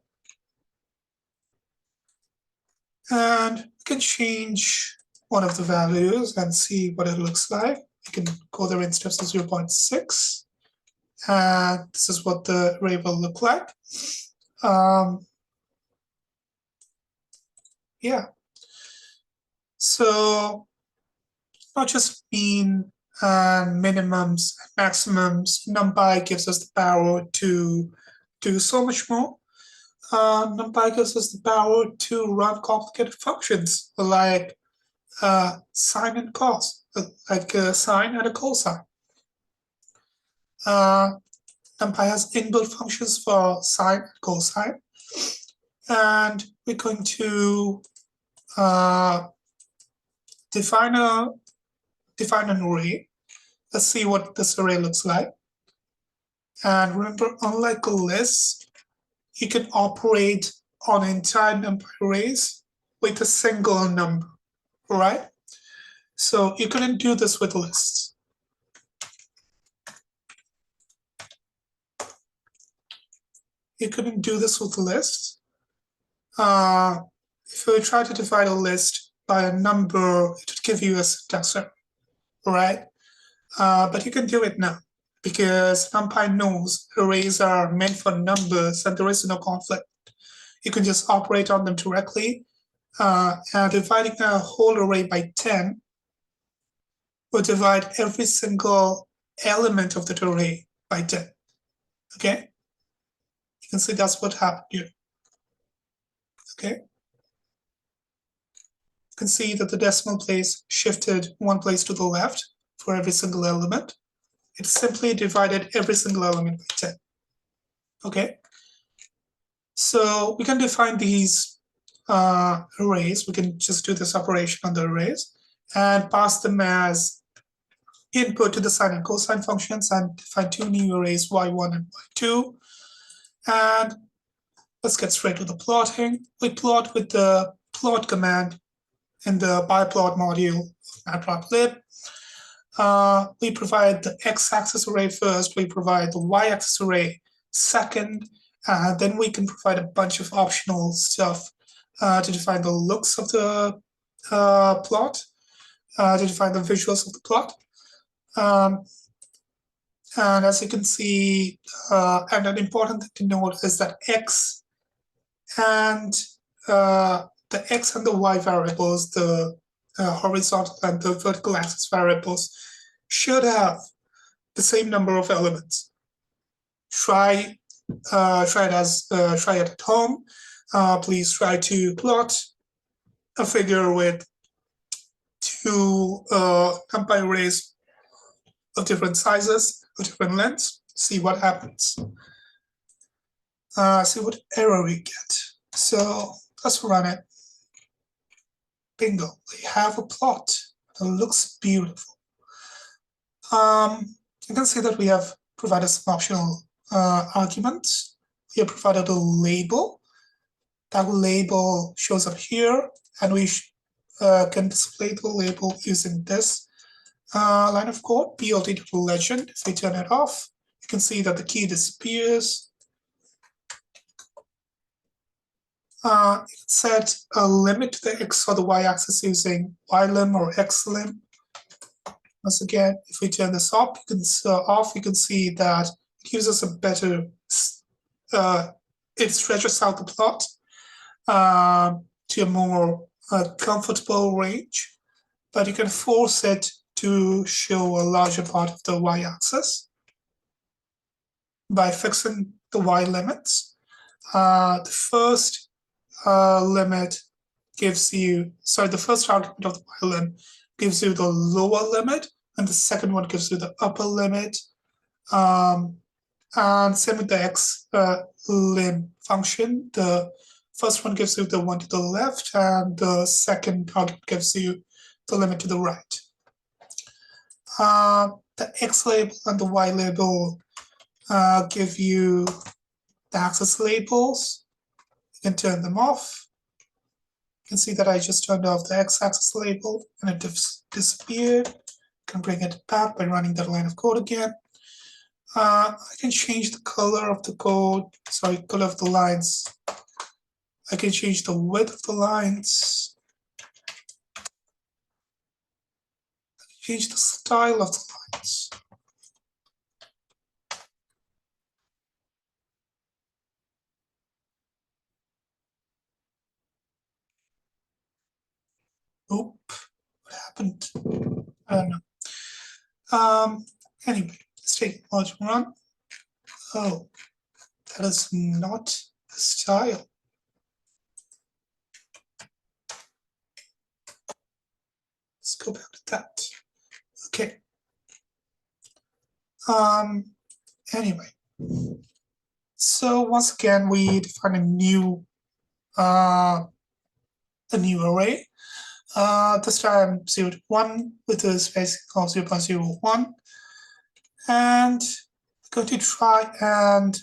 And we can change one of the values and see what it looks like. We can go there in steps of 0.6. And this is what the array will look like. Yeah. So not just mean and minimums and maximums. NumPy gives us the power to do so much more. NumPy gives us the power to run complicated functions like sine and cos, like a sine and a cosine. NumPy has inbuilt functions for sine and cosine. And we're going to define an array. Let's see what this array looks like. And remember, unlike a list, you can operate on entire NumPy arrays with a single number, right? So you couldn't do this with lists. You couldn't do this with lists. If we try to divide a list by a number, it would give you a syntax error, right? But you can do it now because NumPy knows arrays are meant for numbers and there is no conflict. You can just operate on them directly. And dividing a whole array by 10 will divide every single element of that array by 10. Okay? You can see that's what happened here. Okay? You can see that the decimal place shifted one place to the left for every single element. It simply divided every single element by 10. Okay? So we can define these arrays. We can just do this operation on the arrays and pass them as input to the sine and cosine functions and define two new arrays, y1 and y2. And let's get straight to the plotting. We plot with the plot command in the pyplot module of matplotlib. We provide the x-axis array first, we provide the y-axis array second, then we can provide a bunch of optional stuff to define the looks of the plot, to define the visuals of the plot. And as you can see, and an important thing to note is that x and the x and the y variables, the horizontal and the vertical axis variables, should have the same number of elements. Try it at home. Please try to plot a figure with two NumPy arrays of different sizes, of different lengths. See what happens. See what error we get. So let's run it. Bingo, we have a plot that looks beautiful. You can see that we have provided some optional arguments. We have provided a label. That label shows up here, and we can display the label using this line of code, plt.legend. If we turn it off, you can see that the key disappears. You can set a limit to the x or the y-axis using ylim or xlim. Once again, if we turn this off, you can see that it gives us a better, it stretches out the plot to a more comfortable range, but you can force it to show a larger part of the y-axis by fixing the y limits. The first limit gives you, the first argument of the y-lim gives you the lower limit, and the second one gives you the upper limit. And same with the x-lim function. The first one gives you the one to the left, and the second target gives you the limit to the right. The x label and the y label give you the axis labels. You can turn them off. You can see that I just turned off the x-axis label and it disappeared. You can bring it back by running that line of code again. I can change the color of the code, color of the lines. I can change the width of the lines. I can change the style of the lines. Oop, what happened? I don't know. Anyway, let's take a large run. Oh, that is not the style. go back to that. Okay. Anyway, so once again, we define a new array. This time 0 to 1 with a space of 0.01. And we're going to try and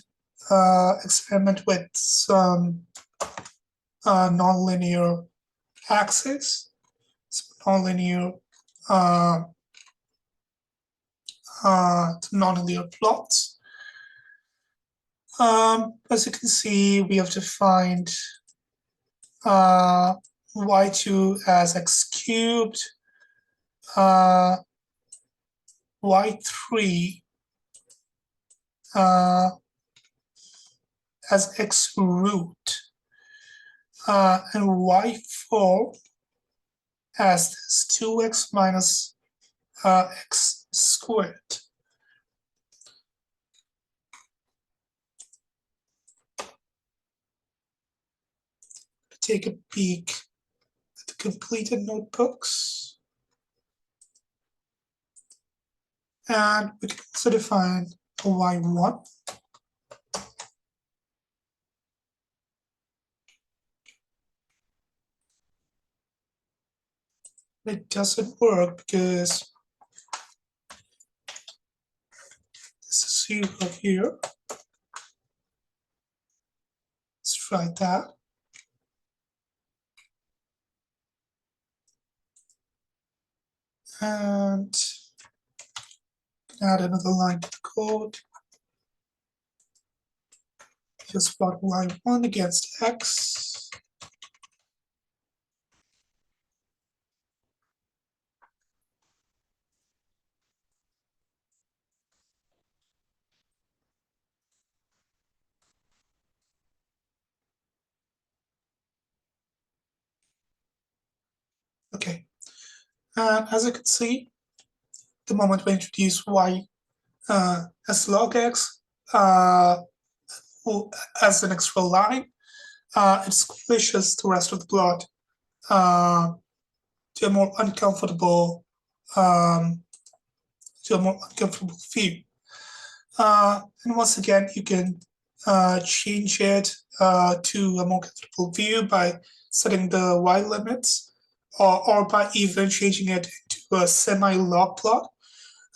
experiment with some nonlinear axis, some nonlinear plots. As you can see, we have defined y2 as x cubed, y3 as x root, and y4 as this 2x minus x squared. Take a peek at the completed notebooks. And we can also define a y1. It doesn't work because this is 0 here. Let's try that. And add another line to the code. Just plot y1 against x. Okay, and as you can see, the moment we introduce y as log x as an extra line, it squishes the rest of the plot to a more uncomfortable view. And once again, you can change it to a more comfortable view by setting the y limits, or by even changing it into a semi-log plot.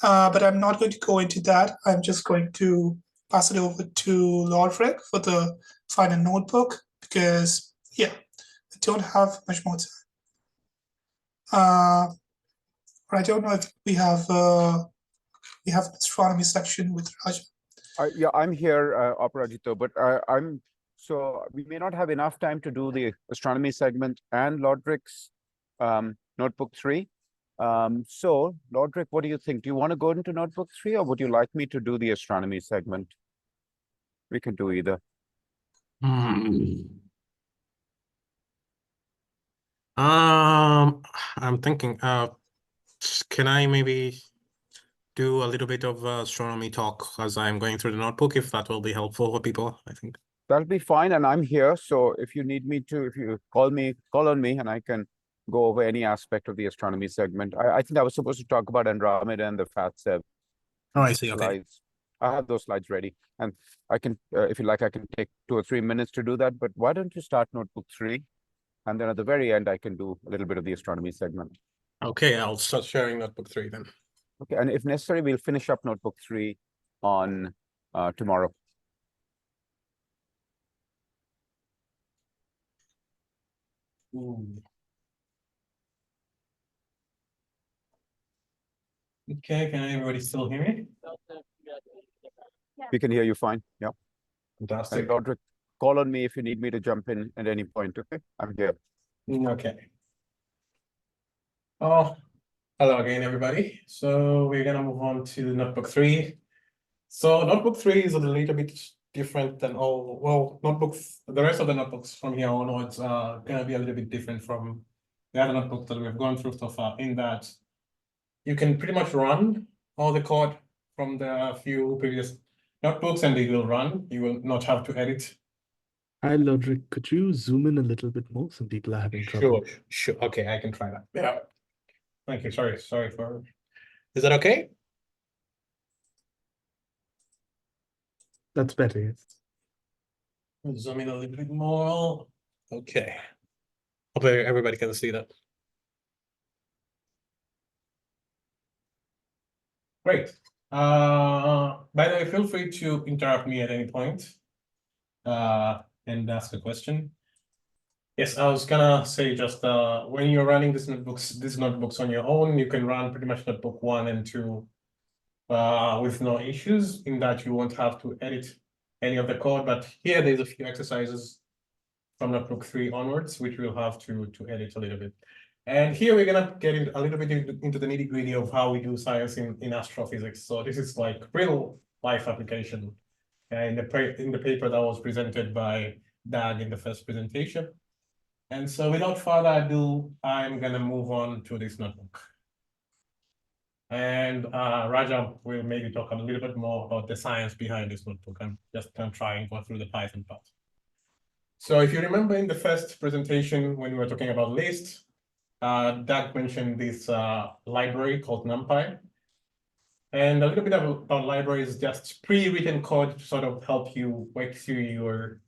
But I'm not going to go into that. I'm just going to pass it over to Lodrick for the final notebook because, yeah, I don't have much more time. But I don't know if we have an astronomy section with Raja. Yeah, I'm here, Aparajito, but so we may not have enough time to do the astronomy segment and Lodrick's notebook 3. So Lodrick, what do you think? Do you want to go into notebook 3 or would you like me to do the astronomy segment? We can do either. I'm thinking, can I maybe do a little bit of astronomy talk as I'm going through the notebook, if that will be helpful for people, I think. That'll be fine, and I'm here, so if you need me to, if you call on me, and I can go over any aspect of the astronomy segment. I think I was supposed to talk about Andromeda and the FATSEV. Oh, I see, okay. Slides. I have those slides ready, and I can, if you like, I can take 2 or 3 minutes to do that, but why don't you start notebook 3? And then at the very end, I can do a little bit of the astronomy segment. Okay, I'll start sharing notebook 3 then. Okay, and if necessary, we'll finish up notebook 3 on tomorrow. Okay, can everybody still hear me? We can hear you fine. Yeah. Fantastic. And Roderick, call on me if you need me to jump in at any point. Okay, I'm here. Okay. Oh, hello again, everybody. So we're gonna move on to notebook 3. So notebook 3 is a little bit different than notebooks. The rest of the notebooks from here onwards are gonna be a little bit different from the other notebooks that we've gone through so far, in that you can pretty much run all the code from the few previous notebooks and they will run. You will not have to edit. Hi, Lodrick. Could you zoom in a little bit more? Some people are having trouble. Sure. Okay, I can try that. Yeah. Thank you. Sorry for. Is that okay? That's better, yes. Zoom in a little bit more. Okay. Hope everybody can see that. Great. By the way, feel free to interrupt me at any point and ask a question. Yes, I was gonna say just when you're running these notebooks on your own, you can run pretty much notebook 1 and 2 with no issues, in that you won't have to edit any of the code. But here there's a few exercises from notebook 3 onwards, which we'll have to edit a little bit. And here we're gonna get a little bit into the nitty-gritty of how we do science in astrophysics. So this is like real life application in the paper that was presented by Doug in the first presentation. And so without further ado, I'm gonna move on to this notebook. And Raja will maybe talk a little bit more about the science behind this notebook. I'm just gonna try and go through the Python part. So if you remember in the first presentation, when we were talking about lists, Doug mentioned this library called NumPy. And a little bit about libraries, just pre-written code to sort of help you work through your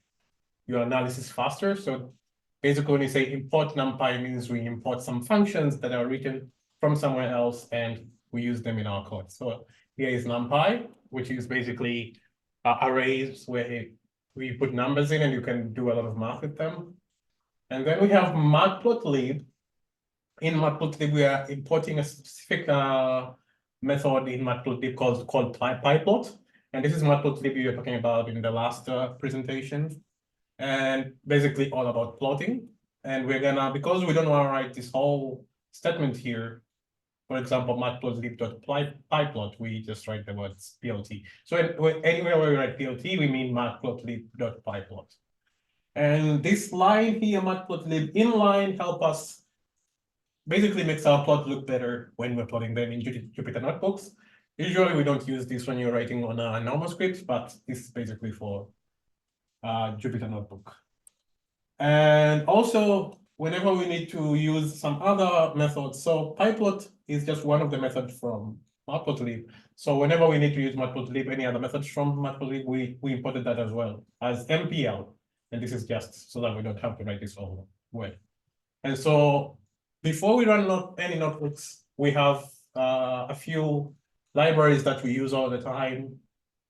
analysis faster. So basically, when you say import NumPy, means we import some functions that are written from somewhere else and we use them in our code. So here is NumPy, which is basically arrays where we put numbers in and you can do a lot of math with them. And then we have matplotlib. In matplotlib, we are importing a specific method in matplotlib called pyplot. And this is matplotlib we were talking about in the last presentation. And basically all about plotting. And we're gonna, because we don't want to write this whole statement here, for example, matplotlib.pyplot, we just write the words plt. So anywhere where we write plt, we mean matplotlib.pyplot. And this line here, matplotlib inline, help us basically makes our plot look better when we're plotting them in Jupyter notebooks. Usually we don't use this when you're writing on a normal script, but this is basically for Jupyter notebook. And also, whenever we need to use some other methods, so pyplot is just one of the methods from matplotlib. So whenever we need to use matplotlib, any other methods from matplotlib, we imported that as well as MPL. And this is just so that we don't have to write this all way. And so before we run any notebooks, we have a few libraries that we use all the time,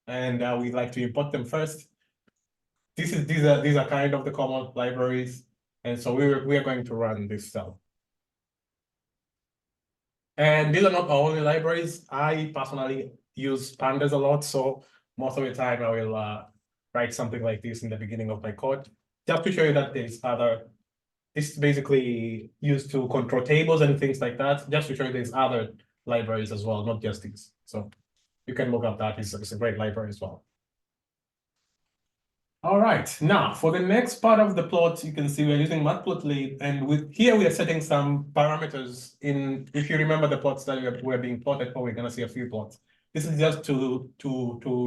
and we like to import them first. These are kind of the common libraries, and so we are going to run this cell. And these are not our only libraries. I personally use pandas a lot, so most of the time I will write something like this in the beginning of my code, just to show you that there's other. This is basically used to control tables and things like that, just to show you there's other libraries as well, not just these. So you can look up that. It's a great library as well. All right, now for the next part of the plot, you can see we're using matplotlib, and here we are setting some parameters in. If you remember the plots that were being plotted, we're gonna see a few plots. This is just to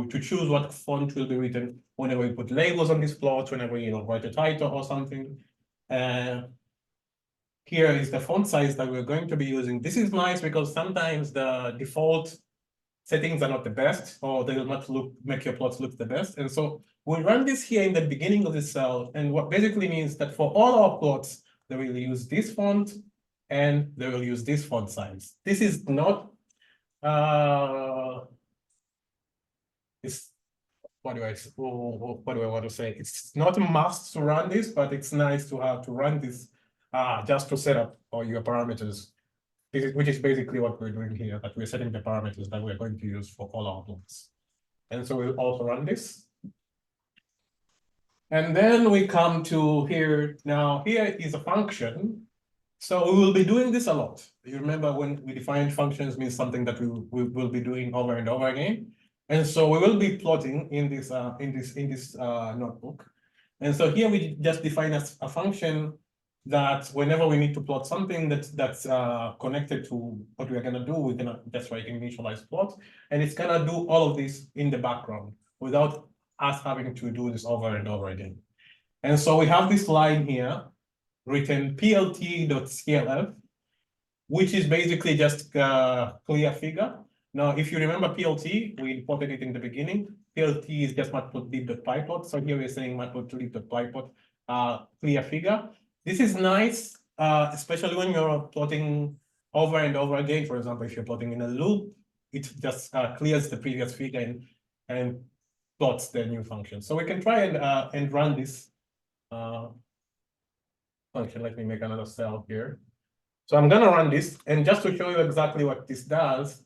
choose what font will be written whenever we put labels on these plots, whenever write a title or something. Here is the font size that we're going to be using. This is nice because sometimes the default settings are not the best, or they will not make your plots look the best. And so we'll run this here in the beginning of the cell. And what basically means that for all our plots, they will use this font and they will use this font size. This is not, what do I want to say? It's not a must to run this, but it's nice to have to run this just to set up all your parameters, which is basically what we're doing here, that we're setting the parameters that we're going to use for all our plots. And so we'll also run this. And then we come to here. Now here is a function. So we will be doing this a lot. You remember when we defined functions means something that we will be doing over and over again. And so we will be plotting in this notebook. And so here we just define a function that whenever we need to plot something that's connected to what we're gonna do, we're gonna just write initialize plot, and it's gonna do all of this in the background without us having to do this over and over again. And so we have this line here written plt.scalef, which is basically just a clear figure. Now, if you remember PLT, we imported it in the beginning. PLT is just matplotlib.pyplot. So here we're saying matplotlib.pyplot, clear figure. This is nice, especially when you're plotting over and over again. For example, if you're plotting in a loop, it just clears the previous figure and plots the new function. So we can try and run this function. Let me make another cell here. So I'm gonna run this, and just to show you exactly what this does,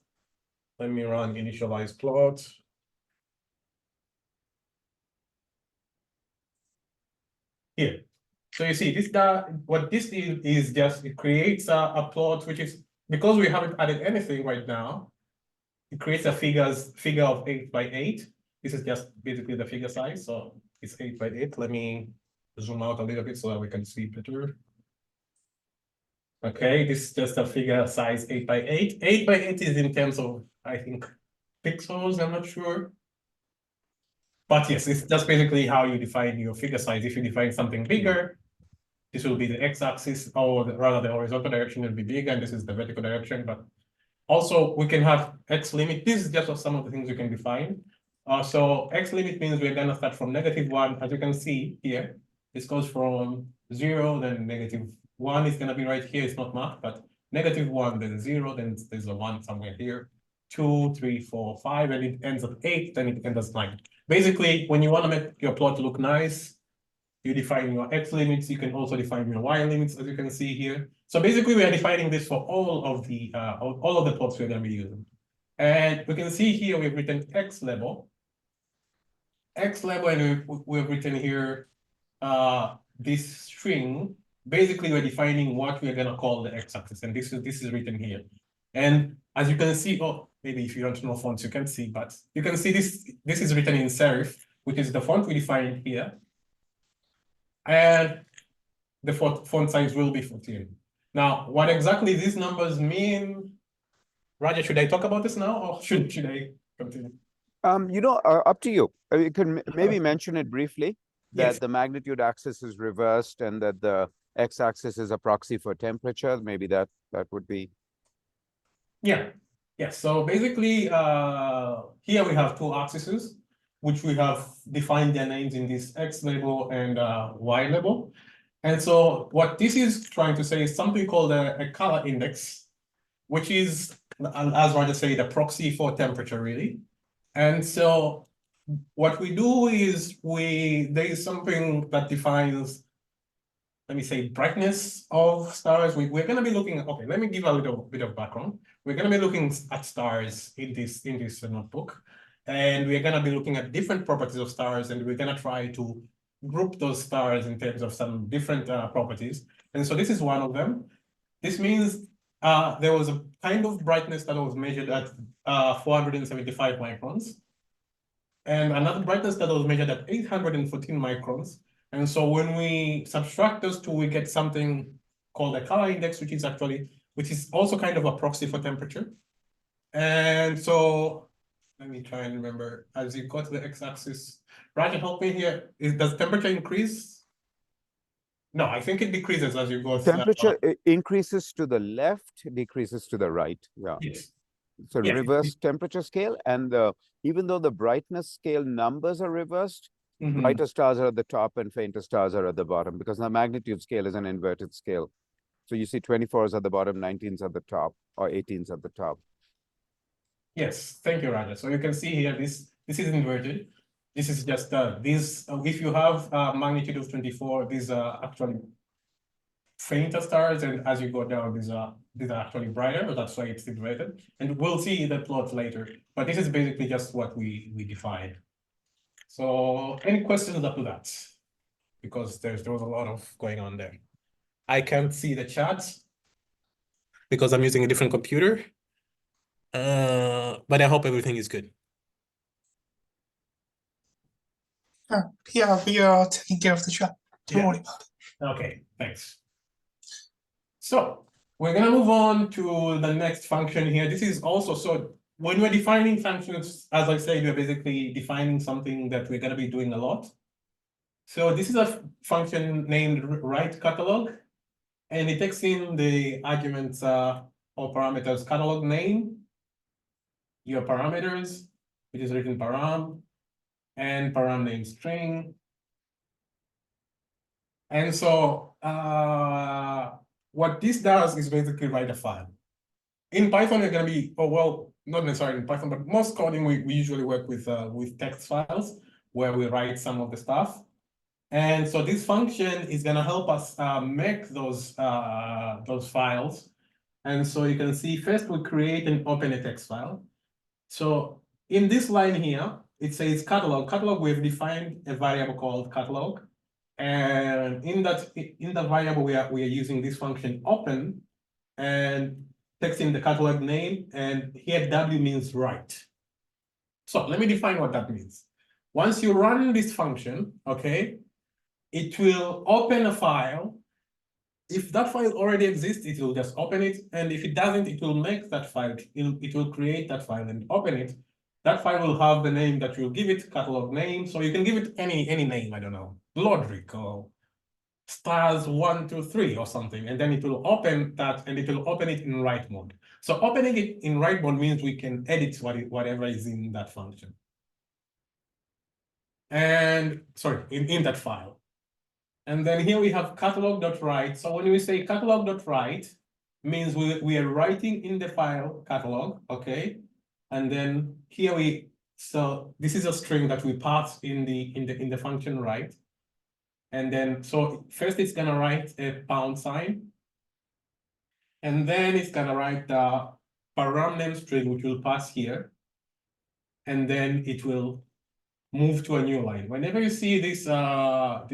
let me run initialize plot. Here. So you see, what this is just, it creates a plot, which is, because we haven't added anything right now, it creates a figure of 8 by 8. This is just basically the figure size. So it's 8 by 8. Let me zoom out a little bit so that we can see better. Okay, this is just a figure size 8 by 8. 8 by 8 is in terms of, I think, pixels, I'm not sure. But yes, it's just basically how you define your figure size. If you define something bigger, this will be the x-axis, or rather the horizontal direction will be bigger, and this is the vertical direction. But also we can have x limit. This is just some of the things you can define. So x limit means we're gonna start from -1. As you can see here, this goes from 0, then -1 is gonna be right here. It's not marked, but -1, then 0, then there's a 1 somewhere here. 2, 3, 4, 5, and it ends at 8, then it ends at 9. Basically, when you want to make your plot look nice, you define your x limits. You can also define your y limits, as you can see here. So basically, we are defining this for all of the plots we're going to be using. And we can see here we've written x label, and we've written here this string. Basically, we're defining what we're going to call the x-axis, and this is written here. And as you can see, maybe if you don't know fonts, you can see, but you can see this is written in serif, which is the font we defined here. And the font size will be 14. Now, what exactly these numbers mean? Raja, should I talk about this now, or should I continue? Up to you. You can maybe mention it briefly, that Yes. the magnitude axis is reversed and that the x-axis is a proxy for temperature. Maybe that would be. Yeah. So basically, here we have two axes, which we have defined their names in this x label and y label. And so what this is trying to say is something called a color index, which is, as Raja said, a proxy for temperature, really. And so what we do is there is something that defines, let me say, brightness of stars. We're going to be looking at, okay, let me give a little bit of background. We're going to be looking at stars in this notebook, and we're going to be looking at different properties of stars, and we're going to try to group those stars in terms of some different properties. And so this is one of them. This means there was a kind of brightness that was measured at 475 microns, and another brightness that was measured at 814 microns. And so when we subtract those two, we get something called a color index, which is also kind of a proxy for temperature. And so let me try and remember, as you go to the x-axis, Raja, help me here. Does temperature increase? No, I think it decreases as you go. Temperature increases to the left, decreases to the right. Yeah. Yes. So Yeah. reverse temperature scale, and even though the brightness scale numbers are reversed, Mhm. brighter stars are at the top and fainter stars are at the bottom, because the magnitude scale is an inverted scale. So you see 24s at the bottom, 19s at the top, or 18s at the top. Yes, thank you, Raja. So you can see here, this is inverted. This is just if you have a magnitude of 24, these are actually fainter stars, and as you go down, these are actually brighter. That's why it's inverted, and we'll see the plot later. But this is basically just what we defined. So any questions up to that? Because there was a lot of going on there. I can't see the chat because I'm using a different computer. But I hope everything is good. Yeah, we are taking care of the chat. Don't Yeah. worry about it. Okay, thanks. So we're gonna move on to the next function here. This is also, so when we're defining functions, as I said, we're basically defining something that we're gonna be doing a lot. So this is a function named write catalog, and it takes in the arguments or parameters catalog name, your parameters, which is written param, and param name string. And so what this does is basically write a file. In Python, you're going to be, oh, well, not necessarily in Python, but most coding, we usually work with text files where we write some of the stuff. And so this function is going to help us make those files. And so you can see first we create and open a text file. So in this line here, it says catalog. Catalog, we've defined a variable called catalog. And in the variable, we are using this function open and texting the catalog name. And here W means write. So let me define what that means. Once you run this function, okay, it will open a file. If that file already exists, it will just open it. And if it doesn't, it will make that file. It will create that file and open it. That file will have the name that you'll give it, catalog name. So you can give it any name, I don't know, Lodric or stars 1, 2, 3 or something. And then it will open that and it will open it in write mode. So opening it in write mode means we can edit whatever is in that function. And sorry, in that file. And then here we have catalog.write. So when we say catalog.write, means we are writing in the file catalog, okay? And then here so this is a string that we pass in the function write. And then so first it's gonna write a £. And then it's gonna write the param name string, which will pass here. And then it will move to a new line. Whenever you see this what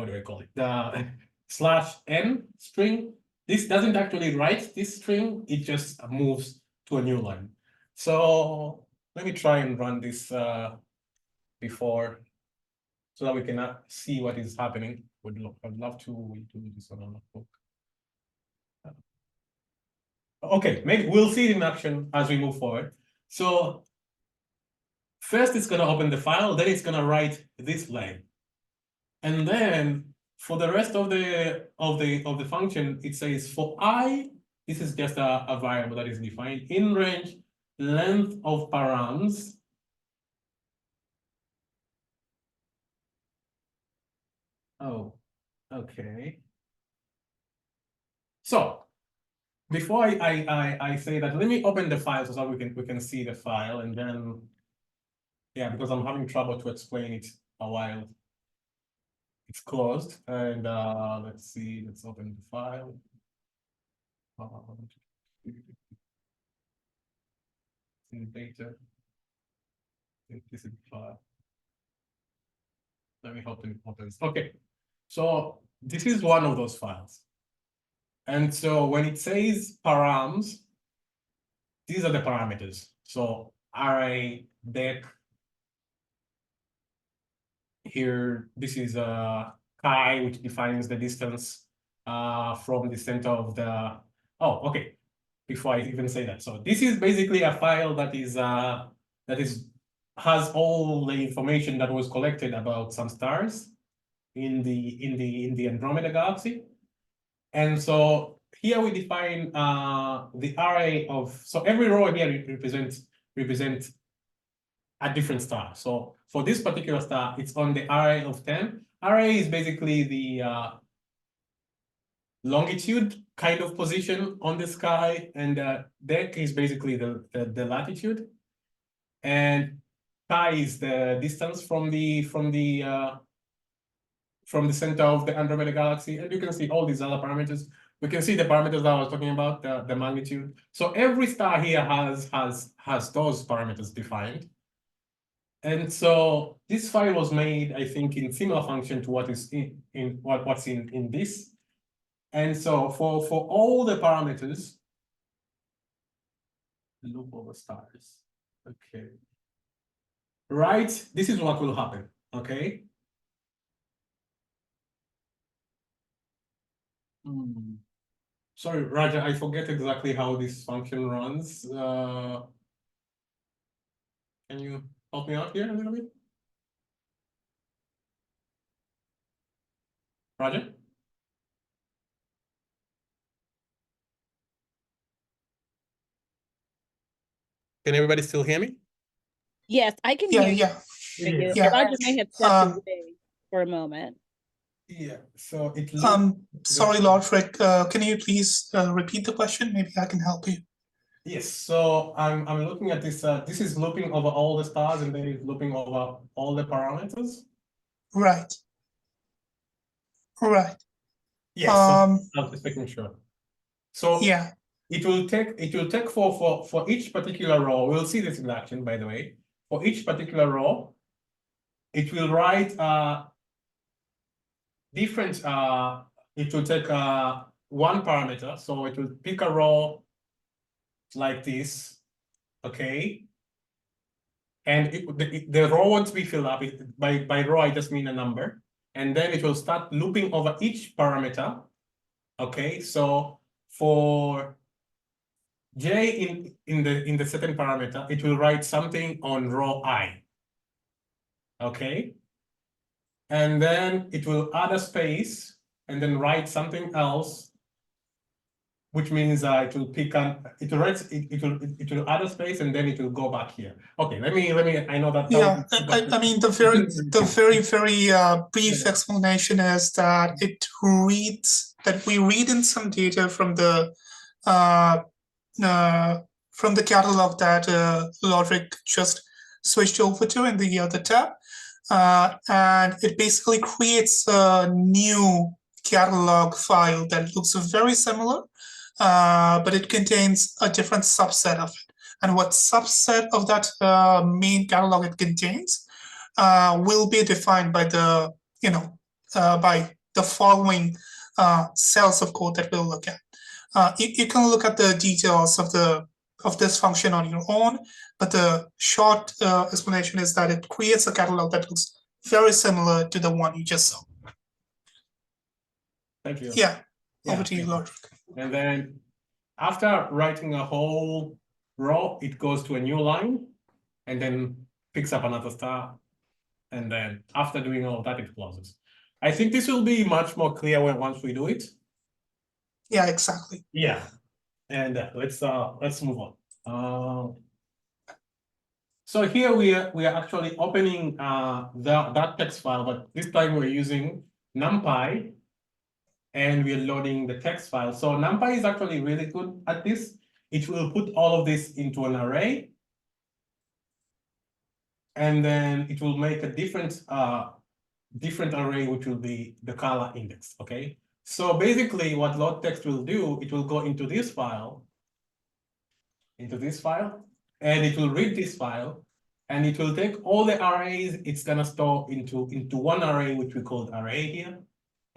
do I call it? The /n string. This doesn't actually write this string, it just moves to a new line. So let me try and run this before so that we can see what is happening. I'd love to do this on a notebook. Okay, maybe we'll see it in action as we move forward. So first it's going to open the file, then it's going to write this line. And then for the rest of the function, it says for I, this is just a variable that is defined in range length of params. Oh, okay. So before I say that, let me open the file so that we can see the file, and then yeah, because I'm having trouble to explain it a while. It's closed, and let's see. Let's open the file. In data. This is file. Let me open this. Okay, so this is one of those files. And so when it says params, these are the parameters. So array, dec. Here, this is chi, which defines the distance from the center of the. Oh, okay. Before I even say that, so this is basically a file that has all the information that was collected about some stars in the Andromeda galaxy. And so here we define the array of, so every row here represents a different star. So for this particular star, it's on the array of 10. Array is basically the longitude kind of position on the sky, and dec is basically the latitude, and pi is the distance from the center of the Andromeda galaxy. And you can see all these other parameters. We can see the parameters that I was talking about, the magnitude. So every star here has those parameters defined. And so this file was made, I think, in similar function to what is what's in this. And so for all the parameters, loop over stars. Okay. Right, this is what will happen. Okay. Sorry, Raja, I forget exactly how this function runs. Can you help me out here a little bit? Raja? Can everybody still hear me? Yes, I can Yeah, hear you. yeah, You. yeah. Roger may have stepped Um, away for a moment. Yeah, so it Sorry, Lord Frick, can you please repeat the question? Maybe I can help you. Yes, so I'm looking at this. This is looping over all the stars, and then it's looping over all the parameters. Right. Right. Yes, so I was just making sure. So Yeah. it will take for each particular row. We'll see this in action, by the way. For each particular row, it will write different. It will take one parameter. So it will pick a row like this, okay. And the row won't be filled up. By row, I just mean a number. And then it will start looping over each parameter. Okay, so for J in the certain parameter, it will write something on row I. Okay. And then it will add a space and then write something else, which means it will pick on it will add a space and then it will go back here. Okay, let me I know that. Yeah, I mean the very brief explanation is that we read in some data from the catalog that Lodrick just switched over to in the other tab, and it basically creates a new catalog file that looks very similar, but it contains a different subset of it. And what subset of that main catalog it contains will be defined by the by the following cells of code that we'll look at. You can look at the details of this function on your own, but the short explanation is that it creates a catalog that looks very similar to the one you just saw. Thank you. Yeah, over to you, Lodrick. And then after writing a whole row, it goes to a new line and then picks up another star. And then after doing all of that, it closes. I think this will be much more clear once we do it. Yeah, exactly. Yeah. And let's move on. So here we are actually opening that text file, but this time we're using NumPy and we're loading the text file. So NumPy is actually really good at this. It will put all of this into an array. And then it will make a different array, which will be the color index, okay? So basically what load text will do, it will go into this file, and it will read this file, and it will take all the arrays it's gonna store into one array, which we call array here,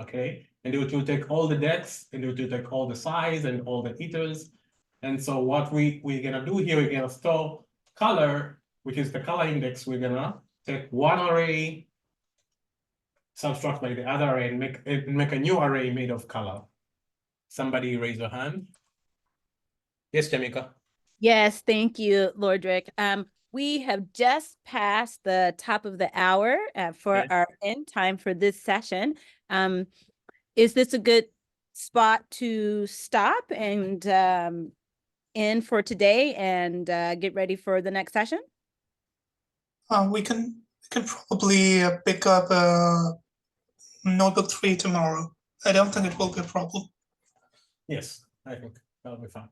okay? And it will take all the depths, and it will take all the size and all the items. And so what we're gonna do here, we're gonna store color, which is the color index. We're gonna take one array, subtract by the other array, and make a new array made of color. Somebody raise your hand. Yes, Jamika. Yes, thank you, Lordrick. We have just passed the top of the hour for our end time for this session. Is this a good spot to stop and end for today and get ready for the next session? We can probably pick up notebook 3 tomorrow. I don't think it will be a problem. Yes, I think that'll be fine.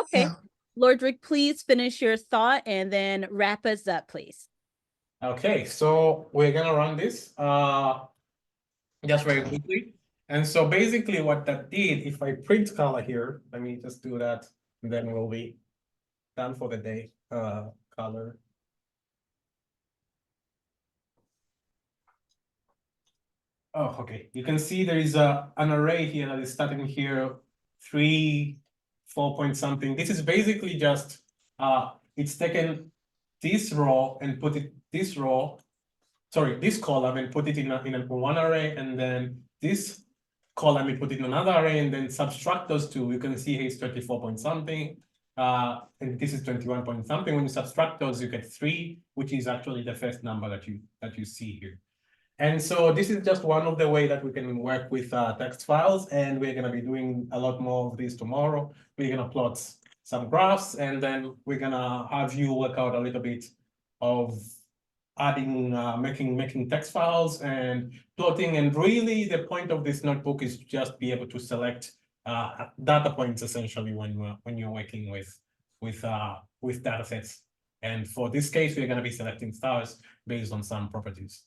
Okay. Yeah. Lordrick, please finish your thought and then wrap us up, please. Okay, so we're gonna run this just very quickly. And so basically what that did, if I print color here, let me just do that, and then we'll be done for the day. Color. Oh, okay. You can see there is an array here that is starting here, 3, 4 point something. This is basically just it's taken this row and put it this column and put it in one array, and then this column and put it in another array, and then subtract those two. You can see here it's 34 point something, and this is 21 point something. When you subtract those, you get 3, which is actually the first number that you see here. And so this is just one of the way that we can work with text files, and we're going to be doing a lot more of this tomorrow. We're going to plot some graphs, and then we're gonna have you work out a little bit of adding, making text files and plotting. And really the point of this notebook is to just be able to select data points essentially when you're working with data sets. And for this case, we're going to be selecting stars based on some properties.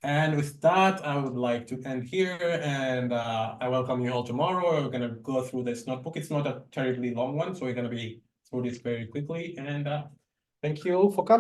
And with that, I would like to end here, and I welcome you all tomorrow. We're going to go through this notebook. It's not a terribly long one, so we're going to be through this very quickly. And thank you for coming.